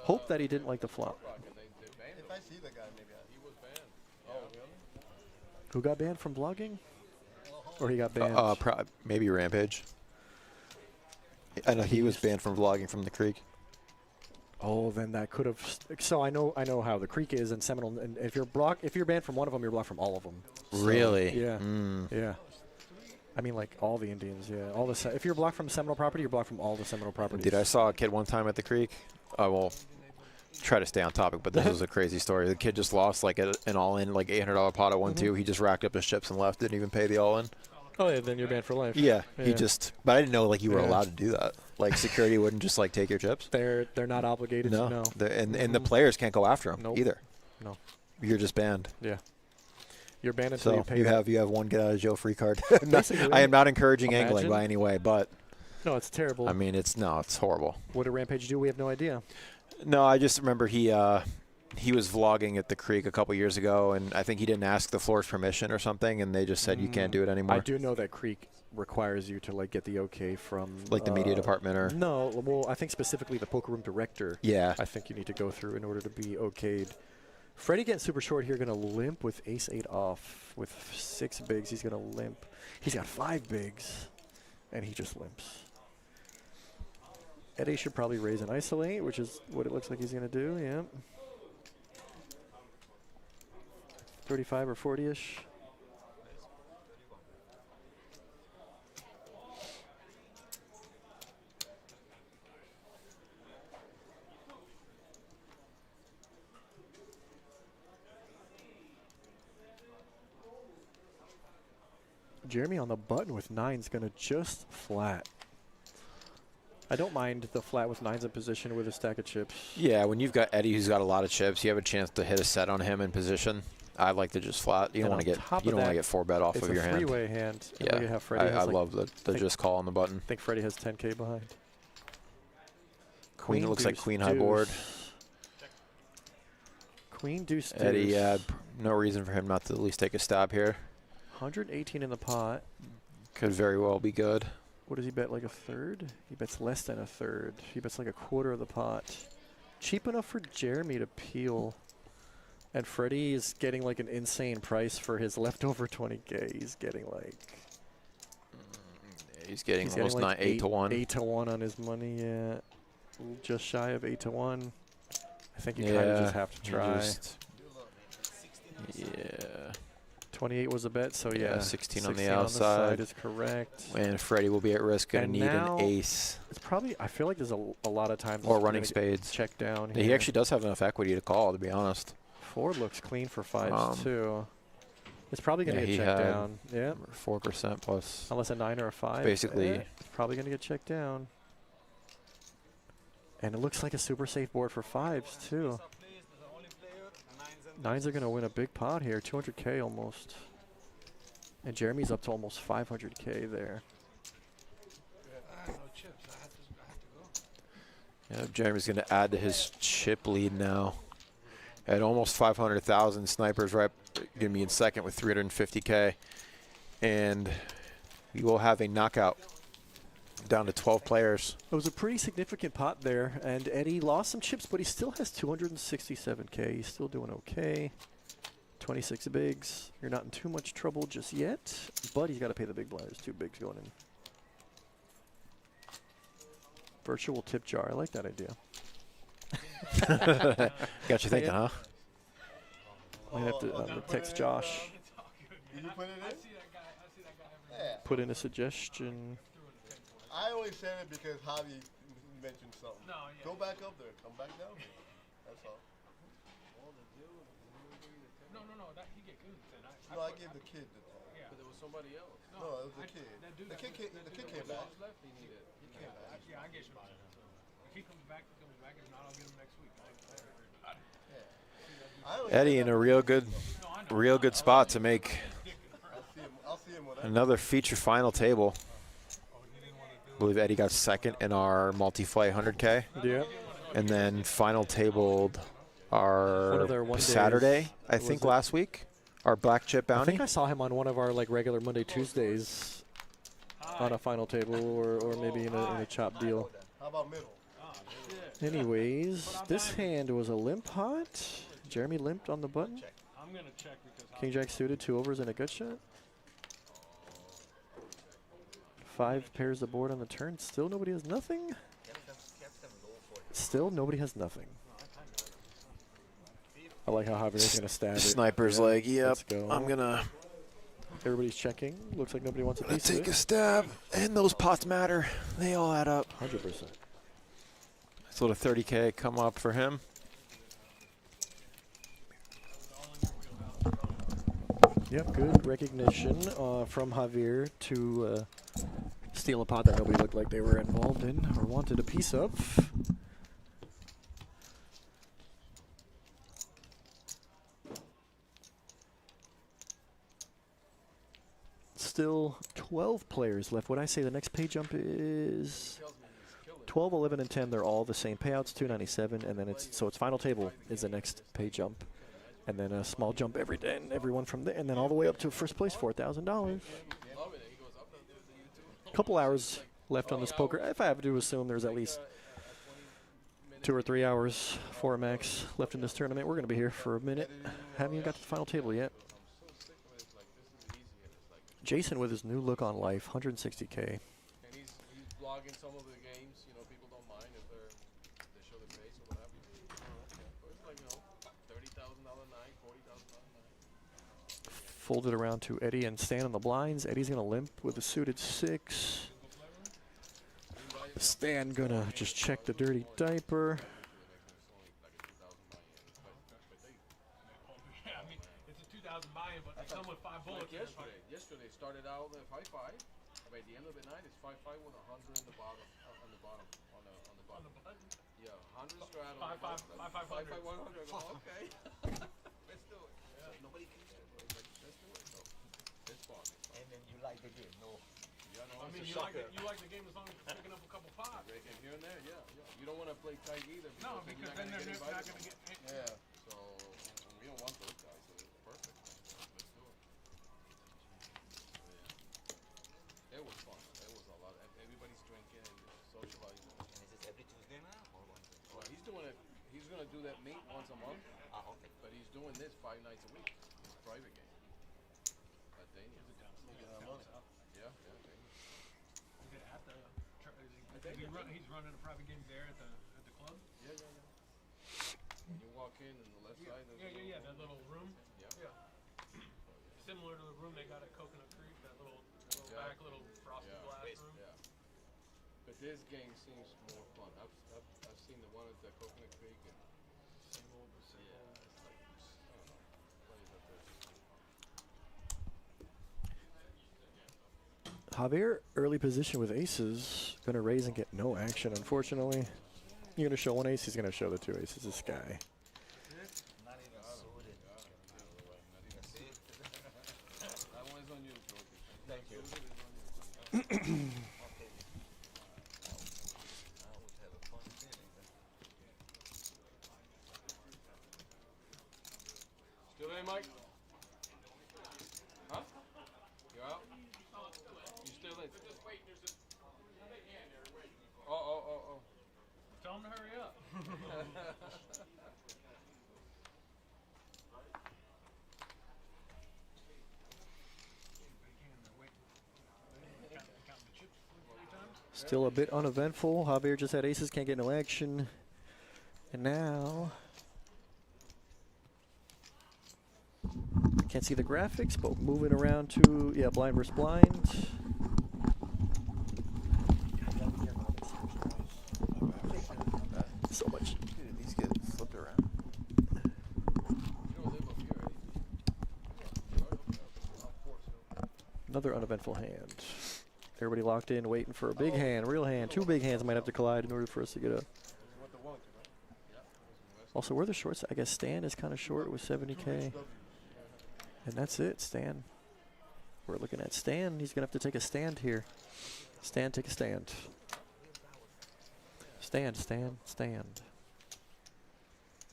Hope that he didn't like the flop. If I see the guy, maybe I. Who got banned from vlogging? Or he got banned? Maybe Rampage. I know he was banned from vlogging from the Creek. Oh, then that could have. So I know how the Creek is and Seminole. And if you're banned from one of them, you're blocked from all of them. So, Really? Yeah. Mm. Yeah. I mean, like all the Indians. Yeah. All the. If you're blocked from Seminole property, you're blocked from all the Seminole properties. Dude, I saw a kid one time at the Creek. I will try to stay on topic, but this was a crazy story. The kid just lost like an all-in, like $800 pot at 1-2. He just racked up his chips and left. Didn't even pay the all-in. Oh yeah, then you're banned for life. Yeah, he Yeah. just. But I didn't know like you were Yeah. allowed to do that. Like security wouldn't just like take your chips. They're not obligated to know. And the players can't go after him Nope. either. No. You're just banned. Yeah. You're banned until So you pay. you that. have one get out of jail free card. Basically. I am not encouraging angling Imagine. by any way, but No, it's terrible. I mean it's horrible. What did Rampage do? We have no idea. No, I just remember he was vlogging at the Creek a couple years ago, and I think he didn't ask the floor's permission or something, and they just said you can't do it anymore. I do know that Creek requires you to like get the okay from Like the media department or no. Well, I think specifically the poker room director. yeah. I think you need to go through in order to be okayed. Freddie getting super short here, going to limp with ace-8 off. With 6 bigs, he's going to limp. He's got 5 bigs, and he just limps. Eddie should probably raise and isolate, which is what it looks like he's going to do, yeah. 35 or 40-ish. Jeremy on the button with 9's going to just flat. I don't mind the flat with 9s in position with a stack of chips. Yeah, when you've got Eddie who's got a lot of chips, you have a chance to hit a set on him in position. I like to just flat. You don't want to get 4-bet off of your hand. It's a 3-way hand. Yeah, look at how Freddie I has love the just call on the button. I think Freddie has 10K behind. Queen looks like deuce, queen high board. Queen deuce deuce. Eddie, no reason for him not to at least take a stab here. 118 in the pot. Could very well be good. What does he bet, like a third? He bets less than a third. He bets like a quarter of the pot. Cheap enough for Jeremy to peel. And Freddie is getting like an insane price for his leftover 20K. He's getting like... He's getting almost like 8 to 1. 8 to 1 on his money, yeah. Just shy of 8 to 1. I think you kind of just have to try. Yeah. 28 was a bet, so yeah. 16 on the outside is correct. And Freddie will be at risk. Going to need now an ace. It's probably, I feel like there's a lot of times. Or running spades. Check down. He actually does have enough equity to call, to be honest. 4 looks clean for 5s too. It's probably going to get checked down. Yeah. 4% plus. Unless a 9 or a 5. Basically. It's probably going to get checked down. And it looks like a super safe board for 5s too. 9s are going to win a big pot here, 200K almost. And Jeremy's up to almost 500K there. I have no chips. I have to go. Yeah, Jeremy's going to add to his chip lead now. At almost 500,000, Sniper's right going to be in second with 350K. And we will have a knockout down to 12 players. It was a pretty significant pot there, and Eddie lost some chips, but he still has 267K. He's still doing okay. 26 bigs. You're not in too much trouble just yet, but he's got to pay the big blind. There's 2 bigs going in. Virtual tip jar. I like that idea. Got you thinking, huh? I have to text Josh. Did you put it in? Yeah. Put in a suggestion. I only said it because Javi mentioned something. Go back up there. Come back down here. That's all. No, that he get good. No, I gave the kid the time. Yeah. But there was somebody else. No, it was the kid. The kid came back. Left, he needed. He came back. Yeah, I get you. If he comes back, he comes back. If not, I'll get him next week. Eddie in a real good spot to make I'll see him when I another feature final table. I believe Eddie got second in our multi-flight 100K. Yeah. And then final tabled One our of their one Saturday, days. I think last week, our black chip I bounty. think I saw him on one of our like regular Monday Tuesdays on a final table or maybe in a chop deal. How about middle? Anyways, this hand was a limp pot. Jeremy limped on the button. I'm gonna check because King Jack suited, 2 overs and a gut shot. 5 pairs of board on the turn. Still nobody has nothing. Still nobody has nothing. I like how Javier's going to stab it. Sniper's Yeah, like, yep, let's go. I'm going to Everybody's checking. Looks like nobody wants a piece of take it. a stab. And those pots matter. They all add up. 100%. So the 30K come up for him. Yep, good recognition from Javier to steal a pot that nobody looked like they were involved in or wanted a piece of. Still 12 players left. What I say the next pay jump is 12, 11, and 10. They're all the same payouts, 297, and then it's final table is the next pay jump. And then a small jump every day, and everyone from there, and then all the way up to first place, $4,000. Couple hours left on this poker. If I have to assume there's at least 2 or 3 hours, 4 max, left in this tournament. We're going to be here for a minute. Haven't even got to the final table yet. Jason with his new look on life, 160K. And he's vlogging some of the games. You know, people don't mind if they show their face or what have you. But it's like, you know, $30,000 night, $40,000 night. Fold it around to Eddie and stand on the blinds. Eddie's going to limp with a suited 6. Stan going to just check the dirty diaper. yeah, I mean, it's a 2,000 buy-in, but they come with 5 bullets. Yesterday started out at 5-5. By the end of the night, it's 5-5 with 100 in the bottom, on the bottom, on the bottom. Yeah, 100 straddle. 5-5, 100. I go, okay. Let's do it. So nobody can say it, but let's do it. So it's fun. And then you like the game, no? Yeah, no, I mean, it's you a like the game as long as you're picking up a couple pots. break in here and there, yeah. You don't want to play tight either. No, then because you're then not they're gonna not get going to invited. get hit. Yeah. So we don't want those guys. So it's perfect. So let's do it. So, yeah. It was fun. It was a lot. Everybody's drinking and socializing. And is this every Tuesday now or once? Well, he's doing it. He's gonna do that meet once a month, Okay. but he's doing this 5 nights a week. It's a private game. At Daniel. Yeah, yeah. Daniel. Is it at the? He's running a private game there at the club. Yeah. When you walk in on the left side, there's Yeah. That little room. Yeah. Similar to the room they got at Coconut Creek. That little Yeah. back little frosted Yeah. glass room. Yeah. But this game seems more fun. I've seen the one at the Coconut Creek and Same old. it's like I don't know. Players up there. Javier, early position with aces. Going to raise and get no action, unfortunately. You're going to show one ace, he's going to show the 2 aces. This guy. Not even suited. That one is on you, George. Thank you. Suited is on you. Okay. I always have a fun feeling. Still there, Mike? Huh? You out? You still in? Just wait. There's a big hand there waiting. Oh. Tell him to hurry up. Still a bit uneventful. Javier just had aces, can't get no action. And now, can't see the graphics, but moving around to, yeah, blind versus blind. So much. Dude, these get flipped around. You don't live up here, Eddie. Another uneventful hand. Everybody locked in, waiting for a big hand, real hand. 2 big hands might have to collide in order for us to get a. Also, where the shorts? I guess Stan is kind of short with 70K. And that's it, Stan. We're looking at Stan. He's going to have to take a stand here. Stan, take a stand. Stand.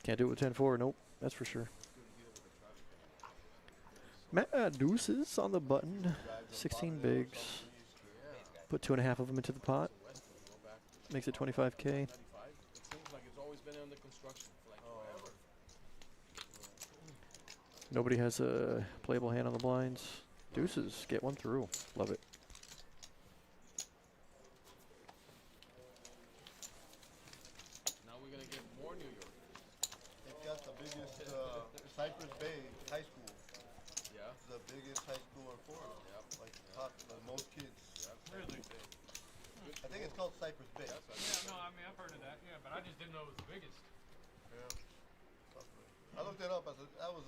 Can't do it with 10-4. Nope, that's for sure. Matt Deuces on the button. 16 bigs. Put 2.5 of them into the pot. Makes it 25K. It seems like it's always been under construction for like forever. Nobody has a playable hand on the blinds. Deuces, get one through. Love it. Now we're gonna get more New York. They've got the biggest Cypress Bay High School. Yeah. The biggest high school in Florida. Yep. Like the most kids. Really? I think it's called Cypress Bay. Yeah, no, I mean, I've heard of that. Yeah, but I just didn't know it was the biggest. I looked it up. I said that was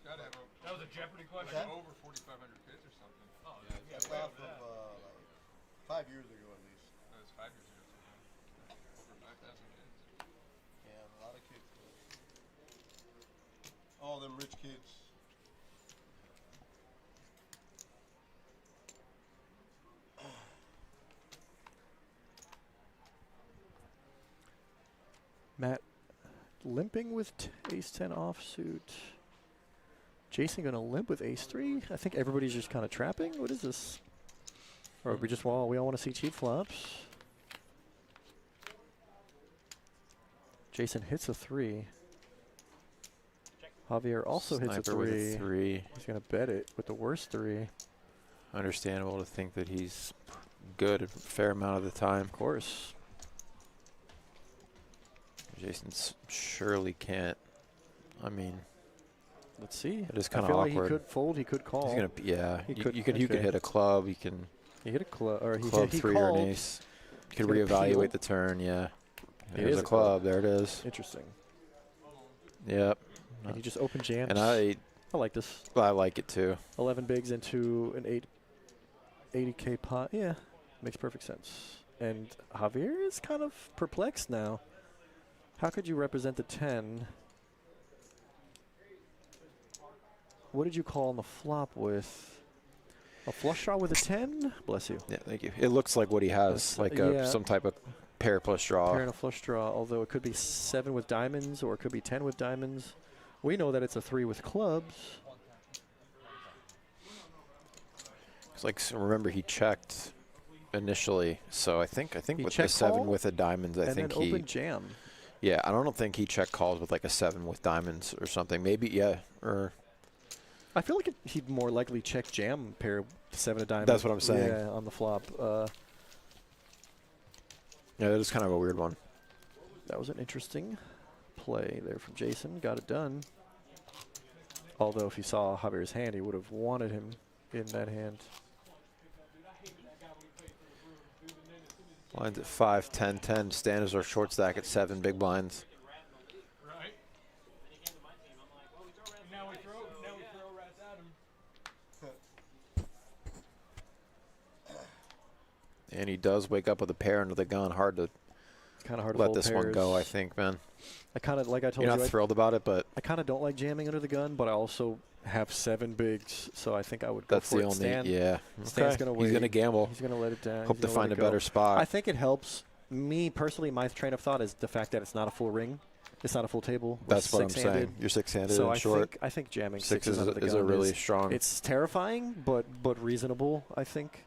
That was a Jeopardy question. that? Over 4,500 kids or something. Oh, Yeah, That's way off over that. of like 5 years ago at least. That was 5 years ago. Over 5,000 kids. Yeah, a lot of kids. All them rich kids. Matt limping with ace-10 offsuit. Jason gonna limp with ace-3? I think everybody's just kind of trapping. What is this? Or we just all want to see cheap flops. Jason hits a 3. Javier also hits a Sniper with a 3. 3. He's gonna bet it with the worst 3. Understandable to think that he's good a fair amount of the time. Of course. Jason surely can't. I mean, Let's see. it is I kind of feel awkward. like he could fold. He could call. He's gonna be, yeah. He You could- you could okay. hit a club. You can He hit a club, or he club he 3 or called. an ace. You could gonna reevaluate peel. the turn. Yeah. It There's is a a club. club. There it is. Interesting. Yep. And he just open jams. And I like this. like it too. 11 bigs into an 80K pot. Yeah, makes perfect sense. And Javier is kind of perplexed now. How could you represent the 10? What did you call on the flop with? A flush draw with a 10? Bless you. Yeah, thank you. It looks like what he has, like some type of pair plus draw. Pair and a flush draw, although it could be 7 with diamonds or it could be 10 with diamonds. We know that it's a 3 with clubs. It's like, so remember he checked initially, so I think He with the check 7 called with the diamonds, I and think then he open jam. Yeah, I don't think he check calls with like a 7 with diamonds or something. Maybe, yeah, or I feel like he'd more likely check jam pair 7 of diamonds. That's what I'm saying. Yeah, on the flop. yeah, that is kind of a weird one. That was an interesting play there from Jason. Got it done. Although if he saw Javier's hand, he would have wanted him in that hand. Blinds at 5, 10, 10. Standards are short stack at 7 big blinds. Right. Now we throw rats at him. And he does wake up with a pair under the gun. Hard to It's kind of hard to let fold this one pairs. go, I think, man. I kind of, like I told You're you, not thrilled about it, but I kind of don't like jamming under the gun, but I also have 7 bigs, so I think I would go that's for the it. only, Stan, yeah. Stan's gonna He's wait. going to gamble. He's going to let it down. Hope He's to gonna let find a it go. better spot. I think it helps. Me personally, my train of thought is the fact that it's not a full ring. It's not a full table. We're That's what I'm six-handed. saying. You're 6-handed So and short. I think jamming 6 sixes is, under the is gun a really strong. It's terrifying, but reasonable, I think.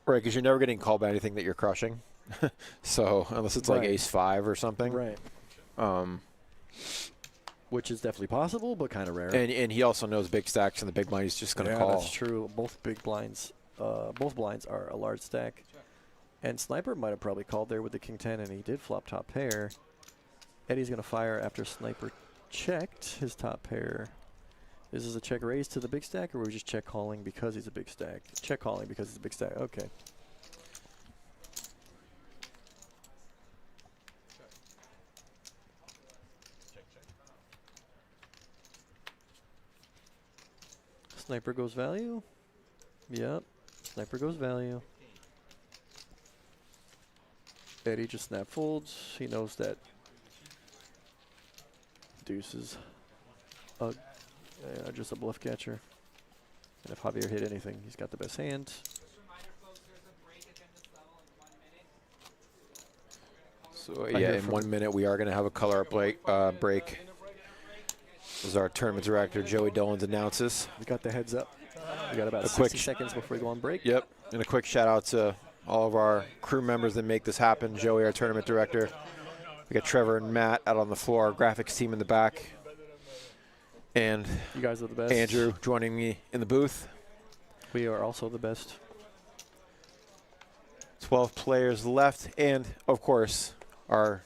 Right, because you're never getting called by anything that you're crushing. So unless it's like Right. ace-5 or something. Right. Which is definitely possible, but kind of rare. And he also knows big stacks, and the big blind he's just going to call. That's true. Both big blinds, both blinds are a large stack. And Sniper might have probably called there with the king 10, and he did flop top pair. Eddie's going to fire after Sniper checked his top pair. Is this a check raise to the big stack, or are we just check calling because he's a big stack? Check calling because he's a big stack. Okay. Sniper goes value. Yep. Sniper goes value. Eddie just snap folds. He knows that deuce is just a bluff catcher. And if Javier hit anything, he's got the best hand. So yeah, in 1 minute we are going to have a color up break. As our tournament director Joey Dolans announces. We got the heads up. We got about A 60 quick seconds before we go on break. Yep, and a quick shout out to all of our crew members that make this happen. Joey, our tournament director. We got Trevor and Matt out on the floor, our graphics team in the back. And You guys are the best. Andrew joining me in the booth. We are also the best. 12 players left, and of course, our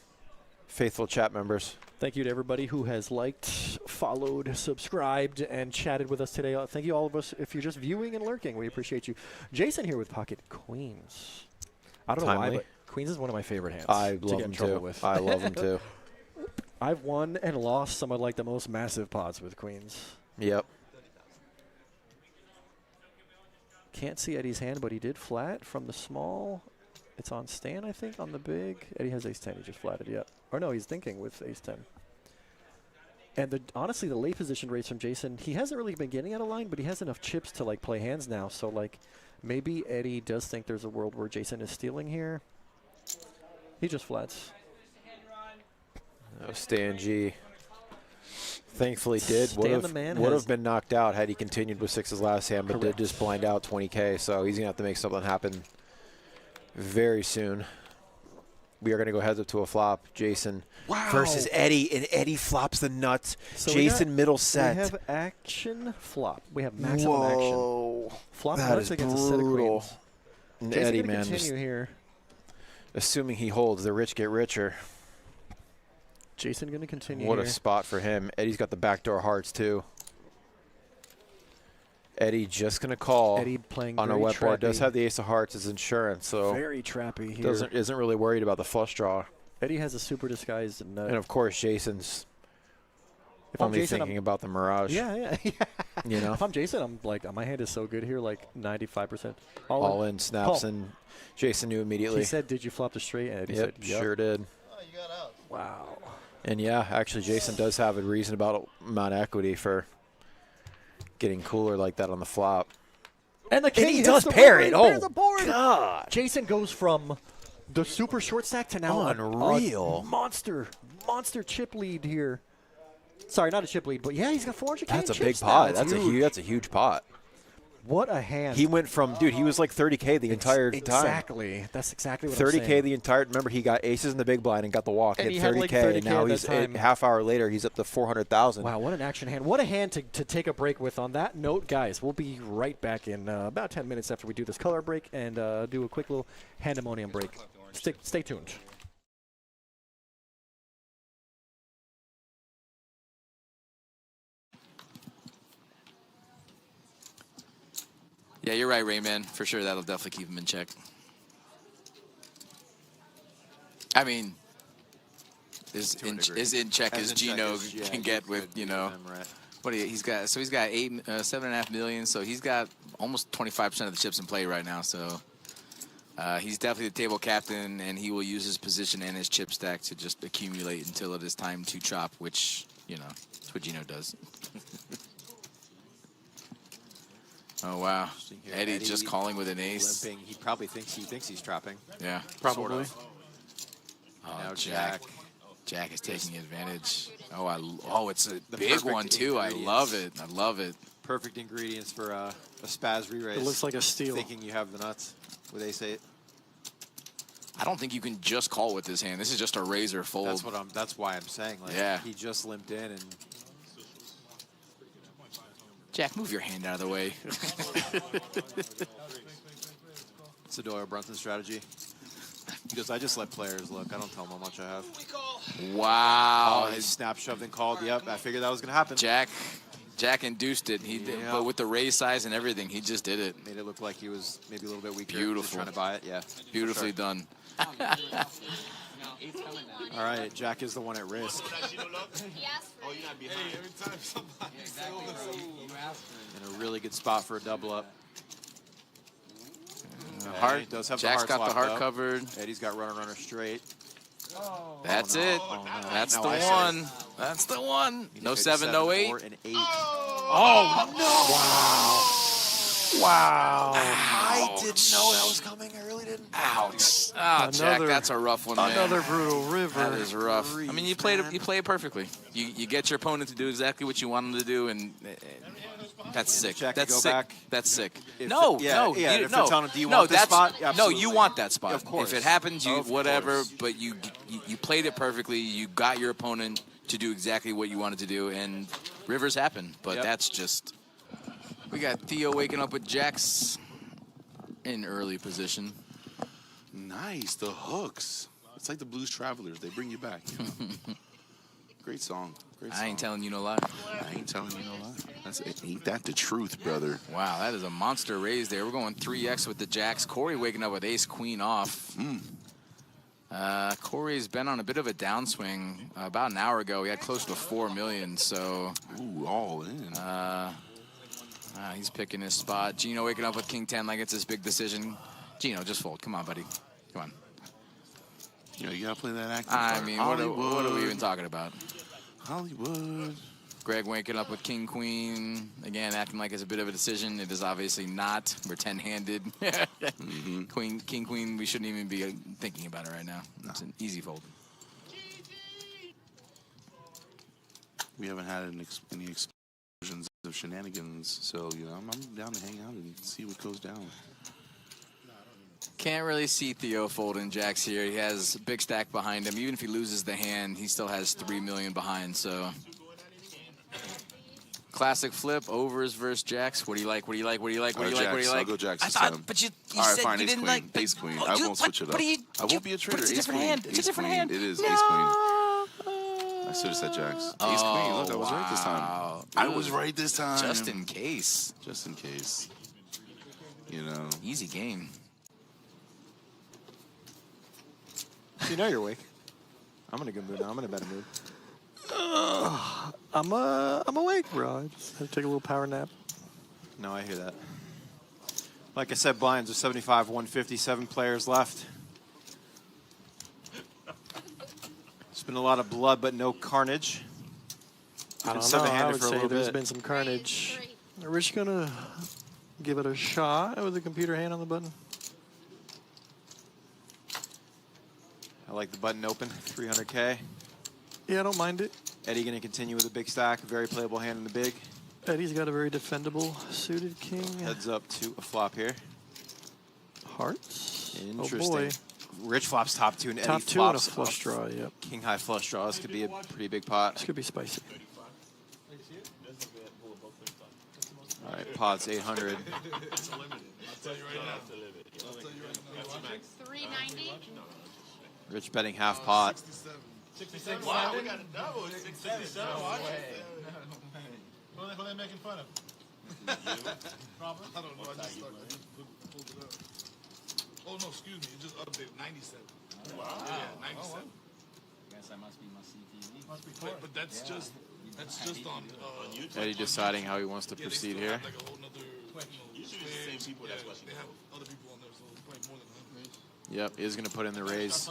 faithful chat members. Thank you to everybody who has liked, followed, subscribed, and chatted with us today. Thank you all of us. If you're just viewing and lurking, we appreciate you. Jason here with Pocket Queens. I don't know why, Timely. but Queens is one of my favorite hands I to love get them in trouble too. with. I love them too. I've won and lost some of like the most massive pots with Queens. Yep. Can't see Eddie's hand, but he did flat from the small. It's on Stan, I think, on the big. Eddie has ace-10. He just flatted, yep. Or no, he's thinking with ace-10. And honestly, the late position raise from Jason, he hasn't really been getting out of line, but he has enough chips to like play hands now. So like maybe Eddie does think there's a world where Jason is stealing here. He just flats. Stan G. Thankfully did. Stan the man Would has- have been knocked out had he continued with 6's last hand, but Correct. did just blind out 20K. So he's going to have to make something happen very soon. We are going to go heads up to a flop. Jason versus Eddie, and Eddie flops the nuts. So we Jason middle set. We have action flop. We have maximum action. Whoa. Flop That nuts is against a set of brutal. queens. And Jason Eddie, gonna man, just continue here. assuming he holds, the rich get richer. Jason going to continue What here. a spot for him. Eddie's got the backdoor hearts, too. Eddie just going to call Eddie playing on a very wet board. Does trappy. have the ace of hearts as insurance, so Very trappy here. isn't really worried about the flush draw. Eddie has a super disguised nut. And, of course, Jason's If I'm Only Jason, thinking about the Mirage. yeah. You know? If I'm Jason, I'm like, my hand is so good here, like 95%. All in snaps, Paul. and Jason knew immediately. He said, "Did you flop the straight?" And he Yep, said, "Yep." sure did. Oh, you got out. Wow. And yeah, actually, Jason does have a reasonable amount of equity for getting cooler like that on the flop. And the king he hits does the pair river, it. he Oh, pairs the board. God. Jason goes from the super short stack to now Unreal. a monster chip lead here. Sorry, not a chip lead, but yeah, he's got 400K. That's a chips big now. pot. It's That's huge. that's a huge pot. What a hand. He went from, dude, he was like 30K the entire time. Exactly. That's exactly what I'm 30K saying. the entire. Remember, he got aces in the big blind and got the walk. And He he had had 30K, like 30K and now at that he's time. a half hour later. He's up to 400,000. Wow, what an action hand. What a hand to take a break with. On that note, guys, we'll be right back in about 10 minutes after we do this color break and do a quick little handemonium break. Stay tuned. Yeah, you're right, Rayman. For sure, that'll definitely keep him in check. I mean, as in check as Gino can get with, you know, what he's got. So he's got 7.5 million. So he's got almost 25% of the chips in play right now. So he's definitely the table captain, and he will use his position and his chip stack to just accumulate until it is time to chop, which, you know, that's what Gino does. Oh, wow. Eddie just calling with an ace. Limping. He probably thinks he's trapping. Yeah. Probably. Oh, Now Jack. Jack is taking advantage. Oh, it's a big perfect one, too. I love it. I love it. Perfect ingredients for a spaz re-raise. It looks like a steal. Thinking you have the nuts with ace 8. I don't think you can just call with this hand. This is just a razor fold. That's why I'm saying. Like, Yeah. He just limped in and. Jack, move your hand out of the way. It's a Doyle Brunson strategy. Because I just let players look. I don't tell them how much I have. Wow. Oh, he snap shoved and called. Yep, I figured that was gonna happen. Jack induced it. He did, but with the raise size and everything, he just did it. Made it look like he was maybe a little bit weaker. Beautiful. Just trying to buy it. Yeah. Beautifully done. All right, Jack is the one at risk. In a really good spot for a double up. Heart. Does have Jack's the got the heart locked up. covered. Eddie's got runner straight. That's no. it. Oh, no. That's No, the I said it. one. That's the one. No 7, 7, no 8. 4, and 8. Wow. I didn't know that was coming. I really didn't. Ouch. Oh, Jack, that's a rough one, man. Another brutal river. That is rough. I mean, you play it perfectly. You get your opponent to do exactly what you want him to do, and that's sick. Jack That's go sick. back. That's sick. If No, it- yeah, no, yeah, you, if no, you're telling him, do you no, want this that's, spot? No, Absolutely. you want that spot. Of course. If it happens, you Of whatever. course. But you played it perfectly. You got your opponent to do exactly what you wanted to do, and rivers happen. But Yep. that's just. We got Theo waking up with Jacks in early position. Nice, the hooks. It's like the Blues Travelers. They bring you back. You know? Great song. Great song. I ain't telling you no lie. I ain't telling you no lie. Ain't that the truth, brother? Wow, that is a monster raise there. We're going 3x with the Jacks. Corey waking up with ace queen off. Corey's been on a bit of a downswing. About an hour ago, he had close to 4 million. So, Ooh, all in. he's picking his spot. Gino waking up with king 10 like it's his big decision. Gino, just fold. Come on, buddy. Come on. You know, you gotta play that acting I part. mean, what are we even talking about? Hollywood. Greg waking up with king queen. Again, acting like it's a bit of a decision. It is obviously not. We're 10-handed. King queen, we shouldn't even be thinking about it right now. No. It's an easy fold. We haven't had any explosions of shenanigans, so you know I'm down to hang out and see what goes down. Can't really see Theo folding Jacks here. He has a big stack behind him. Even if he loses the hand, he still has 3 million behind. So, classic flip, overs versus Jacks. What do you like? What do you like? What do you like? What do you like? What do you Jacks. like? I'll go Jacks I this thought, time. but you All right, said fine, you ace didn't queen, like. ace queen. Oh, I won't switch it up. I won't be a traitor. But it's a Ace different queen. hand. It's a Ace different queen. hand. It is No. ace queen. I should have said Jacks. Ace queen. Look, I was right this time. I was right this time. Just in case. Just in case. You know. Easy game. You know you're awake. I'm in a good mood now. I'm in a better mood. I'm awake, bro. I just had to take a little power nap. No, I hear that. Like I said, blinds are 75, 157 players left. It's been a lot of blood, but no carnage. I don't know. I Seven-handed would for a say little there's bit. been some carnage. Are Rich gonna give it a shot with the computer hand on the button? I like the button open, 300K. Yeah, I don't mind it. Eddie going to continue with a big stack, very playable hand in the big. Eddie's got a very defendable suited king. Heads up to a flop here. Hearts. Interesting. Oh boy. Rich flops top two and Eddie Top two and a flops flush draw. Yep. king high flush draw. This could be a pretty big pot. This could be spicy. All right, pot's 800. 390. Rich betting half pot. 67. Wow, we got a double. 67. Who are they making fun of? Robert? I don't know. I just pulled it up. Oh, no, excuse me. It just updated 97. Wow. Yeah, 97. Guess I must be my CTV. Must be cool. But that's just on YouTube. Eddie deciding how he wants to proceed here. Like a whole nother, usually the same people that's watching. They have other people on there, so it's probably more than 100. Yep, is going to put in the raise.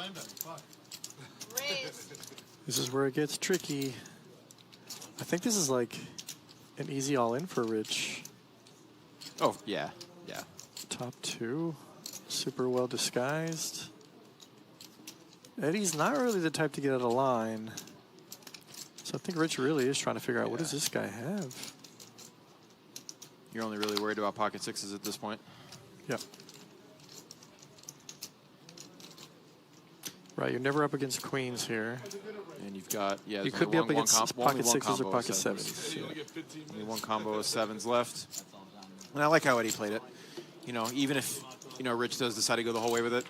This is where it gets tricky. I think this is like an easy all-in for Rich. Oh, yeah. Yeah. Top two. Super well disguised. Eddie's not really the type to get out of line. So I think Rich really is trying to figure out what does this guy have? You're only really worried about pocket sixes at this point? Yep. Right, you're never up against queens here. And you've got, yeah, You there's could only be up one against only pocket one sixes or combo of pocket sevens. Yeah. Only one combo of sevens left. And I like how Eddie played it. You know, even if, you know, Rich does decide to go the whole way with it,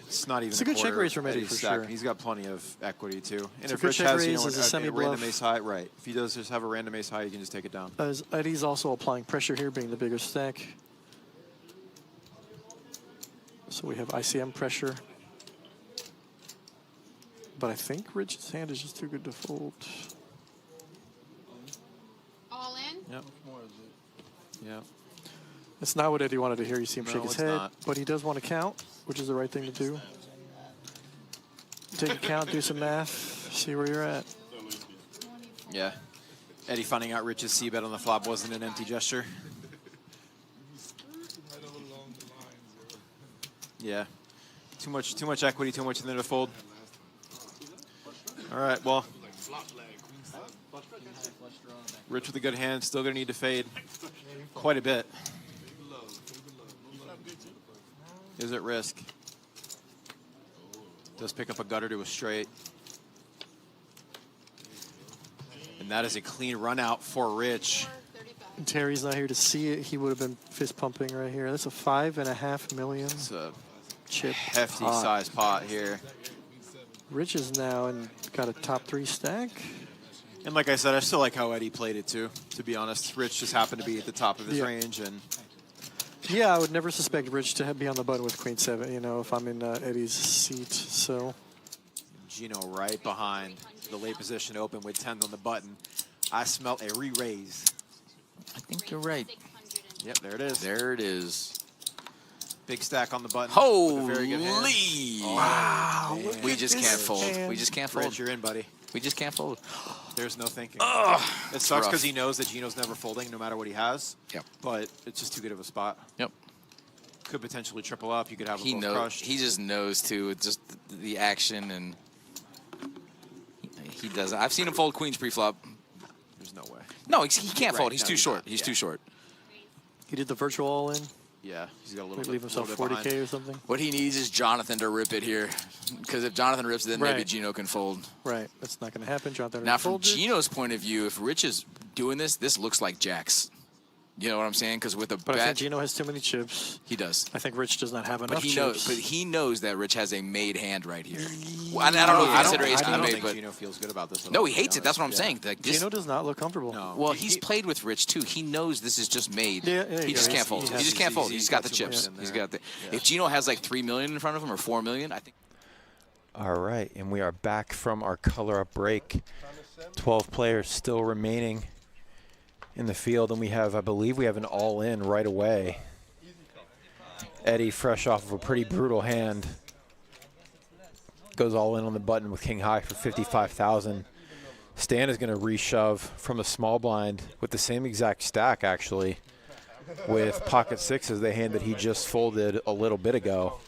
it's not even It's a good check quarter raise from of Eddie Eddie's for stack. sure. He's got plenty of equity, too. And It's a if good Rich check has, you raise know, as a a semi-bluff. random ace high, right. If he does just have a random ace high, you can just take it down. As Eddie's also applying pressure here, being the bigger stack. So we have ICM pressure. But I think Rich's hand is just too good to fold. All in? Yep. Yeah. That's not what Eddie wanted to hear. You see him No, shake his it's head. not. But he does want to count, which is the right thing to do. Take a count, do some math, see where you're at. Yeah. Eddie finding out Rich's C-bet on the flop wasn't an empty gesture. Yeah. Too much equity, too much in there to fold. All right, well. Rich with a good hand, still going to need to fade quite a bit. Is at risk. Does pick up a gutter to a straight. And that is a clean run out for Rich. And Terry's not here to see it. He would have been fist pumping right here. That's a $5.5 million It's a chip hefty pot. size pot here. Rich is now and got a top three stack. And like I said, I still like how Eddie played it too, to be honest. Rich just happened to be at the top of his range. And yeah, I would never suspect Rich to be on the button with Queen 7, you know, if I'm in Eddie's seat. So Gino right behind the late position open with 10s on the button. I smell a re-raise. I think you're right. Yep, there it is. There it is. Big stack on the button. Holy! With a very good hand. Wow! Man. We just can't fold. hand. We just can't fold. Rich, you're in, buddy. We just can't fold. There's no thinking. It sucks rough. because he knows that Gino's never folding no matter what he has. Yep. But it's just too good of a spot. Yep. Could potentially triple up. You could have He a both knows. crushed. He just knows too. It's just the action, and he doesn't. I've seen him fold queens pre-flop. There's no way. No, he can't Right, fold. He's no, too he's short. not. He's Yeah. too short. he did the virtual all in. Yeah, he's got a little Maybe bit. leave himself little bit 40K behind. or something. What he needs is Jonathan to rip it here, because if Jonathan rips it, then maybe Right. Gino can fold. Right, that's not going to happen. Jonathan Now, from folded. Gino's point of view, if Rich is doing this, this looks like jacks. You know what I'm saying? Because with a But I bet, think Gino has too many chips. he does. I think Rich does not have enough But he chips. knows. But he knows that Rich has a made hand right here. Well, I don't know if I don't, consideration I don't is made, think but Gino feels good about this. At no, all, he to be hates it. That's what I'm honest. saying. Like this, Gino does not look comfortable. No. well, he's played with Rich too. He knows this is just made. Yeah, there you he go. just He's- can't fold. he He has- just can't he's- fold. he's He's got got the too much chips. in He's there. got the. If Gino has like 3 million in front of him or 4 million, I think. All right, and we are back from our color up break. 12 players still remaining in the field, and we have, I believe we have an all-in right away. Eddie, fresh off of a pretty brutal hand, goes all in on the button with king high for 55,000. Stan is going to reshove from a small blind with the same exact stack, actually, with pocket sixes, the hand that he just folded a little bit ago.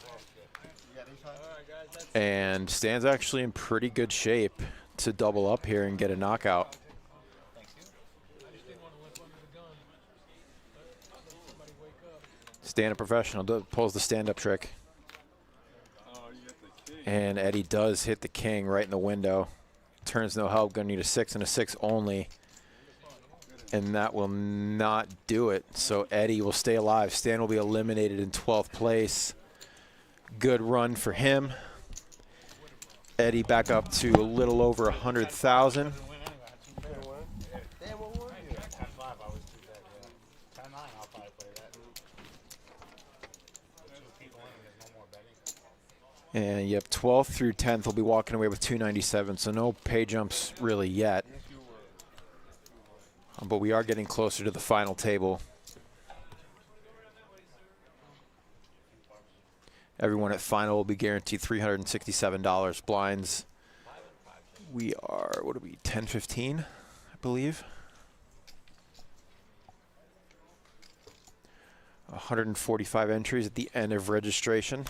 And Stan's actually in pretty good shape to double up here and get a knockout. Stan, a professional, pulls the stand-up trick. And Eddie does hit the king right in the window. Turns no help, gonna need a 6 and a 6 only. And that will not do it. So Eddie will stay alive. Stan will be eliminated in 12th place. Good run for him. Eddie back up to a little over 100,000. And you have 12th through 10th will be walking away with 297, so no pay jumps really yet. But we are getting closer to the final table. Everyone at final will be guaranteed $367. Blinds, we are, what are we, 10-15, I believe. 145 entries at the end of registration.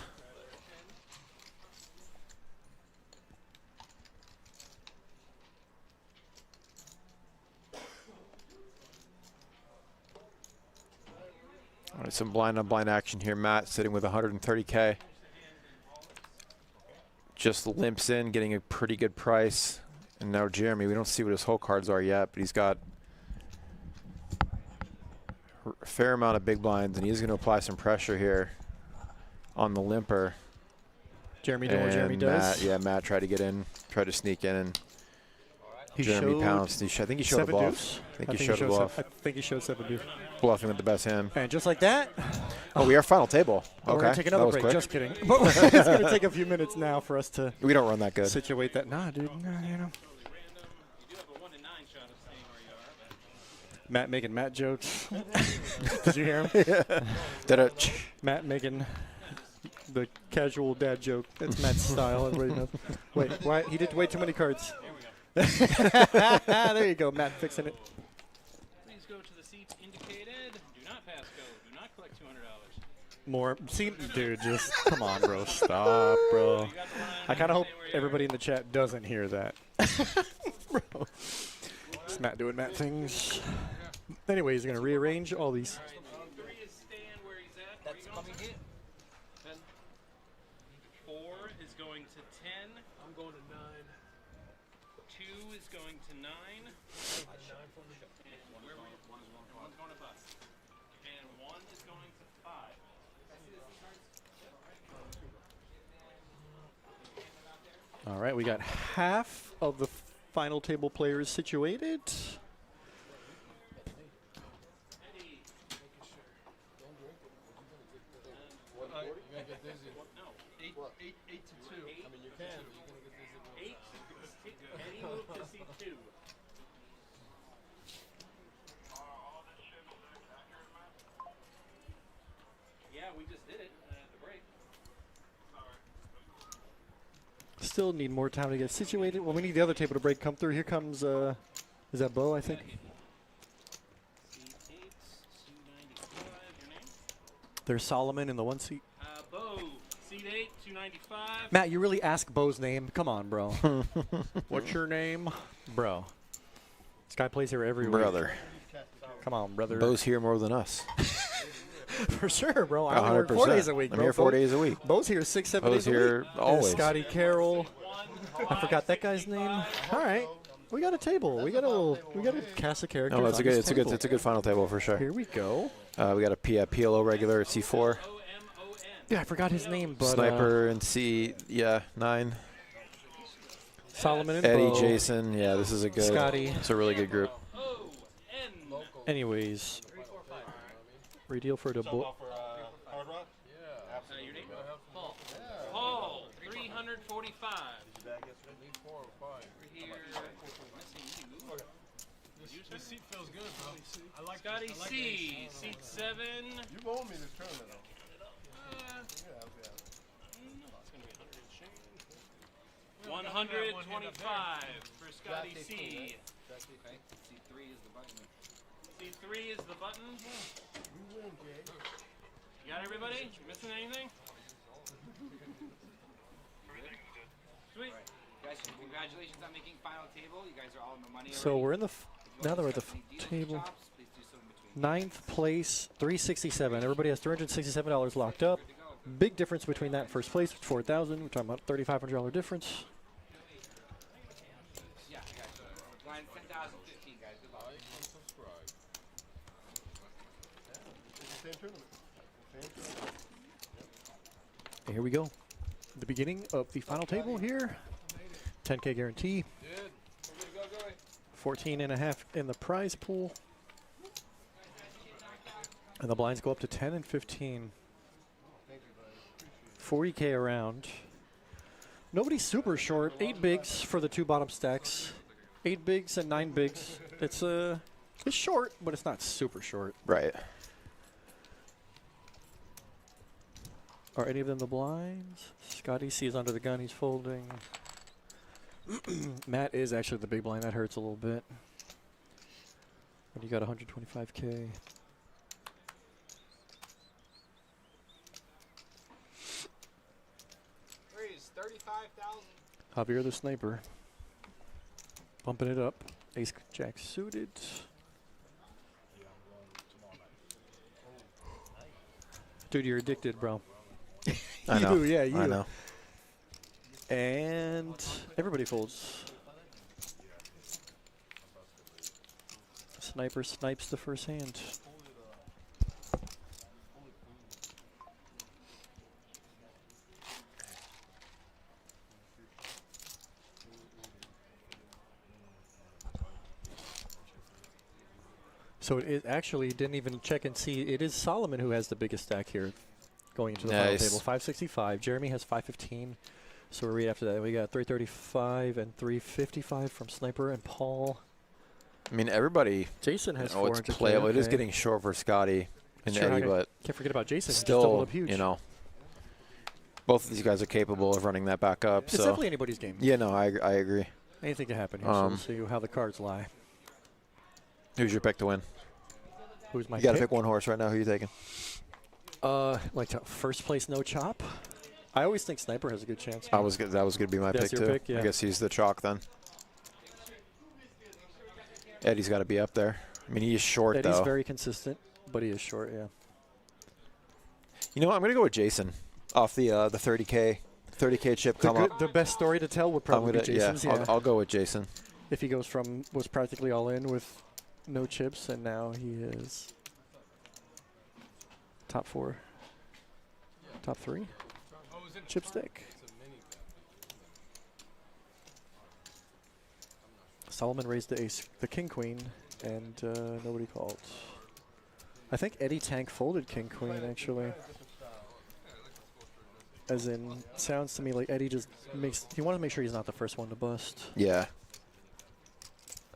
All right, some blind on blind action here. Matt sitting with 130K. Just limps in, getting a pretty good price. And now Jeremy, we don't see what his whole cards are yet, but he's got a fair amount of big blinds, and he's going to apply some pressure here on the limper. Jeremy doing what Jeremy does. Matt tried to get in, tried to sneak in, and Jeremy pounced. I think he showed a bluff. I think he showed a bluff. I think he showed 7 deuce. Bluffing with the best hand. And just like that. Oh, we are final table. Okay. We're going to take another break. Quick. Just kidding. But it's going to take a few minutes now for us to. We don't run that good. Situate that. Nah, dude. Nah, you know. Matt making Matt jokes. Did you hear him? Yeah. Matt making the casual dad joke. That's Matt's style. Everybody knows. Wait, why? He did way too many cards. There you go, Matt fixing it. Please go to the seats indicated. Do not pass go. Do not collect $200. More. See, dude, just come on, bro. Stop, bro. I kind of hope everybody in the chat doesn't hear that. Bro. It's Matt doing Matt things. Anyway, he's going to rearrange all these. 3 is Stan where he's at. That's coming in. 4 is going to 10. I'm going to 9. 2 is going to 9. One's going to bust. And 1 is going to 5. All right, we got half of the final table players situated. No, 8 to 2. I mean, you can. 8. Eddie moved to C2. Yeah, we just did it at the break. Still need more time to get situated. Well, we need the other table to break come through. Here comes, is that Bo, I think? C8, C95, your name? There's Solomon in the 1 seat. Bo, seat 8, 295. Matt, you really ask Bo's name? Come on, bro. What's your name? Bro. This guy plays here every week. Brother. Come on, brother. Bo's here more than us. For sure, bro. I only work 4 days a week, bro. I'm here 4 days a week. Bo's here 6, 7 Bo's days a here week. always. Scotty Carroll. I forgot that guy's name. All right. We got a table. We got a cast of characters. No, it's a good final table for sure. Here we go. We got a PLO regular at C4. Yeah, I forgot his name, but Sniper and C9. Solomon and Eddie, Bo. Jason. Yeah, this is a good. Scotty. It's a really good group. Anyways, redeal for the book. Your name? Paul. Paul, 300. 145. Need 4 or 5. Over here. The seat feels good, bro. I like Scotty I like C, seat 7. You owe me this tournament, though. It's Yeah, gonna be 125 for Scotty That's C. Okay. C3 is the button. Seat 3 is the button. We win, Jay. You got everybody? Missing anything? Sweet. Guys, congratulations on making final table. You guys are all in the money So already. we're in the now that we're at the table. Ninth place, 367. Everybody has $367 locked up. Big difference between that and first place, 4,000. We're talking about $3,500 difference. Yeah, I got you. Blind 10,015, guys. Good luck. Like and subscribe. It's the same tournament. Same tournament. And here we go. The beginning of the final table here. 10K guarantee. Good. 14.5 in the prize pool. And the blinds go up to 10 and 15. 40K around. Nobody's super short. 8 bigs for the 2 bottom stacks. 8 bigs and 9 bigs. It's short, but it's not super short. Right. Are any of them the blinds? Scotty C is under the gun. He's folding. Matt is actually the big blind. That hurts a little bit. When you got 125K. Threes, 35,000. Javier the sniper. Bumping it up. Ace Jack suited. Dude, you're addicted, bro. I know. Yeah, you. I know. And everybody folds. Sniper snipes the first hand. So it is actually, didn't even check and see, it is Solomon who has the biggest stack here going into the final Nice. table. 565. Jeremy has 515. So we're right after that. We got 335 and 355 from Sniper and Paul. I mean, everybody. Jason has Oh, it's 400K, playable. It is okay. getting short for Scotty and Sure, Eddie, okay. but Can't forget about Jason. He just doubled still, up huge. you know, both of these guys are capable of running that back up. It's so definitely anybody's game. yeah, no, I agree. Anything can happen here. So we'll see how the cards lie. Who's your pick to win? Who's my You got to pick? pick one horse right now. Who are you taking? Like first place, no chop. I always think Sniper has a good chance. That was going to be my That's pick your too. pick, yeah. I guess he's the chalk then. Eddie's got to be up there. I mean, he is short Eddie's though. very consistent, but he is short. Yeah. You know what? I'm going to go with Jason off the 30K chip come up. The best story to tell would probably be Jason's. Yeah, I'll go with Jason. If he goes from was practically all in with no chips, and now he is top 4, top 3 chipstick. Solomon raised the ace, the king queen, and nobody called. I think Eddie Tank folded king queen actually. As in, sounds to me like Eddie just he wanted to make sure he's not the first one to bust. Yeah.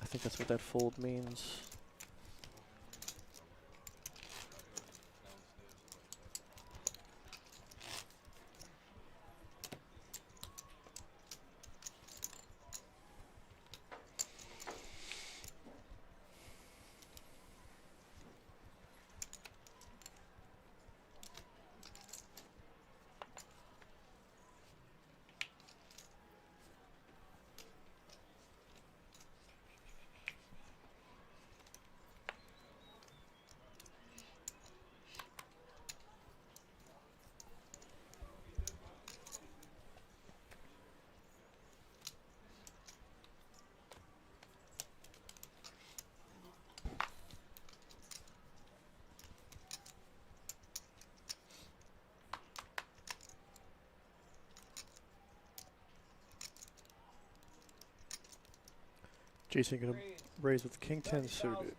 I think that's what that fold means. Jason gonna raise with king 10 suited.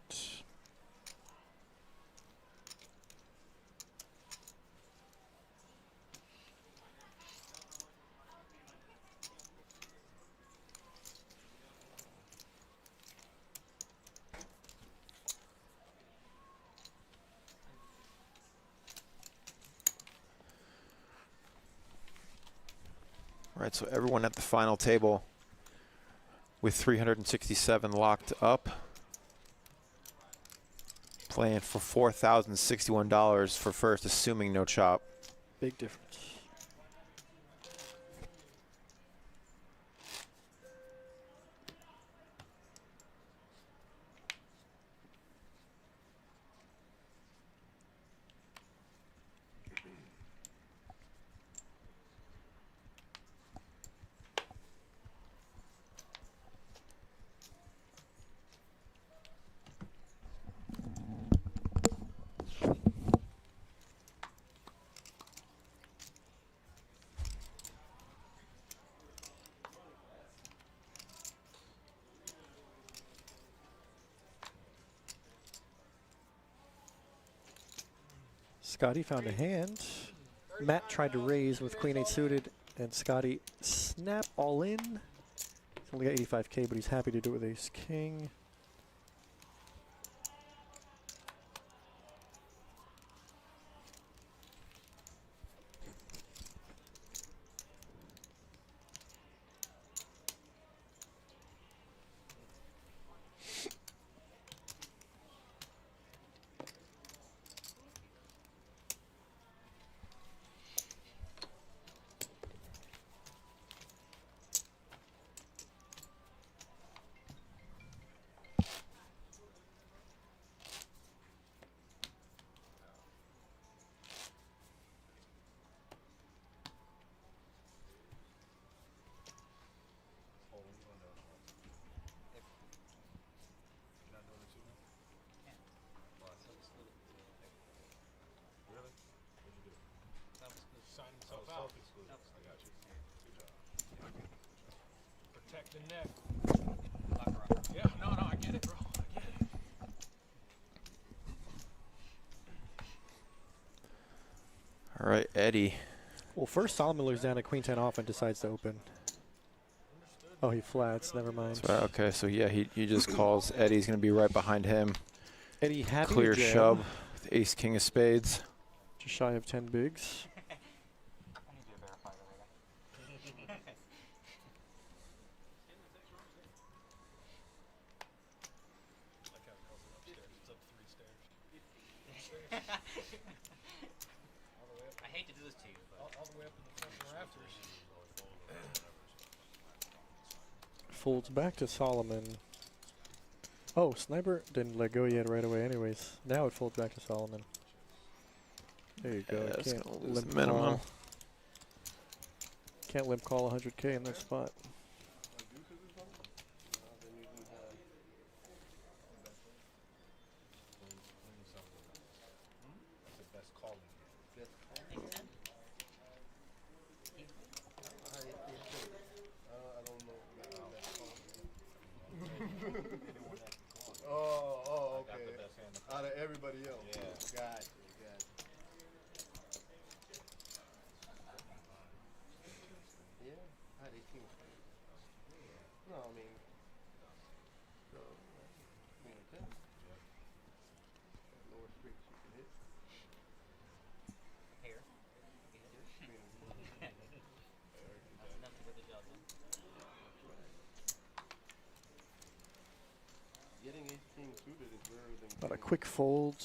Right, so everyone at the final table with 367 locked up. Playing for $4,061 for first, assuming no chop. Big difference. Scotty found a hand. Matt tried to raise with queen 8 suited, and Scotty snap all in. He's only got 85K, but he's happy to do it with ace king. Protect the neck. Yeah, no, I get it, bro. I get it. All right, Eddie. Well, first Solomon lures down a queen 10 off and decides to open. Oh, he flats. Never mind. That's right, okay, so yeah, he just calls. Eddie's going to be right behind him. Eddie happy Clear to jam. shove with ace king of spades. Just shy of 10 bigs. I hate to do this to you, but All the way up in the front rafters. Folds back to Solomon. Oh, Sniper didn't let go yet right away anyways. Now it folds back to Solomon. There you go. Yeah, it's Can't gonna lose limp the minimum. call. Can't limp call 100K in that spot. Oh, okay. Out of everybody else. Yeah. Gotcha. Yeah, I had 18. No, I mean, queen of 10. Lower streets you can hit. here. That's enough to put the job done. Getting 18 suited is rarer than About a quick fold.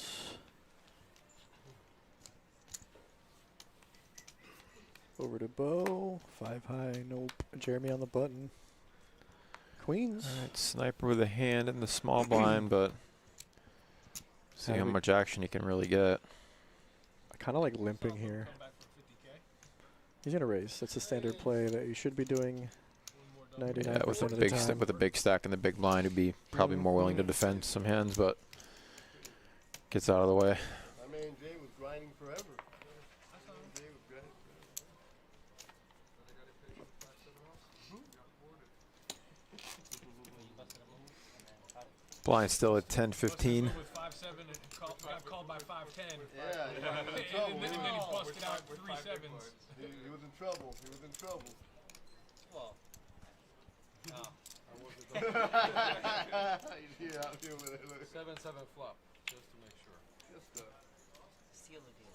Over to Bo. 5 high. Nope. Jeremy on the button. Queens. All right, Sniper with a hand in the small blind, but see how much action he can really get. I kind of like limping here. He's gonna raise. That's a standard play that you should be doing 99% Yeah, with of a the big time. with a big stack and the big blind, he'd be probably more willing to defend some hands, but gets out of the way. My man Jay was grinding forever. Jay was grinding Blind still at 10-15. With 5-7 and got called by 5-10. Yeah, he was in trouble. And then he busted out 3 sevens. He was in trouble. He was in trouble. Well, Yeah, I'm here with it. Look. 7-7 flop, just to make sure. Just to, seal the deal.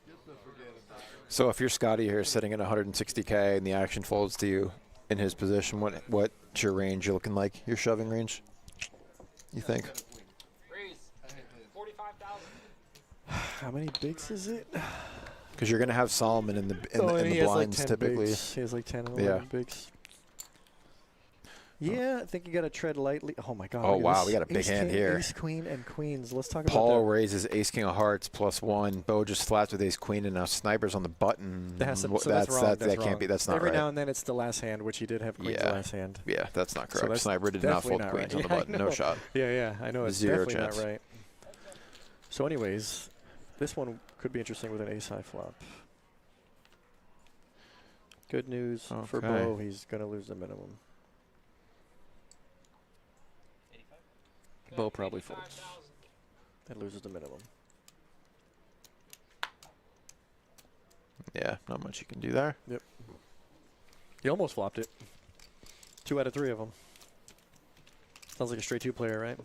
just to forget about it. So if you're Scotty here sitting at 160K and the action folds to you in his position, what's your range you're looking like? Your shoving range, you think? Raise 45,000. How many bigs is it? Because you're going to have Solomon in the He has blinds like 10 typically. bigs. He has like 10 and 11 bigs. Yeah, I think you got to tread lightly. Oh, my God. Oh, look at wow. this. We got a big Ace, hand king, here. Ace, queen, and queens. Let's talk about Paul that. raises ace king of hearts +1. Bo just flats with ace queen, and now Sniper's on the button. That has to, so that's that's wrong. that can't be. That's not Every right. now and then it's the last hand, which he did have queens the last hand. Yeah, that's not So correct. that's Sniper did not fold definitely queens right. on the Yeah, button. I No know. shot. Yeah, I know. It's Zero definitely chance. not right. So anyways, this one could be interesting with an ace-high flop. Good news for Okay. Bo. He's going to lose the minimum. Bo probably folds and loses the minimum. Yeah, not much you can do there. Yep. He almost flopped it. 2 out of 3 of them. Sounds like a straight 2 player, right?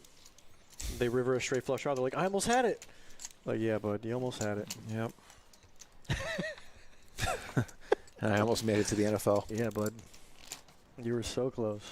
They river a straight flush draw. They're like, I almost had it. Like, yeah, bud, you almost had it. Yep. And I almost made it to the NFL. Yeah, bud. You were so close.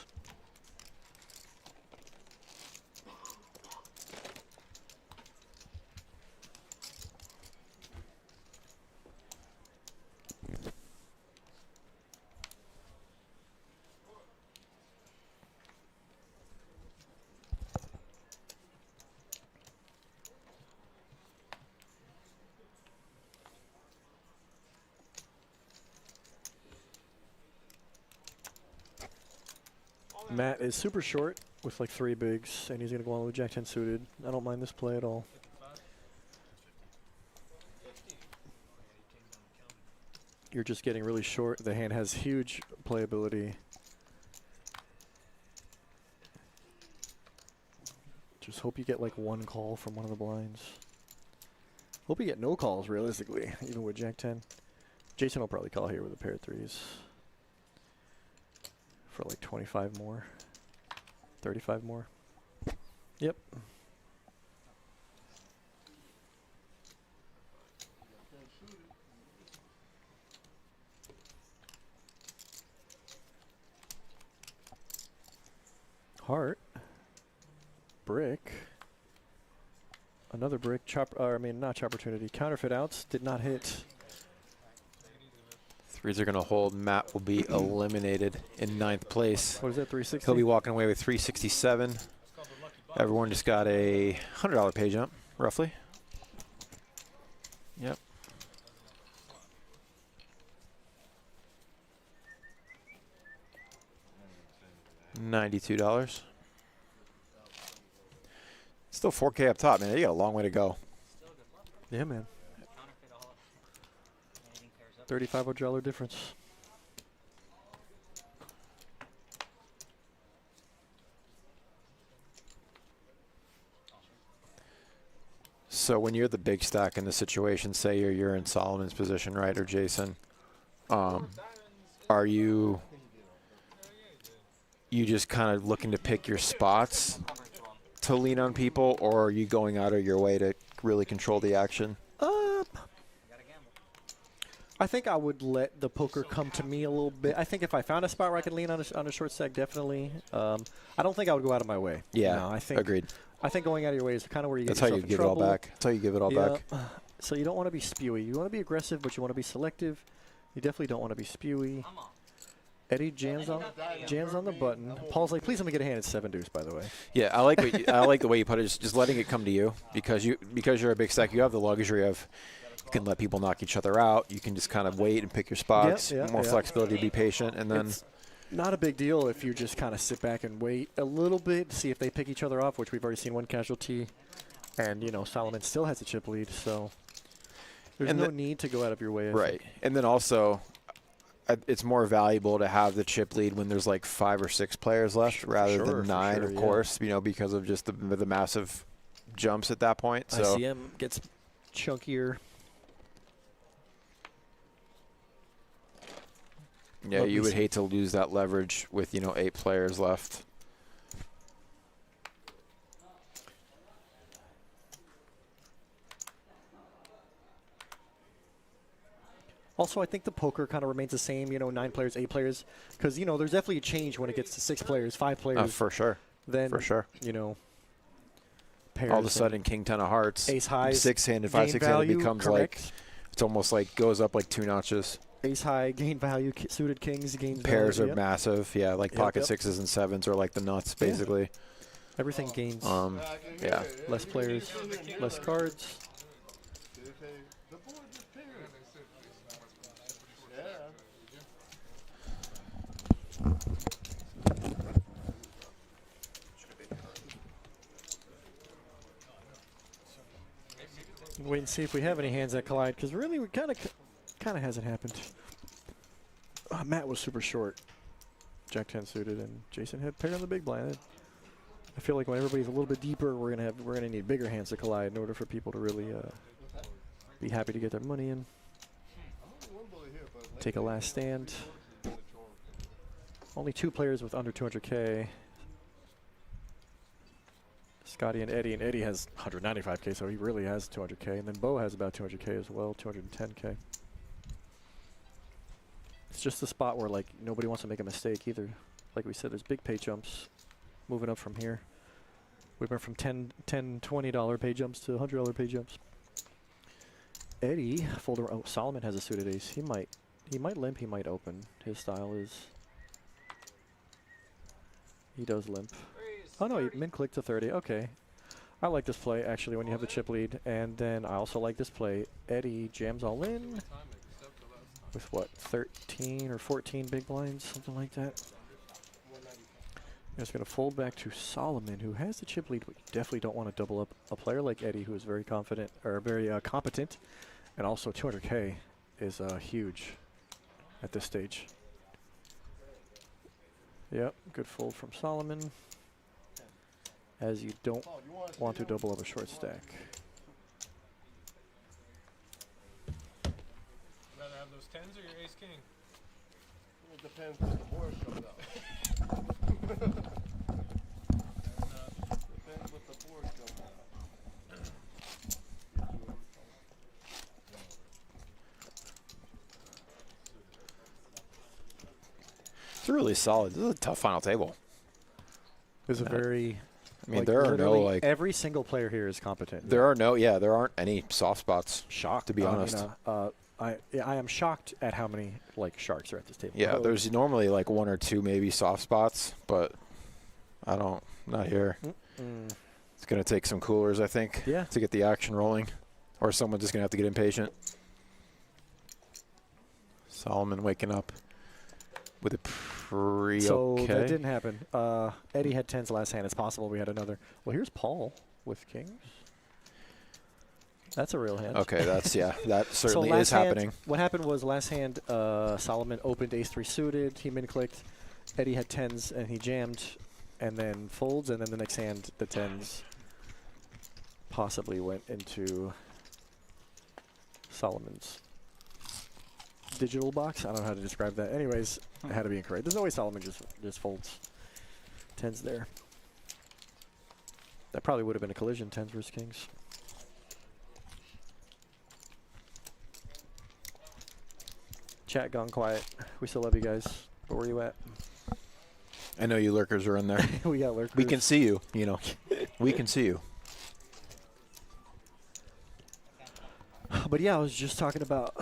Matt is super short with like 3 bigs, and he's going to go on with Jack-10 suited. I don't mind this play at all. You're just getting really short. The hand has huge playability. Just hope you get like 1 call from one of the blinds. Hope you get no calls, realistically, even with Jack-10. Jason will probably call here with a pair of 3s. For like 25 more. 35 more. Yep. Heart. Brick. Another brick. Not opportunity. Counterfeit outs. Did not hit. 3s are going to hold. Matt will be eliminated in 9th place. What is that, 360? He'll be walking away with 367. Everyone just got a $100 pay jump, roughly. Yep. $92. Still 4K up top, man. You got a long way to go. Yeah, man. $3,500 difference. So when you're the big stack in the situation, say you're in Solomon's position, right, or Jason, are you just kind of looking to pick your spots to lean on people, or are you going out of your way to really control the action? I think I would let the poker come to me a little bit. I think if I found a spot where I could lean on a short stack, definitely. I don't think I would go out of my way. Yeah, no, I think agreed. I think going out of your way is kind of where you That's get how yourself you in give trouble. it all back. That's how you give it all back. So you don't want to be spewy. You want to be aggressive, but you want to be selective. You definitely don't want to be spewy. Eddie jams on the button. Paul's like, please let me get a hand at 7 deuce, by the way. Yeah, I like I like the way you put it. Just letting it come to you because you're a big stack. You have the luxury of you can let people knock each other out. You can just kind of wait and pick your spots. More flexibility, be patient, and then. It's not a big deal if you just kind of sit back and wait a little bit, see if they pick each other off, which we've already seen one casualty. And, Solomon still has a chip lead, so there's no need to go out of your way. Right. And then also, it's more valuable to have the chip lead when there's like 5 or 6 players left rather than 9, of course, because of just the massive jumps at that point. So ICM gets chunkier. Yeah, you would hate to lose that leverage with, 8 players left. Also, I think the poker kind of remains the same, 9 players, 8 players, because, there's definitely a change when it gets to 6 players, 5 players. For sure. Then, for sure. Pairs. All of a sudden, King 10 of Hearts, Ace highs, 6-handed, gain 5-6-handed value, becomes correct. like, it's almost like goes up like 2 notches. Ace high, gain value, suited kings, gains Pairs value. are massive. Yeah, like pocket 6s and 7s are like the nuts, basically. Everything gains. Yeah. Less players, less cards. Wait and see if we have any hands that collide, because really, we kind of hasn't happened. Matt was super short. Jack 10 suited, and Jason had pair on the big blind. I feel like when everybody's a little bit deeper, we're gonna need bigger hands to collide in order for people to really be happy to get their money in. Take a last stand. Only 2 players with under 200K. Scotty and Eddie has 195K, so he really has 200K. And then Bo has about 200K as well, 210K. It's just a spot where, like, nobody wants to make a mistake either. Like we said, there's big pay jumps moving up from here. We went from $10, $20 pay jumps to $100 pay jumps. Eddie, oh, Solomon has a suited ace. He might limp, he might open. His style is, he does limp. Oh no, he min-clicked to 30, okay. I like this play, actually, when you have the chip lead. And then I also like this play. Eddie jams all in with, what, 13 or 14 big blinds, something like that. It's going to fold back to Solomon, who has the chip lead, but you definitely don't want to double up a player like Eddie, who is very confident, or very competent. And also 200K is huge at this stage. Yep, good fold from Solomon, as you don't want to double up a short stack. Rather have those 10s or your ace king? It depends what the board comes out. Depends what the board comes out. It's really solid. This is a tough final table. It's a very, I mean, there are no, like, every single player here is competent. there are no, there aren't any soft spots. Shocked, to be honest. I am shocked at how many, like, sharks are at this table. Yeah, there's normally like 1 or 2 maybe soft spots, but not here. It's going to take some coolers, I think, to get the action rolling, or someone's just going to have to get impatient. Solomon waking up with a So that didn't happen. Eddie had 10s last hand. It's possible we had another. Well, here's Paul with kings. That's a real hand. Okay, that's, that certainly so is happening. What happened was last hand, Solomon opened ace-3 suited. He min-clicked. Eddie had 10s, and he jammed, and then folds, and then the next hand, the 10s possibly went into Solomon's digital box. I don't know how to describe that. Anyways, it had to be incorrect. There's no way Solomon just folds 10s there. That probably would have been a collision, 10s versus kings. Chat gone quiet. We still love you guys. But where are you at? I know you lurkers are in there. We got lurkers. We can see you, we can see you. But yeah, I was just talking about,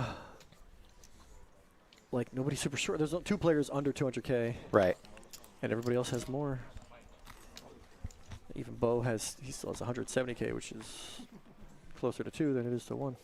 like, nobody's super short. There's 2 players under 200K. Right. And everybody else has more. Even Bo he still has 170K, which is closer to 2 than it is to 1.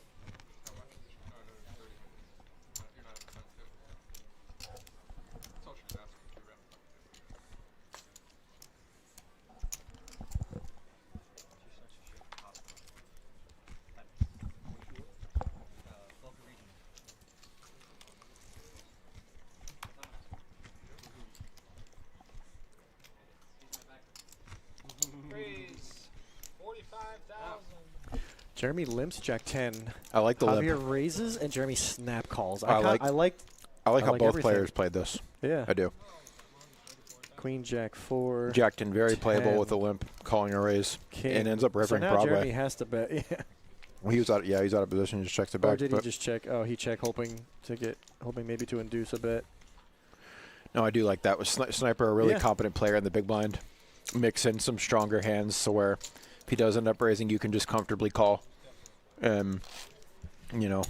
Jeremy limps Jack 10. I like the limp. Javier raises and Jeremy snap calls. I like how both everything. players played this. Yeah, I do. Queen Jack 4. Jack 10 very 10. playable with the limp, calling a raise, King. and ends up ripping so now Broadway. Jeremy has to bet. Yeah. Well, he was out. Yeah, he's out of position. He just checks it back. Or did he just check? Oh, he checked, hoping maybe to induce a bet. No, I do like that. With Sniper, a really competent player in the big blind. Mix in some stronger hands, so where if he does end up raising, you can just comfortably call. You know,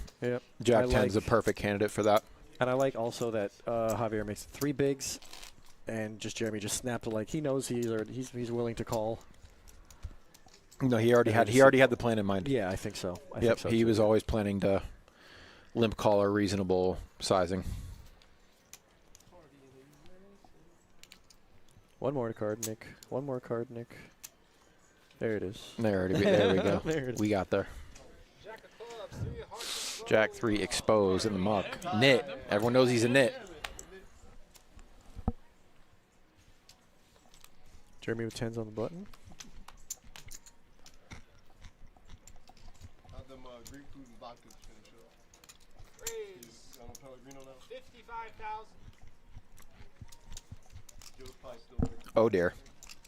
Jack 10's a perfect candidate for that. And I like also that Javier makes 3 bigs, and just Jeremy just snapped like he knows he's willing to call. No, he already had the plan in mind. Yeah, I think so. He was always planning to limp call or reasonable sizing. One more card, Nick. One more card, Nick. There it is. There we go. There it is. We got there. Jack 3 exposed in the muck. Nit. Everyone knows he's a nit. Jeremy with 10s on the button. How'd them Greek food and vodka finish up? Raise 55,000. Oh dear.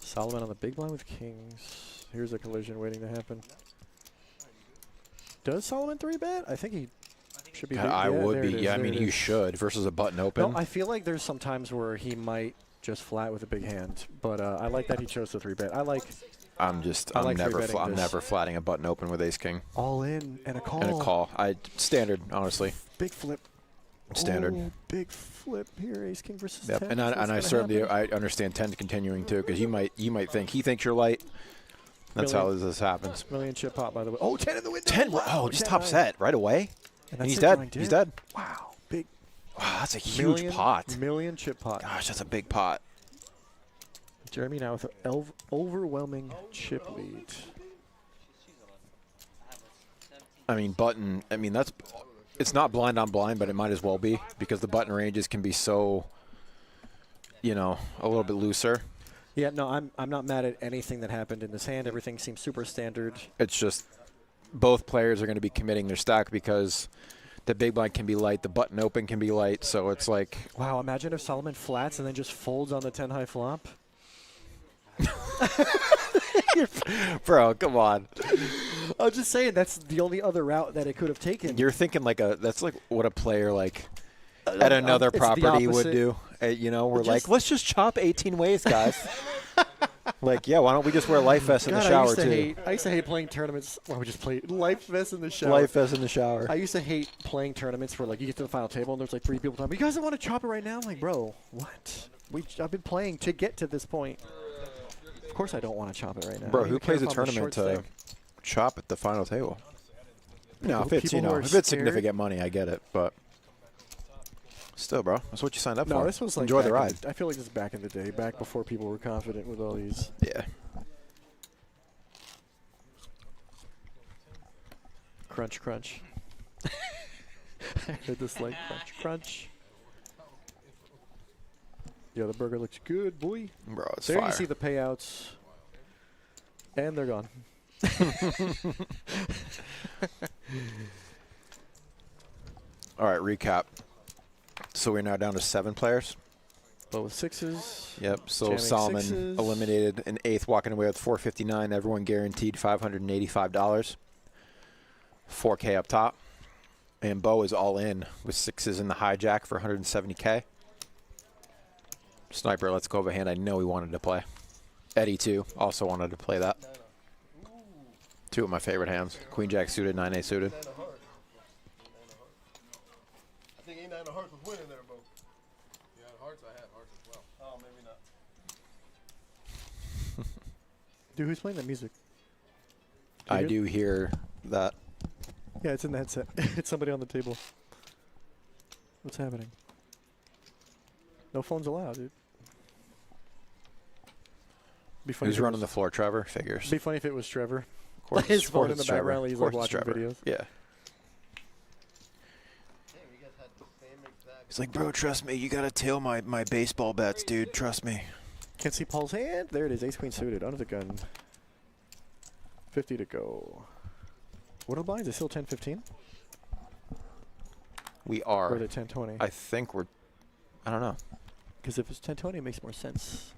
Solomon on the big blind with kings. Here's a collision waiting to happen. Does Solomon 3-bet? I think he should be. I would be. Yeah, I mean, you should versus a button open. No, I feel like there's some times where he might just flat with a big hand, but I like that he chose the 3-bet. I'm never flatting a button open with ace king. All in and a call. And a call. Standard, honestly. Big flip. Standard. Oh, big flip here, ace king versus 10. And I certainly understand 10 continuing too, because you might think he thinks you're light. That's how this happens. Million chip pot, by the way. Oh, 10 in the window. 10. Wow, just top set right away. And he's dead. He's dead. Wow, big. Wow, that's a huge pot. Million chip pot. Gosh, that's a big pot. Jeremy now with an overwhelming chip lead. I mean, button. I mean, it's not blind on blind, but it might as well be because the button ranges can be so, a little bit looser. Yeah, no, I'm not mad at anything that happened in this hand. Everything seems super standard. It's just both players are going to be committing their stack because the big blind can be light, the button open can be light, so it's like. Wow, imagine if Solomon flats and then just folds on the 10 high flop. Bro, come on. I'm just saying that's the only other route that it could have taken. You're thinking that's like what a player at another property would do. We're like, let's just chop 18 ways, guys. Why don't we just wear life vests in the shower too? I used to hate playing tournaments. Why we just play life vests in the shower? Life vests in the shower. I used to hate playing tournaments where you get to the final table and there's 3 people talking. You guys don't want to chop it right now? I'm like, bro, what? I've been playing to get to this point. Of course I don't want to chop it right now. Bro, who plays a tournament to chop at the final table? No, if it's significant money, I get it, but still, bro, that's what you signed up for. No, this was enjoy the ride. I feel like this is back in the day, back before people were confident with all these. Yeah. Crunch, crunch. I heard this crunch, crunch. Yeah, the burger looks good, boy. Bro, it's there fire. You see the payouts, and they're gone. All right, recap. So we're now down to 7 players. But with 6s. Yep. So Solomon 6s. eliminated in 8th, walking away with 459. Everyone guaranteed $585. 4K up top. And Bo is all in with 6s in the hijack for 170K. Sniper, let's go of a hand I know he wanted to play. Eddie, too, also wanted to play that. 2 of my favorite hands. Queen Jack suited, 9A suited. I think 8-9 of hearts was winning there, bro. You had hearts, I had hearts as well. Oh, maybe not. Dude, who's playing that music? I do hear that. Yeah, it's in the headset. It's somebody on the table. What's happening? No phones allowed, dude. Be funny. Who's running the floor? Trevor? Figures. Be funny if it was Trevor. Of course, his phone in the Trevor. background. He's watching videos. Yeah. He's like, bro, trust me. You got to tail my baseball bets, dude. Trust me. Can't see Paul's hand. There it is. Ace queen suited. Under the gun. 50 to go. What are the blinds? Is it still 10-15? We are. Or are they 10-20? I think we're. I don't know. Because if it's 10-20, it makes more sense.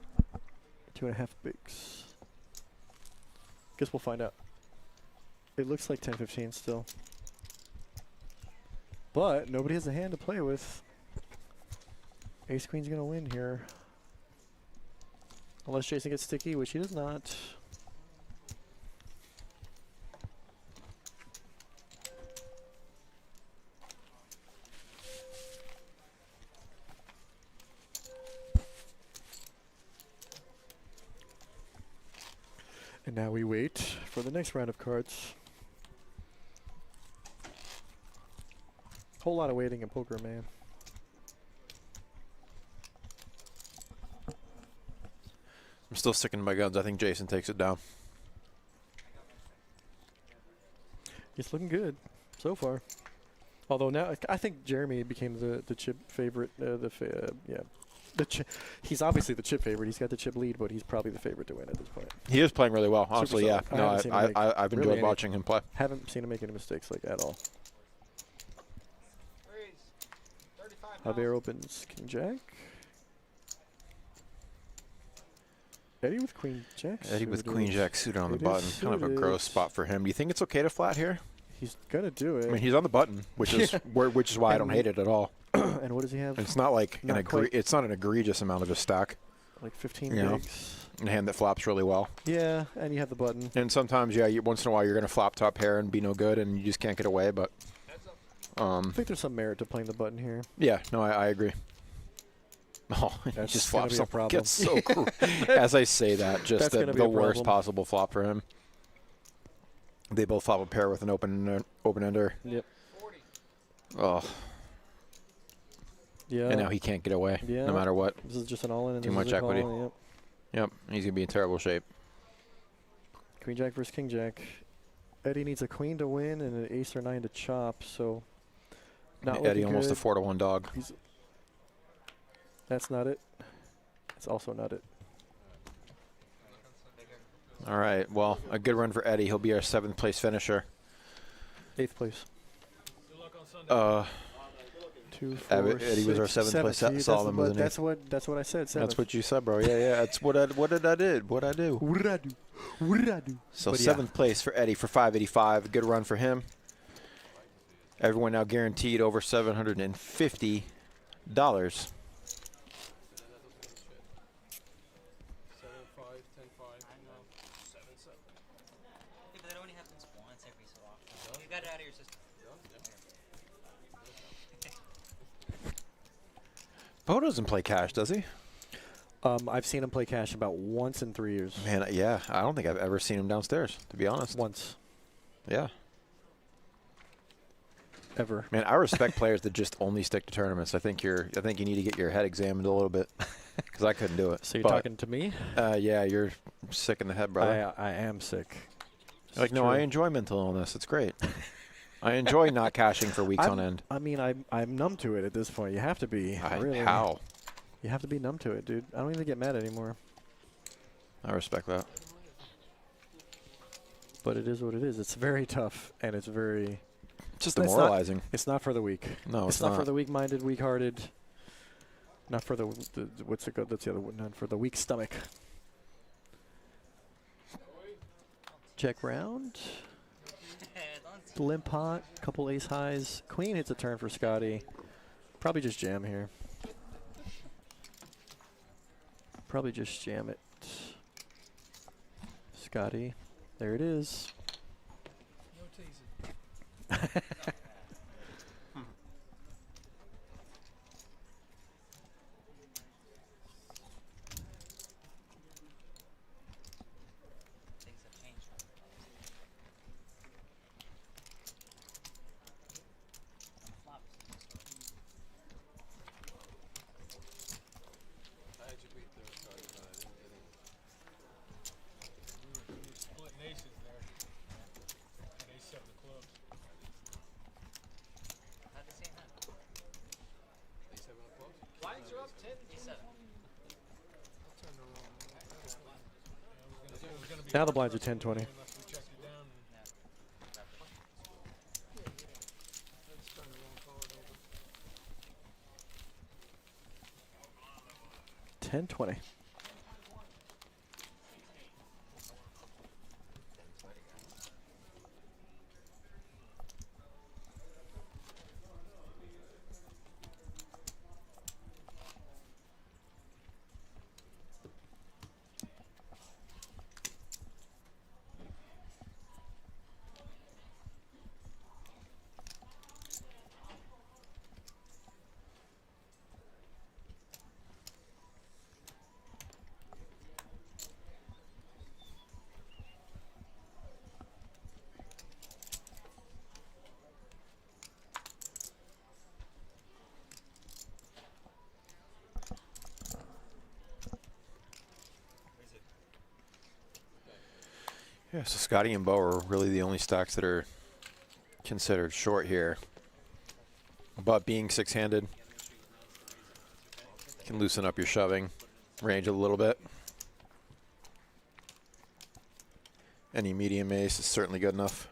2.5 bigs. Guess we'll find out. It looks like 10-15 still. But nobody has a hand to play with. Ace Queen's going to win here. Unless Jason gets sticky, which he does not. And now we wait for the next round of cards. Whole lot of waiting in poker, man. I'm still sticking to my guns. I think Jason takes it down. It's looking good so far. Although now I think Jeremy became the chip favorite. He's obviously the chip favorite. He's got the chip lead, but he's probably the favorite to win at this point. He is playing really well, honestly. Yeah, no, I've enjoyed really watching him play. Haven't seen him make any mistakes like at all. Javier opens King Jack. Eddie with Queen Jack. Eddie with Queen Jack suited on the button. Kind of a gross spot for him. Do you think it's okay to flat here? He's gonna do it. I mean, he's on the button, which is why I don't hate it at all. And what does he have? It's not like it's not an egregious amount of a stack. Like 15 bigs. A hand that flops really well. Yeah, and you have the button. And sometimes, yeah, once in a while you're gonna flop top pair and be no good, and you just can't get away. But I think there's some merit to playing the button here. Yeah, no, I agree. Oh, he That's just gonna flops be a up. problem. Gets so cool. As I say that, just That's the worst possible flop for him. They both flop a pair with an open ender. Yep. Oh. Yeah. And now he can't get away, no matter what. This is just an all-in. Too much equity. Yep. Yep. He's gonna be in terrible shape. Queen Jack versus King Jack. Eddie needs a queen to win and an ace or 9 to chop. So. Not Eddie looking almost good. a 4-to-1 dog. That's not it. It's also not it. All right. Well, a good run for Eddie. He'll be our 7th place finisher. 8th place. 2, 4, Eddie was our 7th place. Solomon was an 8th. That's what I said. 7th. That's what you said, bro. Yeah. That's what did I do? What did I do? So But 7th place for Eddie for 585. Good run for him. Everyone now guaranteed over $750. Bo doesn't play cash, does he? I've seen him play cash about once in 3 years. Man, yeah. I don't think I've ever seen him downstairs, to be honest. Once. Yeah. Ever. Man, I respect players that just only stick to tournaments. I think you need to get your head examined a little bit because I couldn't do it. So you're talking to me? Yeah, you're sick in the head, brother. I am sick. Like, no, I enjoy mental illness. It's great. I enjoy not cashing for weeks on end. I mean, I'm numb to it at this point. You have to be. Really. How? You have to be numb to it, dude. I don't even get mad anymore. I respect that. But it is what it is. It's very tough, and it's very... Just demoralizing. It's not for the weak. No, it's not for the weak-minded, weak-hearted. Not for the what's it called? That's the other one. Not for the weak stomach. Check round. Limp pot. Couple ace highs. Queen hits a turn for Scotty. Probably just jam here. Probably just jam it. Scotty. There it is. Now the blinds are 10-20. $10-20. Yeah, so Scotty and Bo are really the only stacks that are considered short here. But being six-handed can loosen up your shoving range a little bit. Any medium ace is certainly good enough.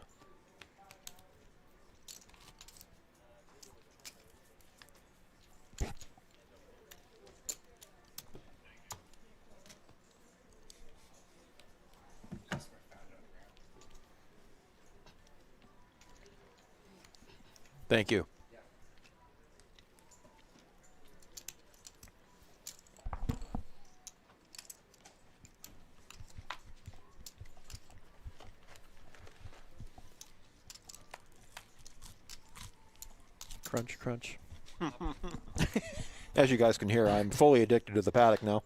Thank you. Crunch, crunch. As you guys can hear, I'm fully addicted to the paddock now.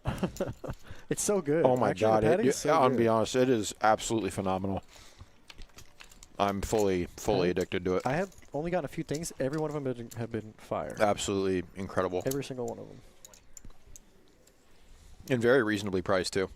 It's so good. Oh my God! So I'll be honest, it is absolutely phenomenal. I'm fully addicted to it. I have only gotten a few things. Every one of them have been fire. Absolutely incredible. Every single one of them. And very reasonably priced too.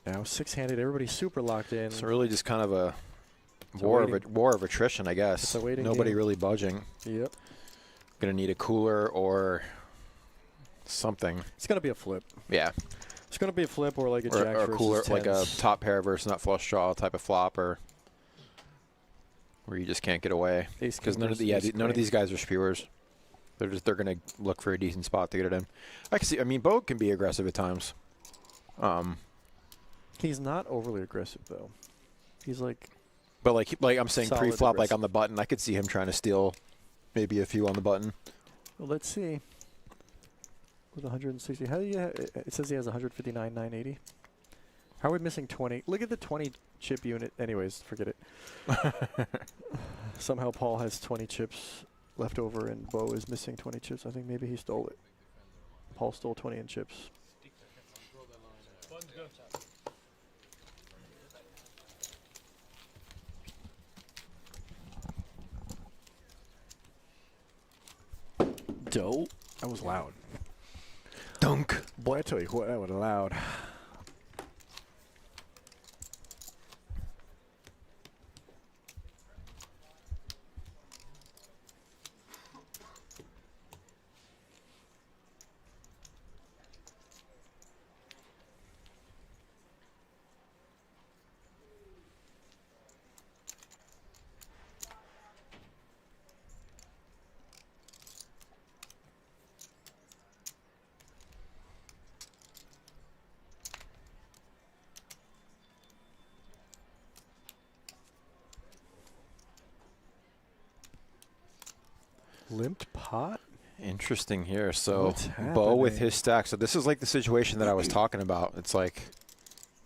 Now six-handed, everybody's super locked in. It's really just kind of a war of attrition, I guess. It's a waiting Nobody game. really budging. Yep. Gonna need a cooler or something. It's gonna be a flip. Yeah. It's gonna be a flip or like a or, jack or a versus cooler, like a tens. top pair versus nut flush draw type of flop, or where you just can't get away. Ace Because king none of versus ace none of queen. these guys are spewers. They're gonna look for a decent spot to get it in. I can see. I mean, Bo can be aggressive at times. He's not overly aggressive though. He's like. But like I'm saying, Solid pre-flop, like aggressive. on the button, I could see him trying to steal maybe a few on the button. Well, let's see. With 160, how do you? It says he has 159, 980. How are we missing 20? Look at the 20 chip unit. Anyways, forget it. Somehow Paul has 20 chips left over, and Bo is missing 20 chips. I think maybe he stole it. Paul stole 20 in chips. Dope. That was loud. Dunk. Boy, I tell you what, that was loud. Limped pot? Interesting here. So What's Bo with happening? his stack. So this is like the situation that I was talking about. It's like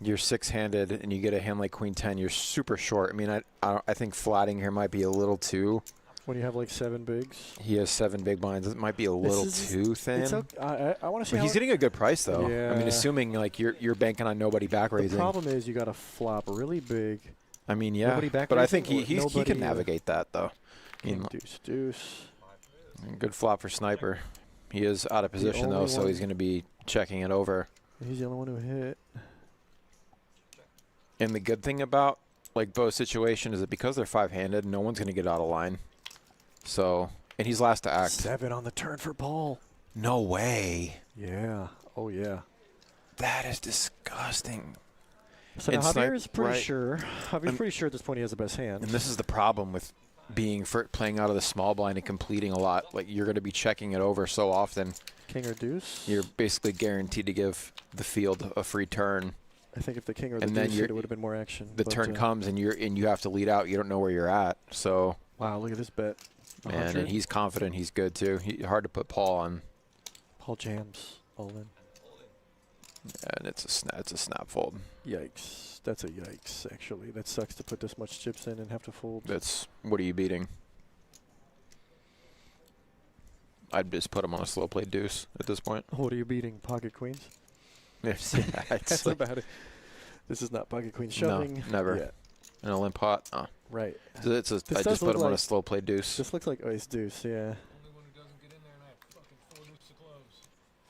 you're six-handed and you get a hand like Queen 10. You're super short. I mean, I think flatting here might be a little too. When you have like 7 bigs? He has 7 big blinds. It might be a little too thin. It's okay. I want to see. But he's getting a good price though. Yeah. I mean, assuming like you're banking on nobody back The raising. problem is you got to flop really big. I mean, yeah. Nobody back But I raising think he or he nobody, can navigate that though. I King, mean, deuce, deuce. good flop for Sniper. He is out of position though, only so one. he's going to be checking it over. He's the only one who hit. And the good thing about like Bo's situation is that because they're five-handed, no one's going to get out of line. So, and he's last to act. 7 on the turn for Paul. No way. Yeah. Oh yeah. That is disgusting. So And now Snipe- Javier is pretty right. sure. Javier's And- pretty sure at this point he has the best hand. And this is the problem with being playing out of the small blind and completing a lot. Like you're going to be checking it over so often. King or deuce? You're basically guaranteed to give the field a free turn. I think if the king or the And then deuce you're- hit, it would have been more action. The but, turn comes and you have to lead out. You don't know where you're at. So Wow, look at this bet. man, 100. and he's confident. He's good too. Hard to put Paul on. Paul jams all in. And it's a snap fold. Yikes. That's a yikes, actually. That sucks to put this much chips in and have to fold. That's what are you beating? I'd just put him on a slow play deuce at this point. What are you beating? Pocket queens? It's That's like- about it. This is not pocket queen No, shoving. never. yet. In a limp pot. Oh. Right. I just put him on a slow play deuce. This looks like ace deuce, yeah.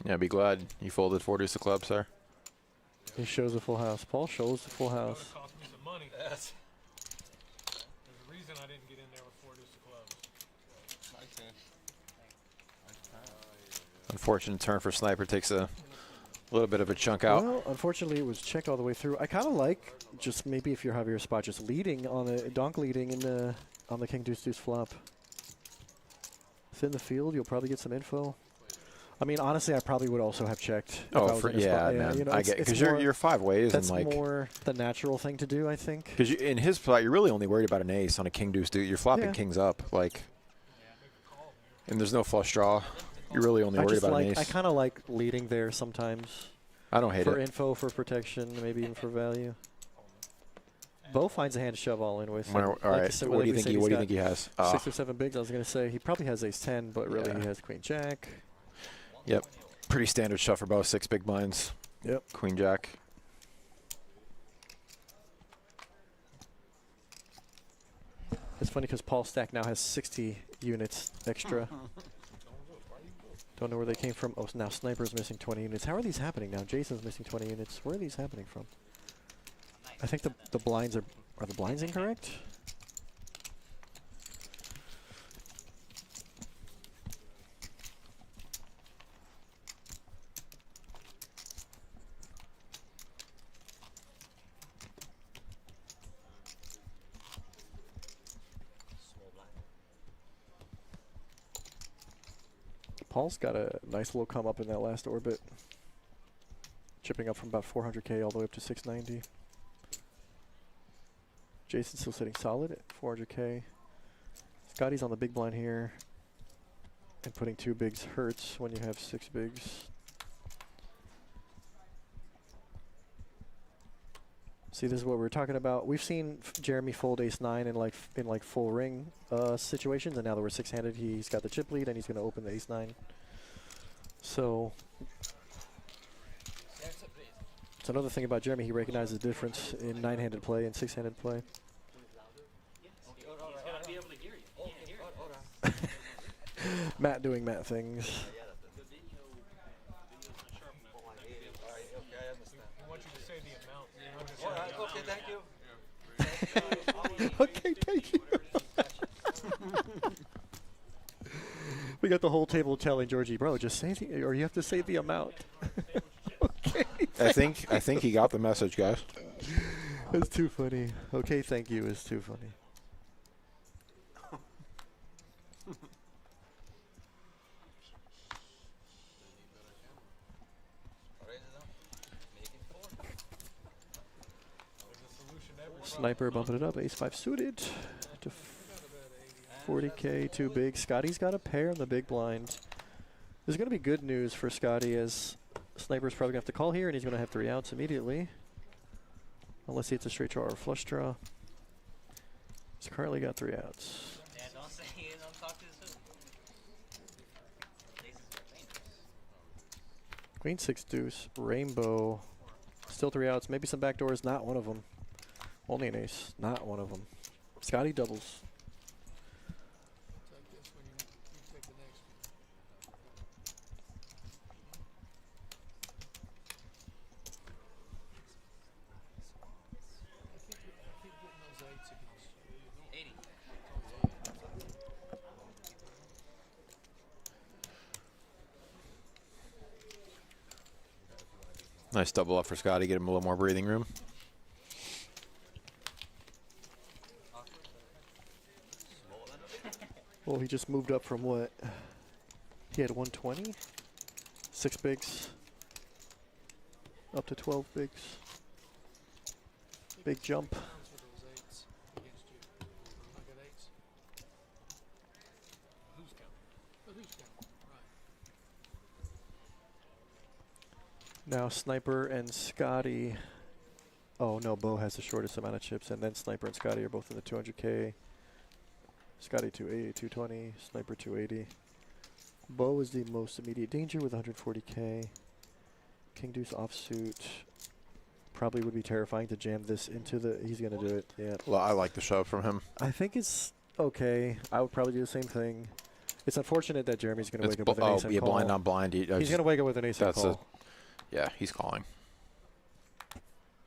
Yeah, be glad you folded 4 deuce of clubs, sir. He shows a full house. Paul shows the full house. Cost me some money. Yes. There's a reason I didn't get in there with 4 deuce of clubs. Unfortunate turn for Sniper. Takes a little bit of a chunk out. Well, unfortunately, it was check all the way through. I kind of like just maybe if you're Javier spot, just leading on the donk leading in the on the king deuce deuce flop. Thin the field, you'll probably get some info. I mean, honestly, I probably would also have checked. Oh, man. You know, I get because you're 5 ways. That's and like more the natural thing to do, I think. Because in his plot, you're really only worried about an ace on a king deuce deuce. You're flopping kings up, like, and there's no flush draw. You're really only worried about an ace. I kind of like leading there sometimes. I don't hate it. For info, for protection, maybe even for value. Bo finds a hand to shove all in with. All right. What do you think? What do you think he has? 6 or 7 bigs. I was gonna say he probably has ace 10, but really he has queen jack. Yep. Pretty standard shove for both 6 big blinds. Yep. Queen jack. It's funny because Paul's stack now has 60 units extra. Don't know where they came from. Oh, now Sniper's missing 20 units. How are these happening now? Jason's missing 20 units. Where are these happening from? I think the blinds are the blinds incorrect? Paul's got a nice little come up in that last orbit. Chipping up from about 400k all the way up to 690. Jason's still sitting solid at 400k. Scotty's on the big blind here. And putting 2 bigs hurts when you have 6 bigs. See, this is what we're talking about. We've seen Jeremy fold ace-9 in like full ring situations, and now that we're 6-handed, he's got the chip lead, and he's going to open the ace-9. So it's another thing about Jeremy. He recognizes the difference in 9-handed play and 6-handed play. Matt doing Matt things. Okay, thank you. Okay, thank you. We got the whole table telling Georgie, bro, just say the, or you have to say the amount. Okay. I think he got the message, guys. That's too funny. Okay, thank you is too funny. Sniper bumping it up, ace-5 suited to 40k, 2 big. Scotty's got a pair in the big blind. There's going to be good news for Scotty as Sniper's probably going to have to call here and he's going to have 3 outs immediately. Unless he hits a straight draw or a flush draw. He's currently got 3 outs. Yeah, don't say it, don't talk to the Queen 6 deuce, rainbow. Still 3 outs, maybe some backdoors, not one of them. Only an ace, not one of them. Scotty doubles. Nice double up for Scotty, get him a little more breathing room. Well, he just moved up from what? He had 120? 6 bigs. Up to 12 bigs. Big jump. Now Sniper and Scotty. Oh no, Bo has the shortest amount of chips, and then Sniper and Scotty are both in the 200k. Scotty 280, 220, Sniper 280. Bo is the most immediate danger with 140k. King Deuce offsuit. probably would be terrifying to jam this into the. He's going to do it. Yeah. Well, I like the shove from him. I think it's okay. I would probably do the same thing. It's unfortunate that Jeremy's going to wake up with an ace and call. Blind on blind. He's going to wake up with an ace and call. Yeah, he's calling.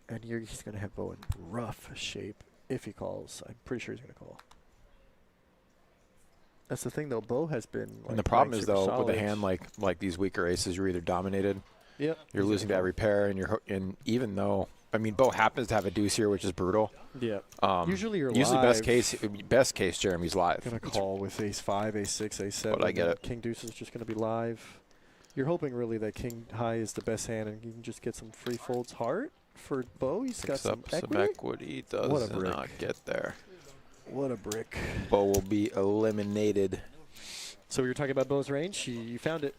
And he's going to have Bo in rough shape if he calls. I'm pretty sure he's going to call. That's the thing, though. Bo has been. Like, and the problem is, though, with a hand like these weaker aces, you're either dominated. Yep. You're losing to every pair, and even though Bo happens to have a deuce here, which is brutal. Yeah. Usually you're usually live. best case Jeremy's live. Gonna call with ace 5, ace 6, ace 7. But I get it. King deuce is just gonna be live. You're hoping really that king high is the best hand, and you can just get some free folds heart for Bo. He's got some equity. Does not get there. What a brick. Bo will be eliminated. So we were talking about Bo's range. You found it.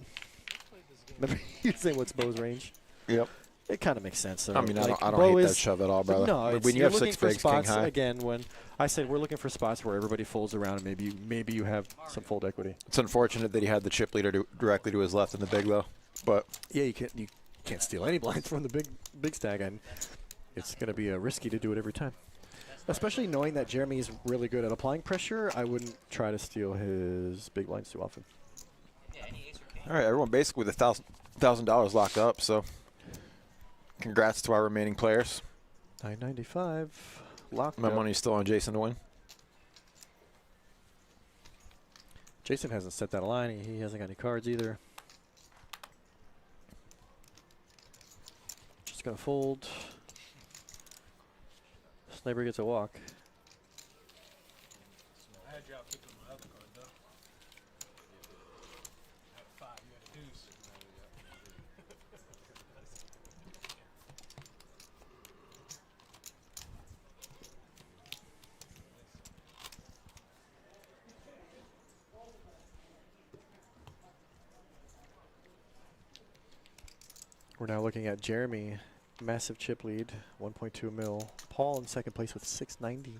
Remember you say what's Bo's range? Yep. It kind of makes sense. So I mean, I don't hate that shove at all, brother. No, when you have 6 bigs, king high. Again, when I said we're looking for spots where everybody folds around, and maybe you have some fold equity. It's unfortunate that he had the chip leader directly to his left in the big, though. But yeah, you can't steal any blinds from the big stack, and it's going to be risky to do it every time. Especially knowing that Jeremy is really good at applying pressure, I wouldn't try to steal his big blinds too often. All right, everyone basically with $1,000 locked up, so congrats to our remaining players. 995 locked My up. money's still on Jason to win. Jason hasn't set that line. He hasn't got any cards either. Just going to fold. Sniper gets a walk. I had you outpicked on my other card, though. I had a 5, you had a deuce. We're now looking at Jeremy. Massive chip lead, 1.2 mil. Paul in second place with 690.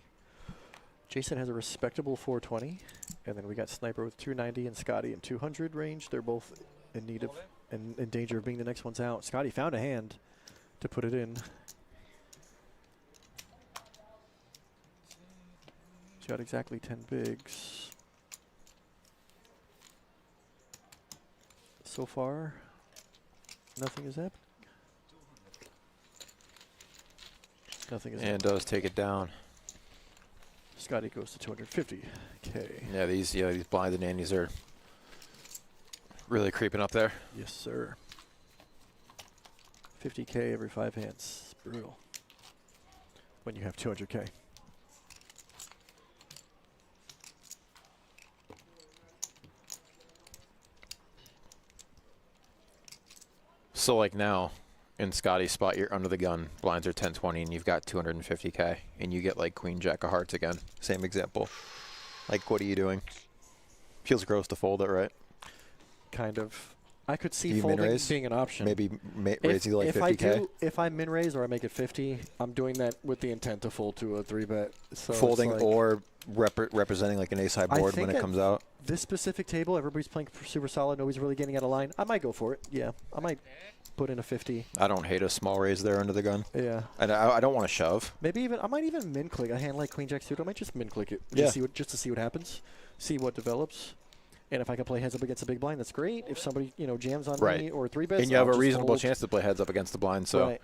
Jason has a respectable 420. And then we got Sniper with 290 and Scotty in 200 range. They're both in need of in danger of being the next ones out. Scotty found a hand to put it in. He's got exactly 10 bigs. So far, nothing has happened. Nothing is. And does take it down. Scotty goes to 250K. Yeah, these blind and nannies are really creeping up there. Yes, sir. 50K every 5 hands. Brutal. When you have 200K. So like now, in Scotty's spot, you're under the gun. Blinds are 10-20, and you've got 250K, and you get like Queen Jack of Hearts again. Same example. Like, what are you doing? Feels gross to fold it, right? Kind of. I could see folding being an option. Maybe raising like 50K. If I min raise or I make it 50, I'm doing that with the intent to fold to a 3-bet. So folding like or representing like an ace high board when it comes out. This specific table, everybody's playing super solid. Nobody's really getting out of line. I might go for it. Yeah, I might put in a 50. I don't hate a small raise there under the gun. Yeah. And I don't want to shove. Maybe even I might even min click a hand like Queen Jack suit. I might just min click it. Yeah. Just to see what happens, see what develops. And if I can play heads up against a big blind, that's great. If somebody jams on me or 3-bets, and you have a reasonable chance to play heads up against the blind. So, right.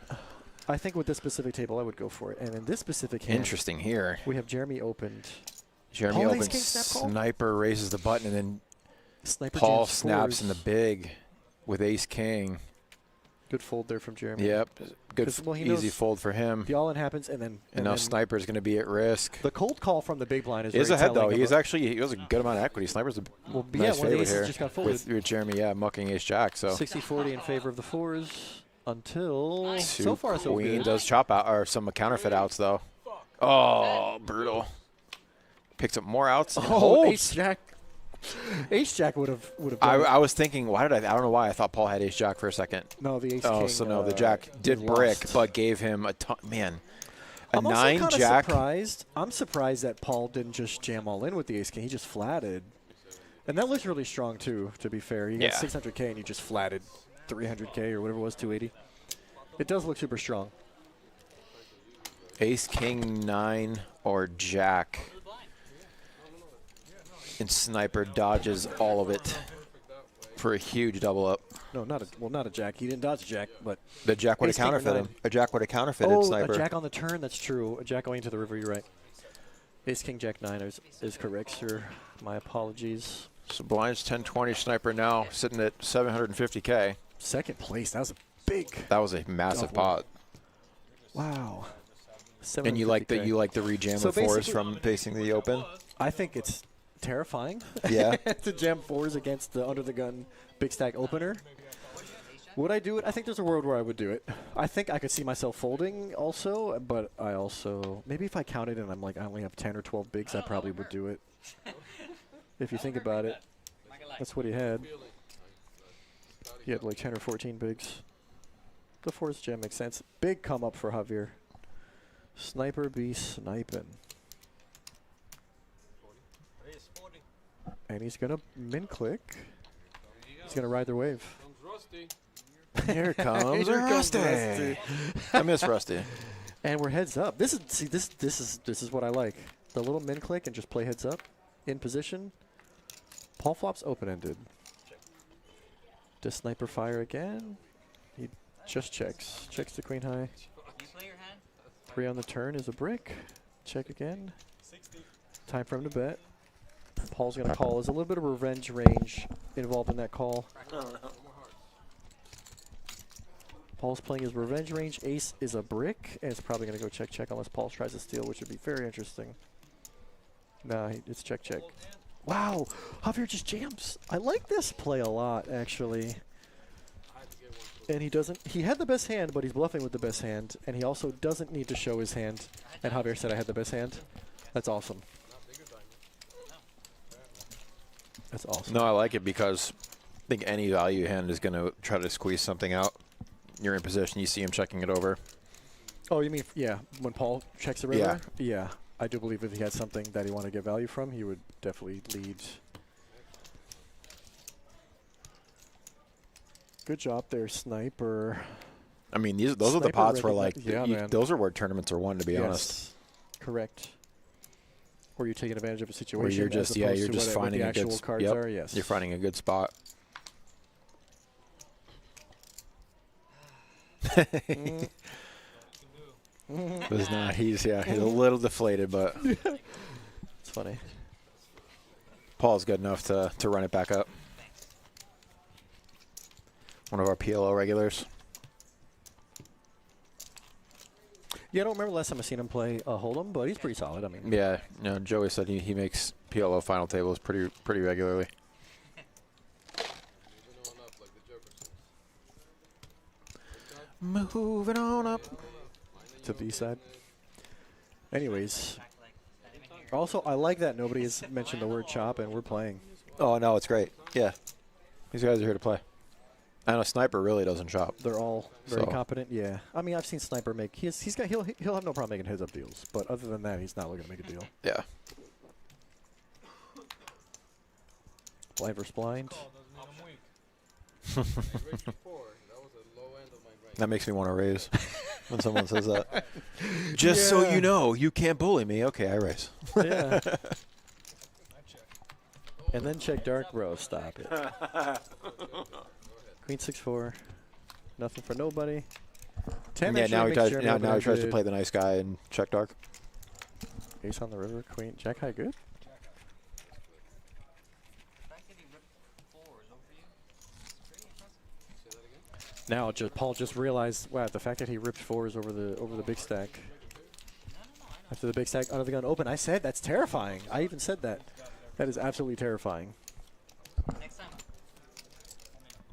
I think with this specific table, I would go for it. And in this specific hand, interesting here, we have Jeremy opened. Jeremy opens, Sniper raises the button, and then Sniper Paul snaps in the big with ace king. Good fold there from Jeremy. Yep, good easy fold for him. The all-in happens, and now Sniper's going to be at risk. The cold call from the big blind is very ahead though. He has a good amount of equity. Sniper's a nice favorite here just got folded. with Jeremy. Yeah, mucking ace jack. So 60-40 in favor of the 4s until so far so good. Queen does chop out or some counterfeit outs though. Oh, brutal. Picks up more outs. Oh, ace jack. Ace jack would have I was thinking, why did I don't know why I thought Paul had ace jack for a second. No, the ace king. Oh, so no, the jack did brick, but gave him a ton. Man, I'm 9 also jack. Surprised. I'm surprised that Paul didn't just jam all in with the ace king. He just flatted, and that looks really strong too. To be fair, you got 600K and you just flatted 300K or whatever it was, 280. It does look super strong. Ace, king, 9, or jack. And sniper dodges all of it for a huge double up. No, not a jack. He didn't dodge a jack, but the jack would have counterfeit him. A jack would have counterfeited sniper. A jack on the turn. That's true. A jack going into the river. You're right. Ace, king, jack, 9 is correct, sir. My apologies. So blinds 10-20 sniper now sitting at 750K. Second place. That was a big. That was a massive pot. Wow. And you like the rejam of fours from facing the open? I think it's terrifying. Yeah. To jam fours against the under the gun big stack opener. Would I do it? I think there's a world where I would do it. I think I could see myself folding also, but I also maybe if I counted and I'm like I only have 10 or 12 bigs, I probably would do it. If you think about it, that's what he had. He had like 10 or 14 bigs. The fours jam makes sense. Big come up for Javier. Sniper be sniping. And he's going to min click. He's going to ride their wave. Here comes Rusty. I miss Rusty. And we're heads up. This is what I like. The little min click and just play heads up in position. Paul flops open-ended. Does sniper fire again? He just checks. Checks the queen high. 3 on the turn is a brick. Check again. Time for him to bet. Paul's going to call. There's a little bit of revenge range involved in that call. Paul's playing his revenge range. Ace is a brick, and it's probably going to go check unless Paul tries to steal, which would be very interesting. Nah, it's check. Wow, Javier just jams. I like this play a lot, actually. And he doesn't. He had the best hand, but he's bluffing with the best hand, and he also doesn't need to show his hand. And Javier said I had the best hand. That's awesome. That's awesome. No, I like it because I think any value hand is going to try to squeeze something out. You're in position. You see him checking it over. Oh, you mean, yeah, when Paul checks the river? Yeah. I do believe if he had something that he wanted to get value from, he would definitely lead. Good job there, sniper. I mean, those are the pots where, like, man. Those are where tournaments are won, to be honest. Correct. Or you're taking advantage of a situation. Where you're just, you're just finding a good cards are, yes. You're finding a good spot. He's not. He's a little deflated, but it's funny. Paul's good enough to run it back up. One of our PLO regulars. Yeah, I don't remember last time I seen him play Hold'em, but he's pretty solid. I mean, yeah, no. Joey said he makes PLO final tables pretty regularly. Moving on up to the east side. Anyways, also I like that nobody has mentioned the word chop, and we're playing. Oh no, it's great. Yeah, these guys are here to play. I know Sniper really doesn't chop. They're all very competent. Yeah, I mean I've seen Sniper make. He'll have no problem making heads up deals, but other than that, he's not looking to make a deal. Yeah. Blind versus blind. That makes me want to raise when someone says that. Just so you know, you can't bully me. Okay, I raise. Yeah. And then check dark, bro. Stop it. Queen 6-4. Nothing for nobody. 10 yeah, now he tries to play the nice guy and check dark. Ace on the river. Queen. Jack high good. Now, Paul just realized, wow, the fact that he ripped fours over the big stack. After the big stack under the gun open, I said that's terrifying. I even said that. That is absolutely terrifying.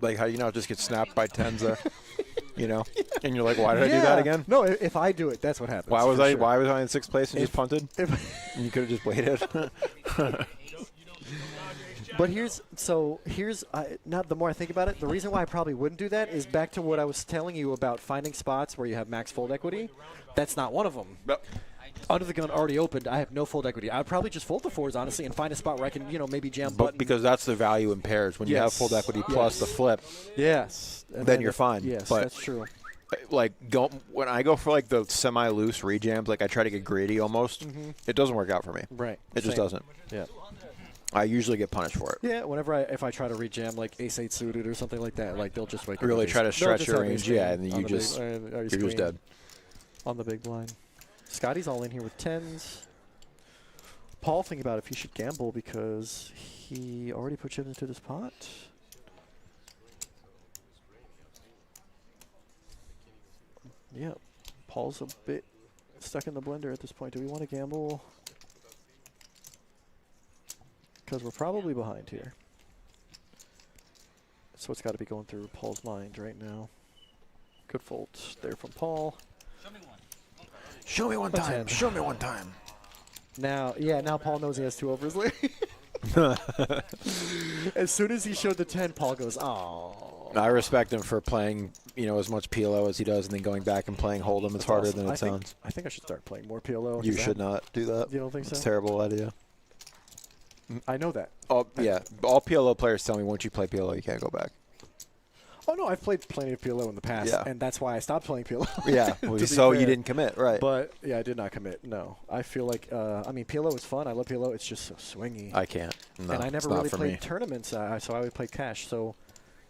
Like how you know just get snapped by tens there, you know, and you're like, why did I do that again? No, if I do it, that's what happens. Why was I in sixth place and just punted? And you could have just waited. But here's now the more I think about it, the reason why I probably wouldn't do that is back to what I was telling you about finding spots where you have max fold equity. That's not one of them. Yep. Under the gun already opened, I have no fold equity. I'd probably just fold the fours, honestly, and find a spot where I can, maybe jam button. But because that's the value in pairs. When you have fold equity plus the flip, yes, then you're fine. Yes, but that's true. like when I go for like the semi-loose rejams, like I try to get greedy almost. It doesn't work out for me. Right. It just doesn't. Yeah. I usually get punished for it. Yeah, whenever if I try to rejam like ace-8 suited or something like that, like they'll just wake up. Really with try to ace- they'll stretch just your have range, ace yeah, queen and then on you the just or ace you're just queen dead. on the big blind. Scotty's all in here with 10s. Paul thinking about if he should gamble because he already put chips into this pot. Yeah, Paul's a bit stuck in the blender at this point. Do we want to gamble? Because we're probably behind here. So it's got to be going through Paul's mind right now. Good fold there from Paul. Show me one time. Show me one time. Now, yeah, now Paul knows he has 2 overs late. As soon as he showed the 10, Paul goes, oh. I respect him for playing, as much PLO as he does, and then going back and playing Hold'em. It's harder than it sounds. I think I should start playing more PLO. You should not do that. You don't think so? It's a terrible idea. I know that. Oh yeah, all PLO players tell me once you play PLO, you can't go back. Oh, no, I've played plenty of PLO in the past, and that's why I stopped playing PLO. Yeah, so you didn't commit, right. But, yeah, I did not commit, no. I feel like, PLO is fun. I love PLO. It's just so swingy. I can't. No, and I it's never not really for played me. tournaments, so I would play cash. So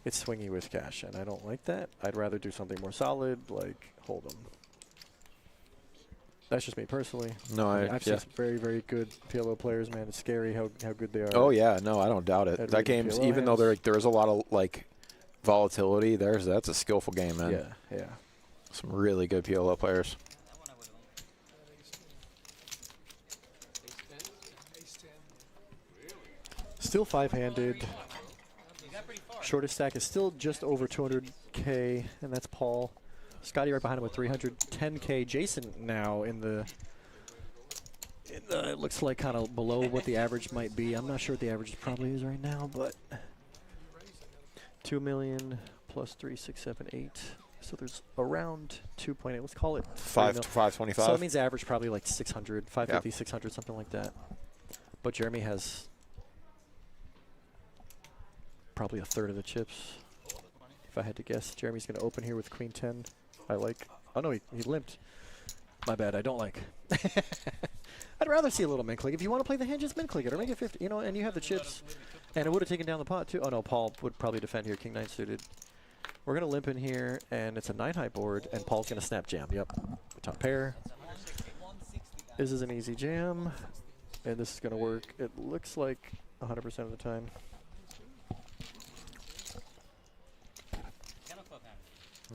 it's swingy with cash, and I don't like that. I'd rather do something more solid, like Hold'em. That's just me personally. No, I've seen some very, very good PLO players, man. It's scary how good they are. Oh, yeah. No, I don't doubt it. At That reading game's, PLO even though hands. there is a lot of, volatility, that's a skillful game, man. Yeah, yeah. Some really good PLO players. Still 5-handed. Shortest stack is still just over 200K, and that's Paul. Scotty right behind him with 310K. Jason now in the it looks like kind of below what the average might be. I'm not sure what the average probably is right now, but 2 million plus 3, 6, 7, 8. So there's around 2.8. Let's call it 525. So that means average probably like 600, 550, 600, something like that. But Jeremy has probably a third of the chips. If I had to guess, Jeremy's going to open here with Queen 10. I like. Oh no, he limped. My bad. I don't like. I'd rather see a little min click. If you want to play the hand, just min click it or make it 50. And you have the chips, and it would have taken down the pot too. Oh no, Paul would probably defend here. King 9 suited. We're gonna limp in here, and it's a 9 high board, and Paul's gonna snap jam. Yep, top pair. This is an easy jam, and this is gonna work. It looks like 100% of the time.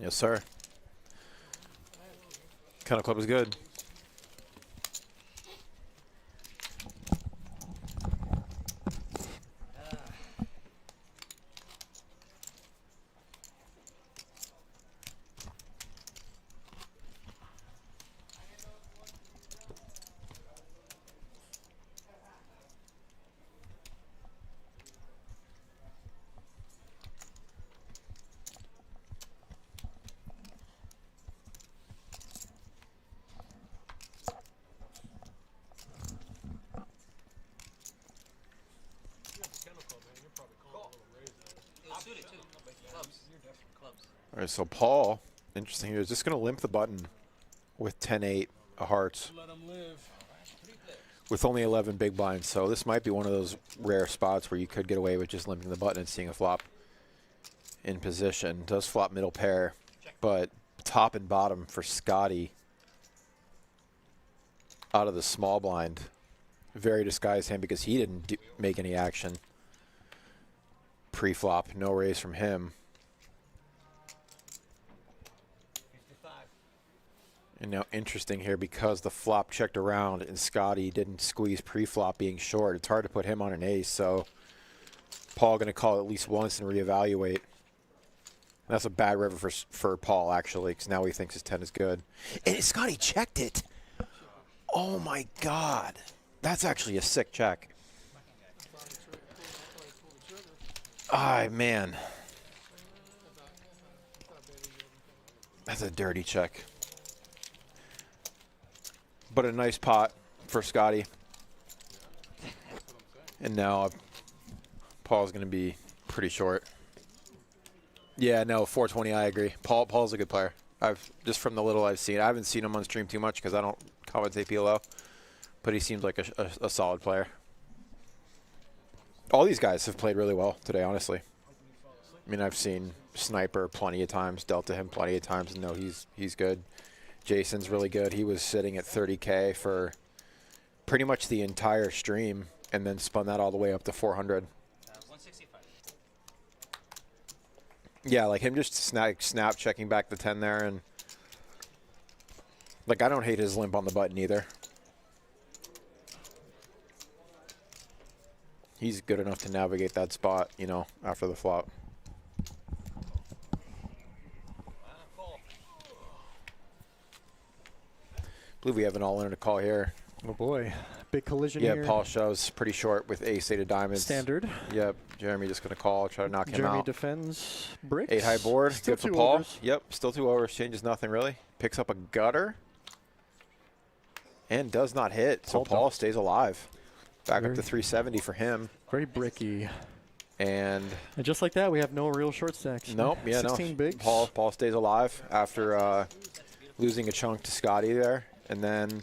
Yes, sir. Kind of club is good. All right, so Paul, interesting here, is just going to limp the button with 10-8 of hearts with only 11 big blinds. So this might be one of those rare spots where you could get away with just limping the button and seeing a flop in position. Does flop middle pair, but top and bottom for Scotty out of the small blind. Very disguised hand because he didn't make any action pre-flop. No raise from him. And now interesting here because the flop checked around and Scotty didn't squeeze pre-flop being short. It's hard to put him on an ace, so Paul going to call at least once and reevaluate. That's a bad river for Paul, actually, because now he thinks his 10 is good. And Scotty checked it. Oh, my God. That's actually a sick check. Ah, man. That's a dirty check. But a nice pot for Scotty. And now Paul's going to be pretty short. Yeah, no, 420, I agree. Paul's a good player. I've just from the little I've seen. I haven't seen him on stream too much because I don't commentate PLO, but he seems like a solid player. All these guys have played really well today, honestly. I mean, I've seen Sniper plenty of times, Delta him plenty of times, and know he's good. Jason's really good. He was sitting at 30K for pretty much the entire stream, and then spun that all the way up to 400. 165. Yeah, like him just snap checking back the 10 there, and like I don't hate his limp on the button either. He's good enough to navigate that spot, you know, after the flop. I believe we have an all-in to call here. Oh boy, big collision yeah, here. Yeah, Paul shows pretty short with ace-8 of diamonds. Standard. Yep, Jeremy just going to call, try to knock him out. Jeremy defends bricks. 8 high board, Still good for 2 Paul. overs. Yep, still 2 overs, changes nothing really. Picks up a gutter and does not hit, so Paul stays alive. Back up to 370 for him. Very bricky. And just like that, we have no real short stacks. Nope, yeah, 16 no. bigs. Paul stays alive after losing a chunk to Scotty there, and then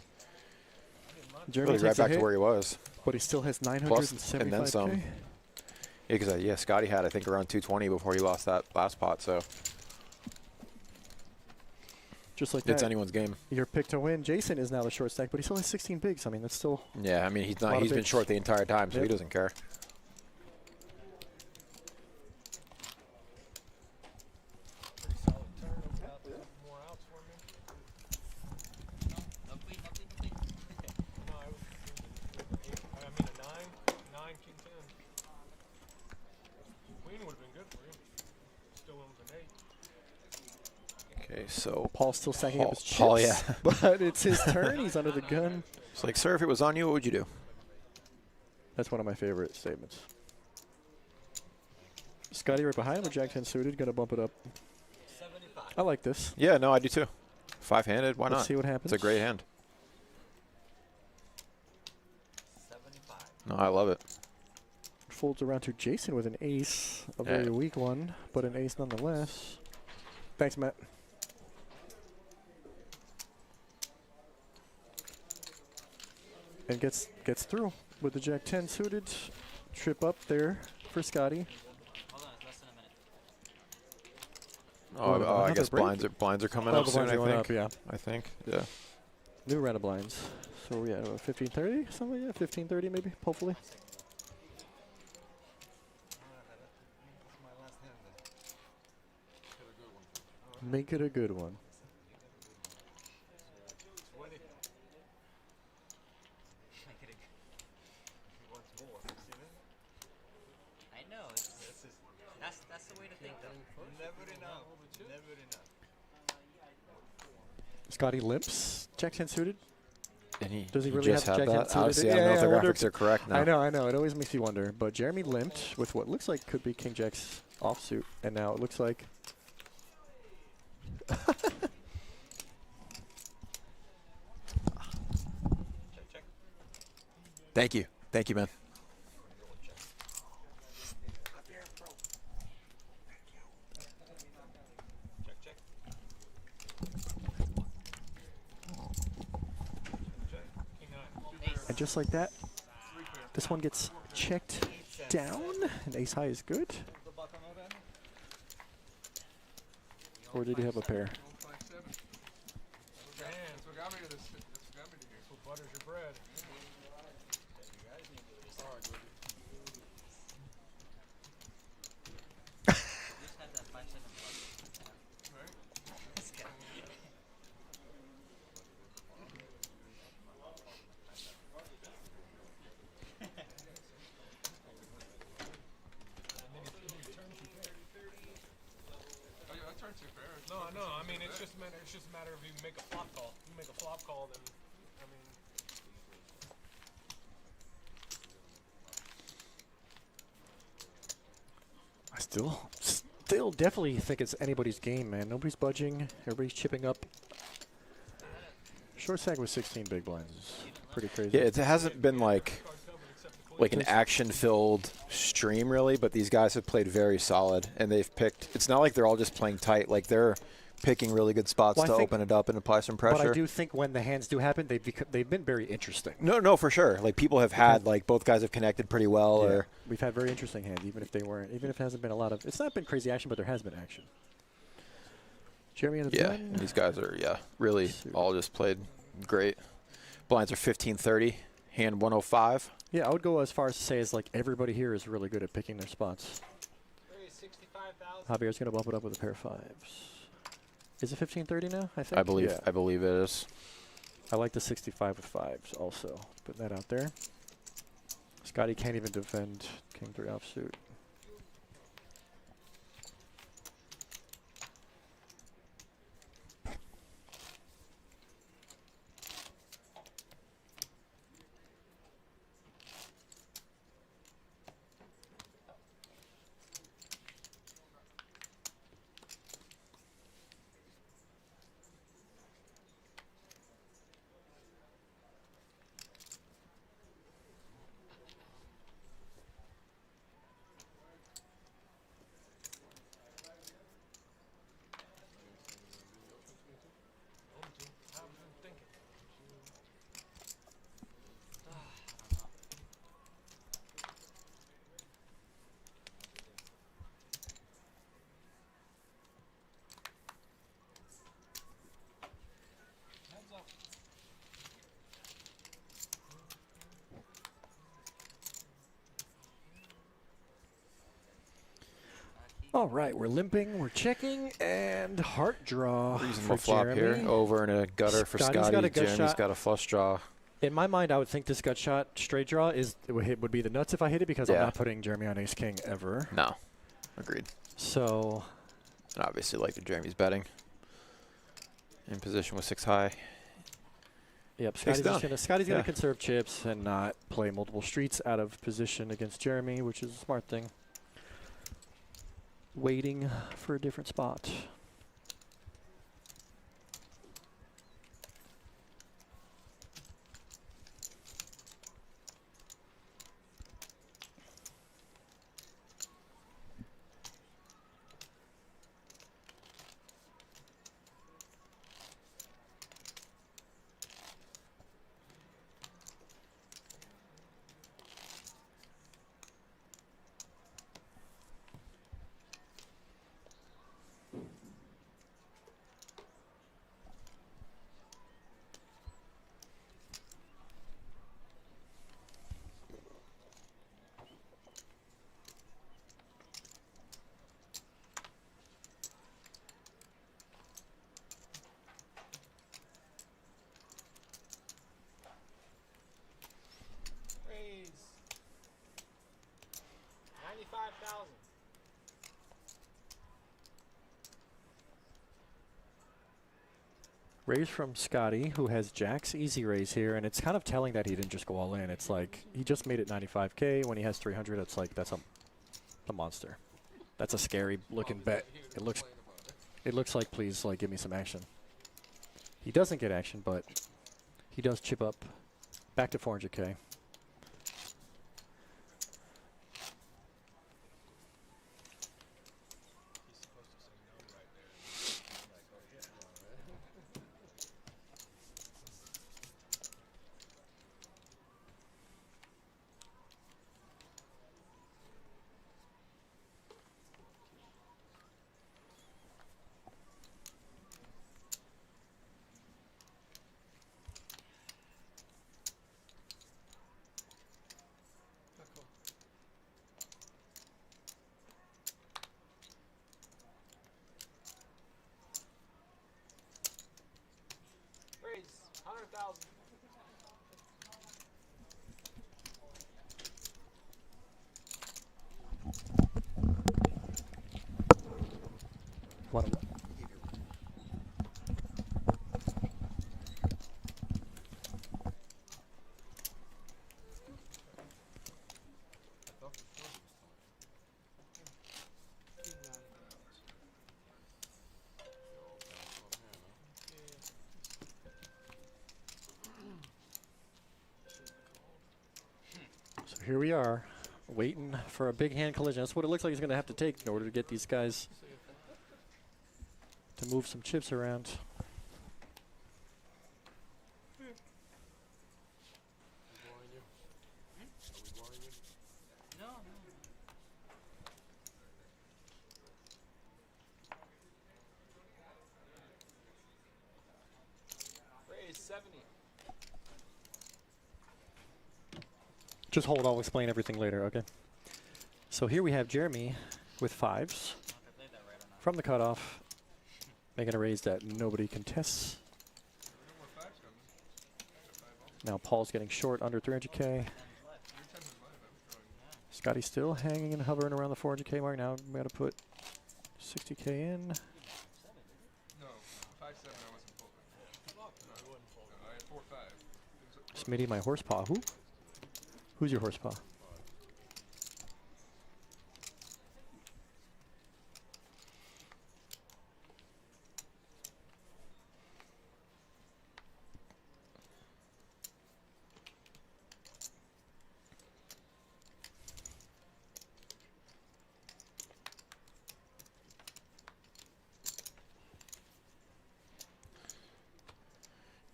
Jeremy really right takes a back to hit, where he was. but he still has Plus, 975K. and then some. Yeah, because Scotty had I think around 220 before he lost that last pot. So just like it's that, anyone's game. Your pick to win. Jason is now the short stack, but he still has 16 bigs. I mean, that's still. Yeah, I mean he's not. He's been short the entire time, so he doesn't care. Okay, so Paul's still stacking up his chips. Paul, yeah. But it's his turn. He's under the gun. It's like, sir, if it was on you, what would you do? That's one of my favorite statements. Scotty right behind him with Jack 10 suited. Gonna bump it up. 75. I like this. Yeah, no, I do too. 5-handed, why not? Let's see what happens. It's a great hand. 75. No, I love it. Folds around to Jason with an ace. A very weak one, but an ace nonetheless. Thanks, Matt. And gets through with the Jack 10 suited. Trip up there for Scotty. Hold on, it's less than a minute. Oh, I guess blinds are coming up soon, I think. Yeah. New round of blinds. So yeah, 15:30, something like that. 15:30 maybe, hopefully. Make it a good one. I know. That's the way to think, though. Never enough. Never enough. Scotty limps. Jack 10 suited. And he Does he really have just Jack 10 that? suited? Obviously, I don't know if the graphics are correct now. I know. It always makes you wonder. But Jeremy limped with what looks like could be King Jack's offsuit, and now it looks like. Thank you, man. And just like that, this one gets checked down. And ace high is good. Or did he have a pair? Butters your bread. No, I mean it's just a matter of you make a flop call. You make a flop call, then I mean. I still definitely think it's anybody's game, man. Nobody's budging. Everybody's chipping up. Short stack with 16 big blinds is pretty crazy. Yeah, it hasn't been like an action-filled stream really, but these guys have played very solid, and they've picked. It's not like they're all just playing tight. Like they're picking really good spots Well, to open it up and apply some pressure. But I do think when the hands do happen, they've been very interesting. No, for sure. Like people have had like both guys have connected pretty well. Yeah. Or We've had very interesting hands, even if it hasn't been a lot of. It's not been crazy action, but there has been action. Jeremy and the and these guys are really all just played great. Blinds are 15-30, hand 105. Yeah, I would go as far as to say as like everybody here is really good at picking their spots. Javier's gonna bump it up with a pair of fives. Is it 15-30 now? I think. I believe it is. I like the 65 with fives also. Put that out there. Scotty can't even defend King 3 offsuit. All right, we're limping, we're checking, and heart draw. Reasonable for flop Jeremy. here. Over and a gutter for Scotty. Got a gut Jeremy's shot. got a flush draw. In my mind, I would think this gut shot straight draw would be the nuts if I hit it because I'm not putting Jeremy on ace king ever. No, agreed. So, and obviously, like Jeremy's betting in position with 6 high. Yep, Scotty's gonna conserve chips and not play multiple streets out of position against Jeremy, which is a smart thing. Waiting for a different spot. Raise from Scotty, who has Jack's easy raise here, and it's kind of telling that he didn't just go all in. It's like he just made it 95K. When he has 300, it's like that's a monster. That's a scary looking bet. It looks like please like give me some action. He doesn't get action, but he does chip up back to 400K. What? So here we are, waiting for a big hand collision. That's what it looks like he's going to have to take in order to get these guys to move some chips around. No, no. Raise 70. Just hold, I'll explain everything later, okay? So here we have Jeremy with 5s from the cutoff, making a raise that nobody contests. Now Paul's getting short under 300K. Scotty's still hanging and hovering around the 400K mark. Now we got to put 60K in. No, 5-7 I wasn't folding. No, I had 4-5. Smitty, my horsepaw. Who? Who's your horsepaw?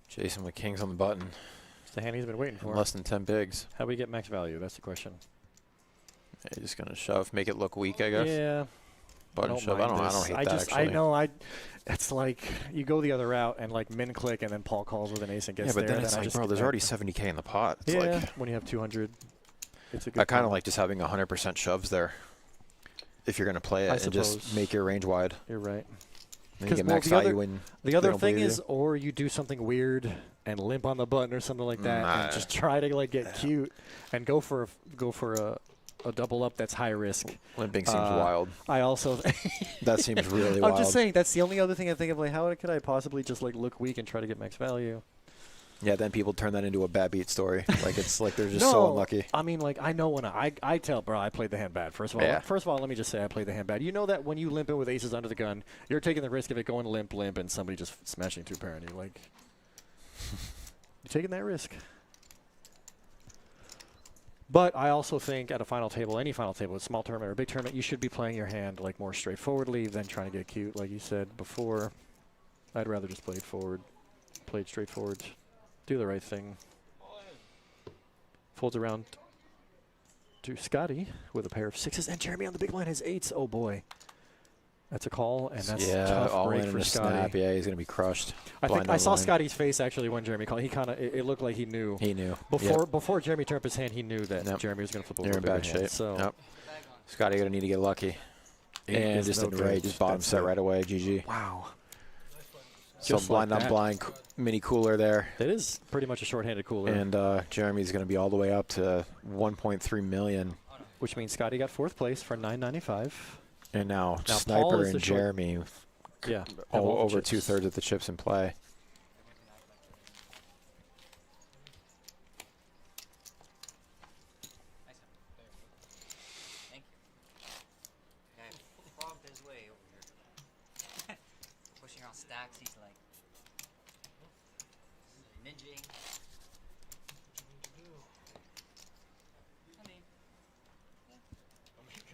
Jason with kings on the button. It's the hand he's been waiting for. Less than 10 bigs. How do we get max value? That's the question. Yeah, just gonna shove, make it look weak, I guess. Yeah. Button shove. I don't hate that actually. I know. It's like you go the other route and like min click, and then Paul calls with an ace and gets Yeah, but there. then it's like, bro, there's already 70K in the pot. It's yeah. like When you have 200, it's a good. I kind of call. like just having 100% shoves there. If you're gonna play it, I and just suppose. make your range wide. You're right. Then you get well, max the value other, when the they other don't thing believe is, you. or you do something weird and limp on the button or something like that, and just try to like get cute and go for a double up that's high risk. Limping seems wild. I also that seems really wild. I'm just saying that's the only other thing I think of. Like, how could I possibly just like look weak and try to get max value? Yeah, then people turn that into a bad beat story. Like it's like they're just so unlucky. I mean, like I know when I tell, bro, I played the hand bad. First of all, let me just say I played the hand bad. You know that when you limp in with aces under the gun, you're taking the risk of it going limp, and somebody just smashing 2-pair on you. Like, you're taking that risk. But I also think at a final table, any final table, a small tournament or a big tournament, you should be playing your hand like more straightforwardly than trying to get cute. Like you said before, I'd rather just play it forward, play it straightforward, do the right thing. Folds around to Scotty with a pair of 6s, and Jeremy on the big line has 8s. Oh boy, that's a call, and that's tough all break in for a Scotty. snap. Yeah, he's gonna be crushed. I think I saw Scotty's face actually when Jeremy called. He kind of it looked like he knew. He knew before Jeremy turned up his hand. He knew that Jeremy was gonna flip over. They're in bad hand, shape. So Scotty gonna need to get lucky. And just in the right, just bottom set right away. GG. Wow. So Just blind like on that. blind mini cooler there. It is pretty much a short-handed cooler. And Jeremy's going to be all the way up to 1.3 million. Which means Scotty got 4th place for $9.95. And now Paul Sniper is the and Jeremy, yeah, over 2/3 of the chips in play. Thank you. Guy frogged his way over here. Pushing around stacks, he's like ninjing. I mean,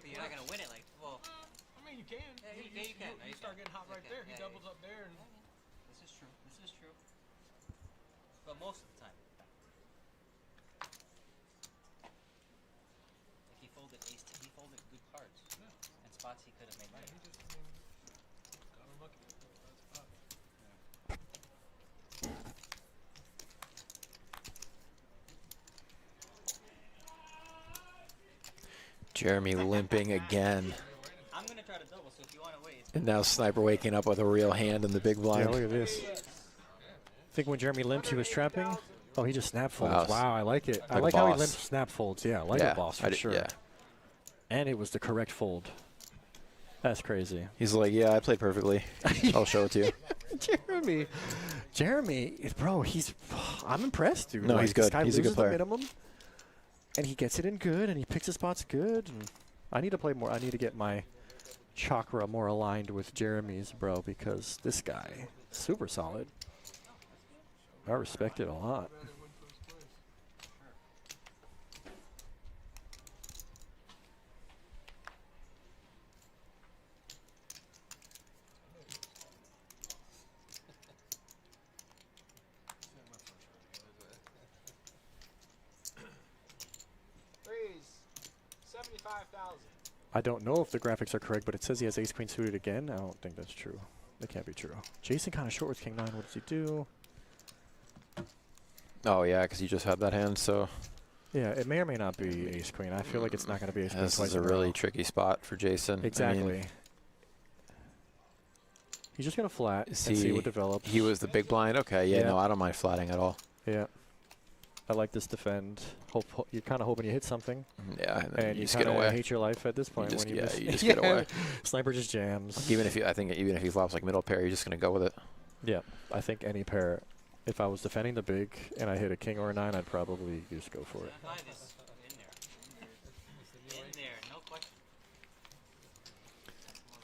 but you're not gonna win it. Like, well. I mean, you can. Yeah, you can. You start getting hot right there. He doubles up there. And This is true. This is true. But most of the time. Like he folded ace. He folded good cards. And spots he could have made money. got unlucky. That's tough. Jeremy limping again. I'm gonna try to double. So if you want to wait. And now Sniper waking up with a real hand in the big blind. Yeah, look at this. I think when Jeremy limped, he was trapping. Oh, he just snap folds. Wow. Wow, I like it. I Like a like how he boss. limps snap folds. Yeah, like Yeah, a boss I for did- sure. yeah. And it was the correct fold. That's crazy. He's like, yeah, I played perfectly. I'll show it to you. Jeremy, bro, I'm impressed, dude. No, Like, he's this good. guy He's a good loses the player. minimum, and he gets it in good, and he picks his spots good. And I need to play more. I need to get my chakra more aligned with Jeremy's, bro, because this guy, super solid. I respect it a lot. I don't know if the graphics are correct, but it says he has ace-queen suited again. I don't think that's true. That can't be true. Jason kind of short with king 9. What does he do? Oh, yeah, because you just had that hand, so. Yeah, it may or may not be ace-queen. I feel like it's not going to be ace-queen. This is a really tricky spot for Jason. Exactly. I mean, he's just going to flat and see what develops. He was the big blind? Okay, yeah, no, I don't mind flatting at all. Yeah. I like this defend. You're kind of hoping you hit something. Yeah, and you just get kind away. of hate your life at this point. You just, when you miss. you just get away. Sniper just jams. I think even if he flops like middle pair, you're just going to go with it. Yeah, I think any pair. If I was defending the big and I hit a king or a 9, I'd probably just go for it.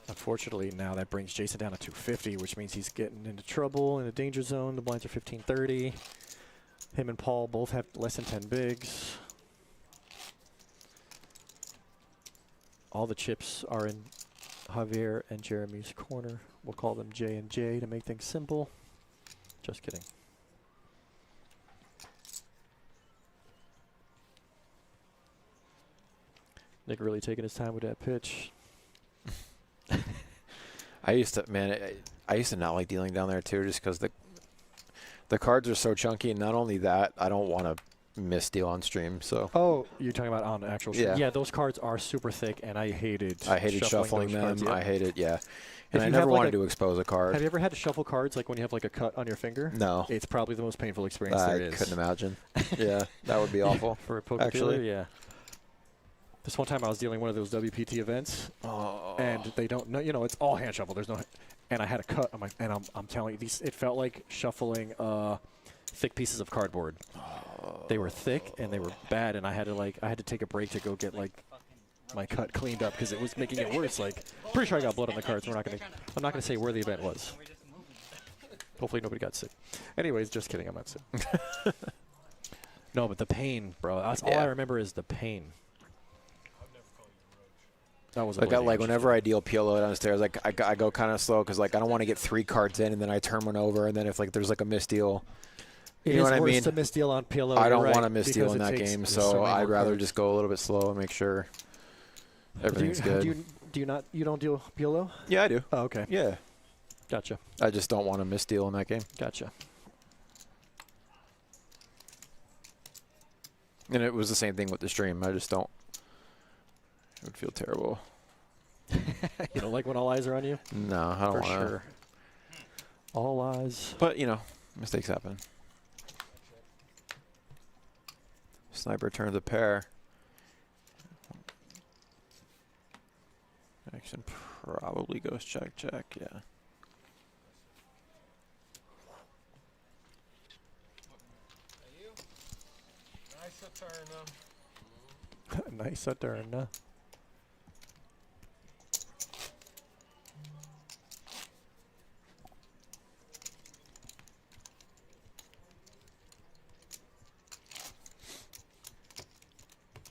Unfortunately, now that brings Jason down to 250, which means he's getting into trouble in the danger zone. The blinds are 1530. Him and Paul both have less than 10 bigs. All the chips are in Javier and Jeremy's corner. We'll call them J and J to make things simple. Just kidding. Nick really taking his time with that pitch. I used to not like dealing down there too, just because the cards are so chunky, and not only that, I don't want to miss deal on stream. So. Oh, you're talking about on actual stream? Yeah. Yeah, those cards are super thick, and I hated shuffling them. Cards, yeah. I hated, yeah. And I never wanted to expose a card. Have you ever had to shuffle cards like when you have like a cut on your finger? No. It's probably the most painful experience there is. I couldn't imagine. Yeah, that would be awful. For a poker dealer, yeah. This one time I was dealing one of those WPT events, and they don't know, it's all hand shuffle. There's no, and I had a cut. I'm telling you, it felt like shuffling thick pieces of cardboard. They were thick and they were bad, and I had to take a break to go get my cut cleaned up because it was making it worse. Pretty sure I got blood on the cards. I'm not gonna say where the event was. Hopefully nobody got sick. Anyways, just kidding. I'm not sick. No, but the pain, bro. That's all I remember is the pain. That was whenever I deal PLO downstairs, I go kind of slow because I don't want to get 3 cards in and then I turn one over, and then if there's a misdeal, you know what I mean? It is worse to misdeal on PLO. I don't want to misdeal in that game, so I'd rather just go a little bit slow and make sure everything's good. You don't deal PLO? Yeah, I do. Oh, okay. Yeah. Gotcha. I just don't want to misdeal in that game. Gotcha. And it was the same thing with the stream. I just don't. It would feel terrible. You don't like when all eyes are on you? No, I don't want to. For sure. All eyes. But, mistakes happen. Sniper turns a pair. Action probably goes check, check, yeah. Nice turn.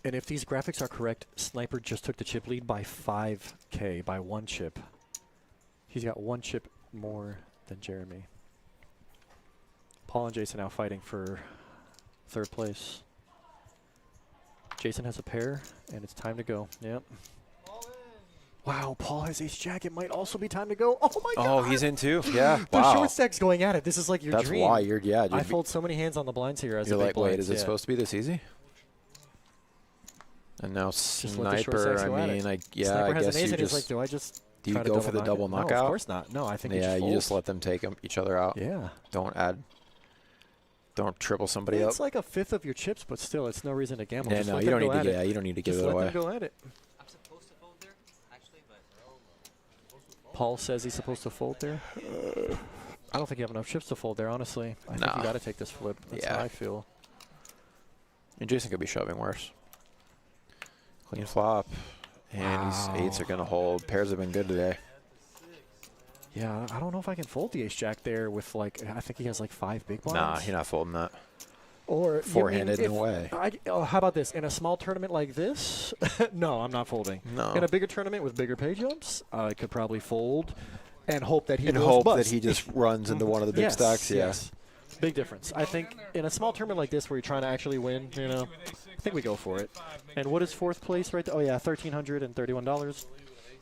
And if these graphics are correct, Sniper just took the chip lead by 5K, by 1 chip. He's got 1 chip more than Jeremy. Paul and Jason now fighting for 3rd place. Jason has a pair, and it's time to go. Yep. Wow, Paul has ace-jack. It might also be time to go. Oh, my God. Oh, he's in too? Yeah. The Wow. short stack's going at it. This is like your dream. That's why you're, yeah. I fold so many hands on the blinds here as you're a big like, blinds, wait, is it supposed to be this easy? And now Sniper, Sniper I guess has an ace, and do I just do you go for the double knockout? No, of course not. No, I think you just let them take each other out. Yeah. Don't triple somebody up. It's like a 5th of your chips, but still, it's no reason to gamble. Yeah, just no, you don't need to. Yeah, you don't need to give it away. Just let them go at it. I'm supposed to fold there, actually, but Paul says he's supposed to fold there. I don't think you have enough chips to fold there, honestly. I think you got to take this flip. That's how I feel. And Jason could be shoving worse. Clean flop. And these 8s are going to hold. Pairs have been good today. Yeah, I don't know if I can fold the ace-jack there with, I think he has 5 big blinds. Nah, you're not folding that. Or four-handed, no way. How about this? In a small tournament like this, no, I'm not folding. No. In a bigger tournament with bigger pay jumps, I could probably fold and hope that he just runs into one of the big stacks. Yeah. Yes. Big difference. I think in a small tournament like this where you're trying to actually win, I think we go for it. And what is fourth place right there? Oh, yeah, $1,331.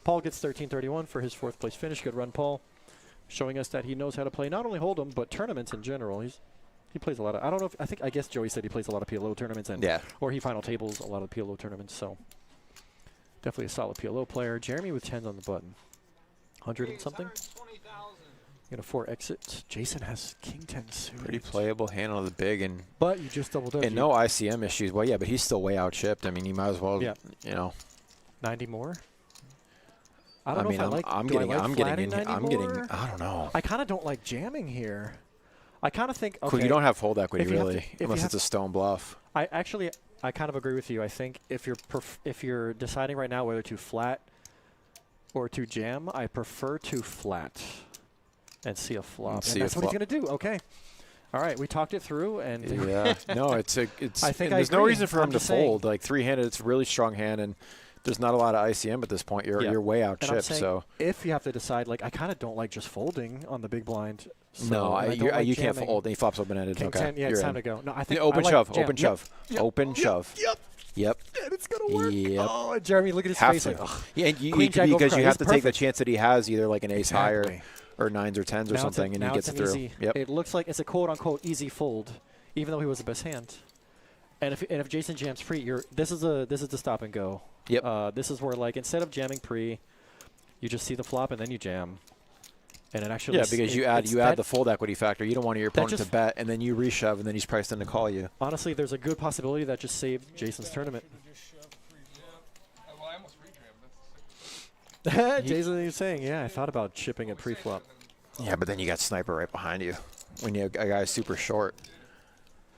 Paul gets $1,331 for his fourth place finish. Good run, Paul. Showing us that he knows how to play not only Hold'em, but tournaments in general. He plays a lot of, I don't know if, I guess Joey said he plays a lot of PLO tournaments. And or he final tables a lot of PLO tournaments, so definitely a solid PLO player. Jeremy with 10s on the button. 100 and something. Got a 4 exit. Jason has King 10 suited. Pretty playable hand on the big, and but you just doubled up. And no ICM issues. Well, yeah, but he's still way out chipped. I mean, he might as well. You know, 90 more. I don't know mean, if I like. I'm do getting. I like I'm getting. flatting 90 more? I don't know. I kind of don't like jamming here. I kind of think. Okay, cool, you don't have hold equity if you really, to, unless it's a stone bluff. I kind of agree with you. I think if you're deciding right now whether to flat or to jam, I prefer to flat and see a flop. And that's what he's gonna do. Okay. All right, we talked it through, and yeah, no, it's. I think there's no reason for him to fold. Saying. Like three-handed, it's a really strong hand, and there's not a lot of ICM at this point. You're way out chipped. So if you have to decide, like I kind of don't like just folding on the big blind. So no, you can't fold. He flops open-ended. King okay, 10, yeah, it's time to go. No, I think open I shove, like open shove, open shove. Yep. And it's gonna work. Yep. Oh, Jeremy, look at his face. Like, yeah, and because you have to take the chance that he has either like an ace high or 9s or 10s or something, and he gets it through. It looks like it's a quote-unquote easy fold, even though he was the best hand. And if Jason jams pre, this is the stop and go. Yep. This is where like instead of jamming pre, you just see the flop and then you jam. And it actually because you add the fold equity factor. You don't want your opponent to bet, and then you reshove, and then he's priced in to call you. Honestly, there's a good possibility that just saved Jason's tournament. Jason, you're saying, yeah, I thought about chipping it pre-flop. Yeah, but then you got sniper right behind you when you a guy super short.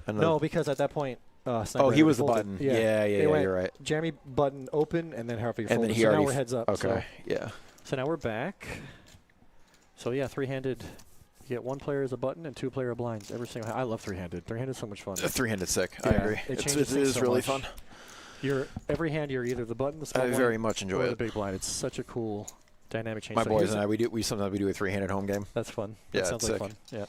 No, because at that point, oh, he was the button. Yeah, you're right. Jeremy button open, and then Harvey folded. And then he so already now we're heads up. Okay, so. yeah. So now we're back. So yeah, three-handed. You get one player as a button and two player blinds every single. I love three-handed. Three-handed is so much fun. Three-handed sick. Yeah, I agree. It is so really much. fun. Every hand you're either the button, the small blind, very much enjoy or it. the big blind. It's such a cool dynamic change. My boys and I, we sometimes do a three-handed home game. That's fun. Yeah, that sounds it's like sick. fun. Yeah.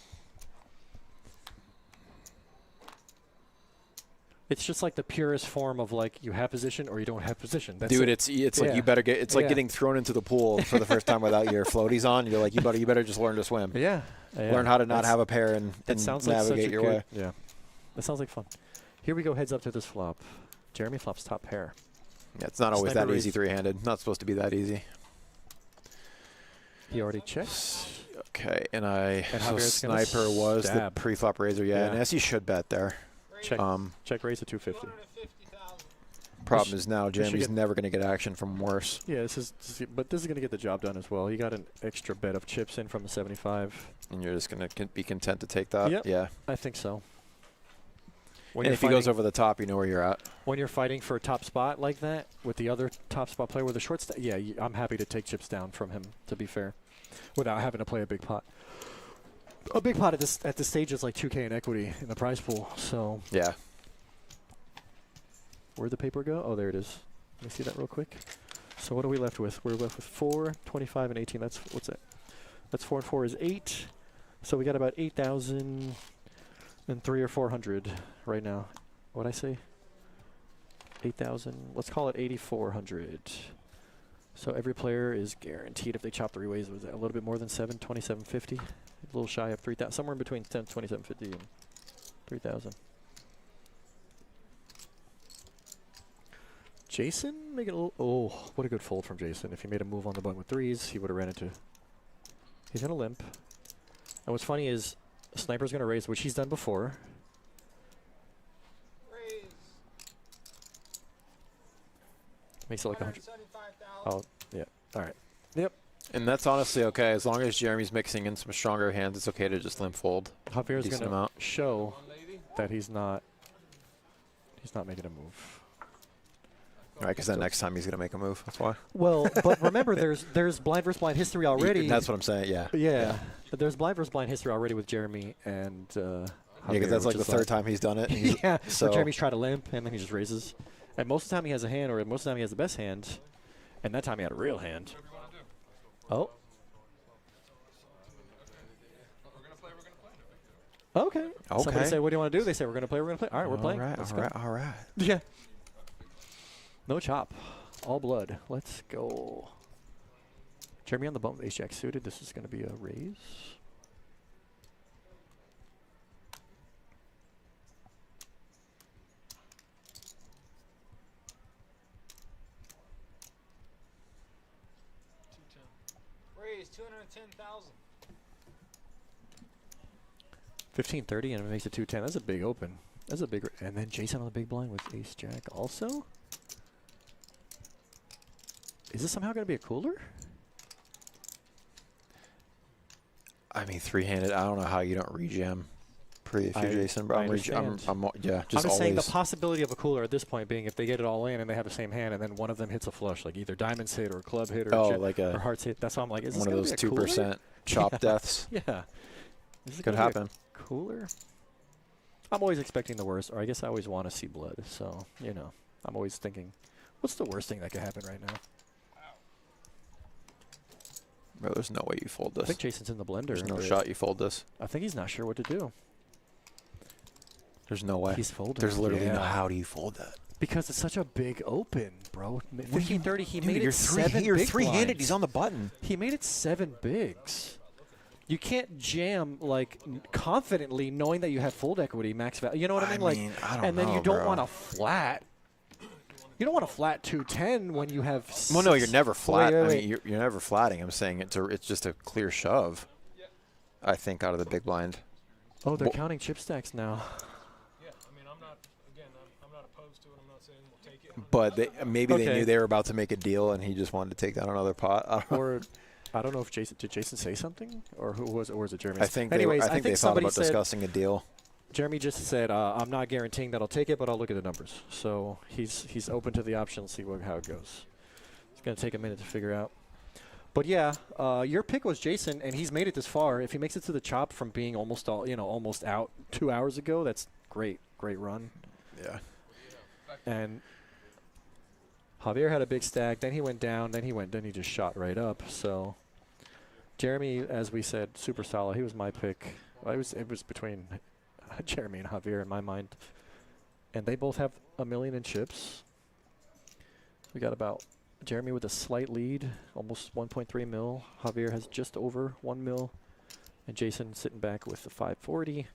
It's just like the purest form of like you have position or you don't have position. That's Dude, it. it's like you better get. It's like getting thrown into the pool for the first time without your floaties on. You're like you better just learn to swim. Yeah. Learn how to not have a pair and sounds navigate like such your a way. Yeah. That sounds like fun. Here we go. Heads up to this flop. Jeremy flops top pair. Yeah, it's not always Sniper that raise. easy three-handed. Not supposed to be that easy. He already checks. Okay, and so Javier's gonna sniper was the stab. pre-flop raiser. Yeah, Yeah. and as he should bet there. Check. Check raise to 250. Problem is now should Jeremy's get- never going to get action from worse. Yeah, but this is going to get the job done as well. He got an extra bet of chips in from the 75. And you're just going to be content to take that? Yep. Yeah. I think so. And if he goes over the top, you know where you're at. When you're fighting for a top spot like that with the other top spot player with a short stack, yeah, I'm happy to take chips down from him, to be fair, without having to play a big pot. A big pot at this stage is like 2K in equity in the prize pool, so. Yeah. Where'd the paper go? Oh, there it is. Let me see that real quick. So what are we left with? We're left with 4, 25, and 18. That's, what's that? That's 4 and 4 is 8. So we got about 8,003 or 400 right now. What'd I say? 8,000. Let's call it 8,400. So every player is guaranteed if they chop three ways. Was that a little bit more than 2,750? A little shy of 3,000. Somewhere in between 2,750 and 3,000. Jason making a little. Oh, what a good fold from Jason. If he made a move on the button with threes, he would have ran into. He's going to limp. And what's funny is Sniper's going to raise, which he's done before. Raise. Makes it like 100. Oh, yeah. All right. Yep. And that's honestly okay. As long as Jeremy's mixing in some stronger hands, it's okay to just limp fold. Javier's Decent going amount. to show that he's not making a move. All right, because then next time he's going to make a move. That's why. Well, but remember, there's blind versus blind history already. That's what I'm saying, yeah. Yeah. But there's blind versus blind history already with Jeremy and yeah, because that's like the third time he's done it. Yeah, so where Jeremy's tried to limp, and then he just raises. And most of the time he has a hand, or most of the time he has the best hand. And that time he had a real hand. Oh. Okay. Somebody Okay. said, what do you want to do? They said, we're going to play, we're going to play. All right, we're playing. Let's go. All right. Yeah. No chop. All blood. Let's go. Jeremy on the bump with ace-jack suited. This is going to be a raise. Raise 210,000. 1530 and it makes it 210. That's a big open. That's a big. And then Jason on the big blind with ace-jack also. Is this somehow going to be a cooler? I mean, three-handed. I don't know how you don't rejam pre if you're Jason, but I'm just saying the possibility of a cooler at this point being if they get it all in and they have the same hand and then one of them hits a flush, like either diamonds hit or club hit or, or hearts hit. That's why I'm like, is this one of those 2% chop deaths? Yeah. Is this could happen. Cooler? I'm always expecting the worst, or I guess I always want to see blood. So, you know, I'm always thinking, what's the worst thing that could happen right now? Bro, there's no way you fold this. I think Jason's in the blender. There's no shot you fold this. I think he's not sure what to do. There's no way. He's folding. There's literally no how do you fold that? Because it's such a big open, bro. 1530, he made you're it seven You're big three-handed. blinds. He's on the button. He made it 7 bigs. You can't jam like confidently knowing that you have fold equity, max value. You know what I mean? Like, I don't and then know, you don't bro. want a flat. You don't want a flat 210 when you have. Well, no, you're never flat. Wait. I mean, you're never flatting. I'm saying it's just a clear shove. I think out of the big blind. Oh, they're counting chip stacks now. Yeah, I mean, I'm not opposed to it. I'm not saying we'll take it. But maybe they knew they were about to make a deal, and he just wanted to take down another pot. Or I don't know if Jason did Jason say something, or who was it? Or was it Jeremy? I think. Anyways, I think they thought somebody about said, discussing a deal. Jeremy just said, I'm not guaranteeing that I'll take it, but I'll look at the numbers. So he's open to the option. Let's see how it goes. It's going to take a minute to figure out. But yeah, your pick was Jason, and he's made it this far. If he makes it to the chop from being almost out 2 hours ago, that's great run. Yeah. And Javier had a big stack. Then he went down. Then he just shot right up. So Jeremy, as we said, super solid. He was my pick. It was between Jeremy and Javier in my mind, and they both have $1 million in chips. We got about Jeremy with a slight lead, almost 1.3 mil. Javier has just over 1 mil, and Jason sitting back with the 540.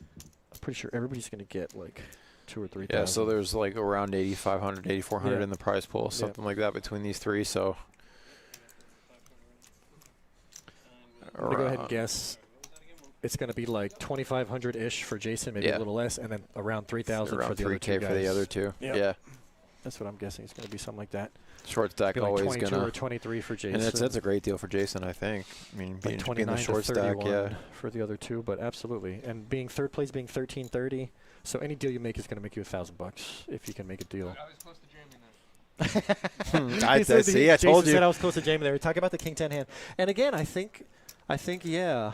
I'm pretty sure everybody's going to get like 2,000 or 3,000. Yeah, so there's like around 8,500, 8,400 in the prize pool, something like that between these three. So I'm going to go ahead and guess. It's going to be like 2,500-ish for Jason, maybe a little less, and then around 3,000 for the other two guys. for the other two. Yep. Yeah. That's what I'm guessing. It's going to be something like that. Short stack like always 22 gonna. or 23 for Jason. And that's a great deal for Jason, I think. I mean, like being 29 the short to stack, 31 for the other two, but absolutely. And being third place, being 1330. So any deal you make is going to make you $1,000 if you can make a deal. I was close to Jeremy then. I told Jason you. said I was close to Jamie there. Talk about the King 10 hand. And again, I think, yeah.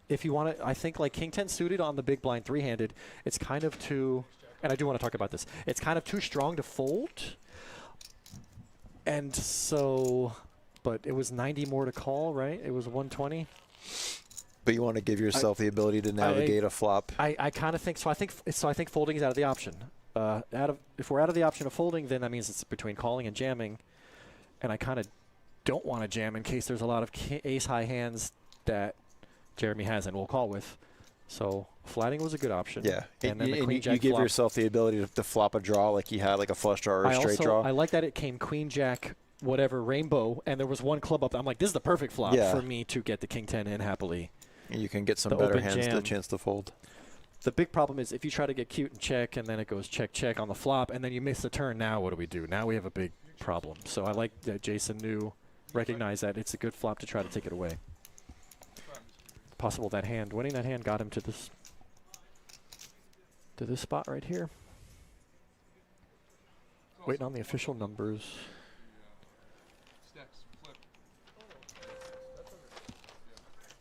If you want to, I think like King 10 suited on the big blind three-handed, it's kind of too, and I do want to talk about this, it's kind of too strong to fold. And so, but it was 90 more to call, right? It was 120. But you want to give yourself the ability to navigate a flop. I kind of think so. I think folding is out of the option. If we're out of the option of folding, then that means it's between calling and jamming. And I kind of don't want to jam in case there's a lot of ace-high hands that Jeremy has and will call with. So flatting was a good option. Yeah, and then the queen you jack give flop. yourself the ability to flop a draw like he had, like a flush draw or a straight draw. I like that it came queen jack, whatever, rainbow, and there was one club up. I'm like, this is the perfect flop for me to get the King 10 in happily. You can get some better hands to a chance to fold. The big problem is if you try to get cute and check, and then it goes check, check on the flop, and then you miss the turn, now what do we do? Now we have a big problem. So I like that Jason recognized that it's a good flop to try to take it away. Possible that hand, winning that hand got him to this spot right here. Waiting on the official numbers.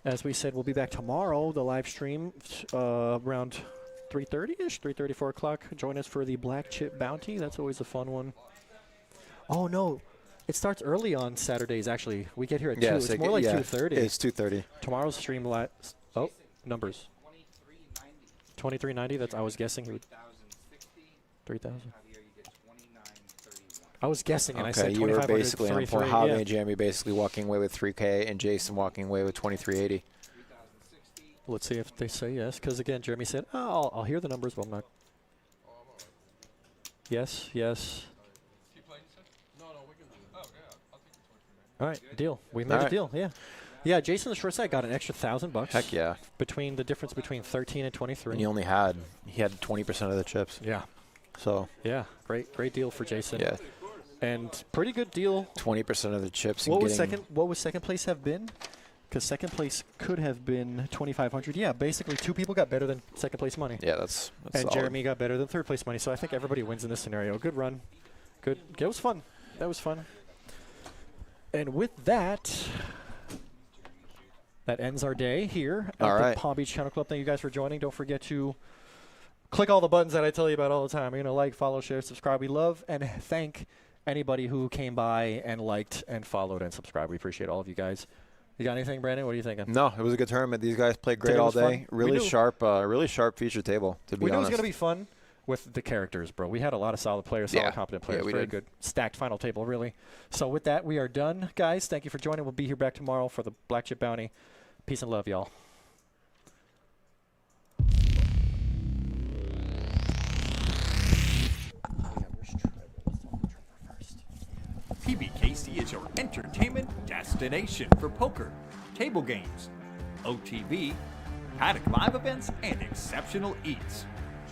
As we said, we'll be back tomorrow, the live stream, around 3:30-ish, 3:30, 4 o'clock. Join us for the Black Chip Bounty. That's always a fun one. Oh, no. It starts early on Saturdays, actually. We get here at 2. It's more like 2:30. It's 2:30. Tomorrow's stream numbers. 2390. That's I was guessing he would. 3,000. I was guessing, and I said Okay, you were 2,500. basically on point. Javi and Jeremy basically walking away with 3K, and Jason walking away with 2380. Let's see if they say yes, because again, Jeremy said, "Oh, I'll hear the numbers, but I'm not." Yes, yes. All right, deal. We made a deal. Yeah, yeah. Jason, the short side, got an extra $1,000. Heck yeah. Between the difference between 13 and 23. And he had 20% of the chips. Yeah. So. Yeah, great deal for Jason. Yeah. And pretty good deal. 20% of the chips. What was second? What would second place have been? Because second place could have been 2,500. Yeah, basically 2 people got better than second place money. Yeah, that's and solid. Jeremy got better than third place money. So I think everybody wins in this scenario. Good run. Good. It was fun. That was fun. And with that, that ends our day here at the Palm Beach Channel Club. Thank you guys for joining. Don't forget to click all the buttons that I tell you about all the time. You're going to like, follow, share, subscribe. We love and thank anybody who came by and liked and followed and subscribed. We appreciate all of you guys. You got anything, Brandon? What are you thinking? No, it was a good tournament. These guys played great all day. Fun. Really sharp feature table, to be honest. We knew it was going to be fun with the characters, bro. We had a lot of solid players, solid, competent players. Yeah, Very good. Stacked final table, really. So with that, we are done, guys. Thank you for joining. We'll be here back tomorrow for the Black Chip Bounty. Peace and love, y'all. PBKC is your entertainment destination for poker, table games, OTV, Paddock live events, and exceptional eats.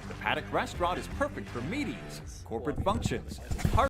The Paddock restaurant is perfect for meetings, corporate functions,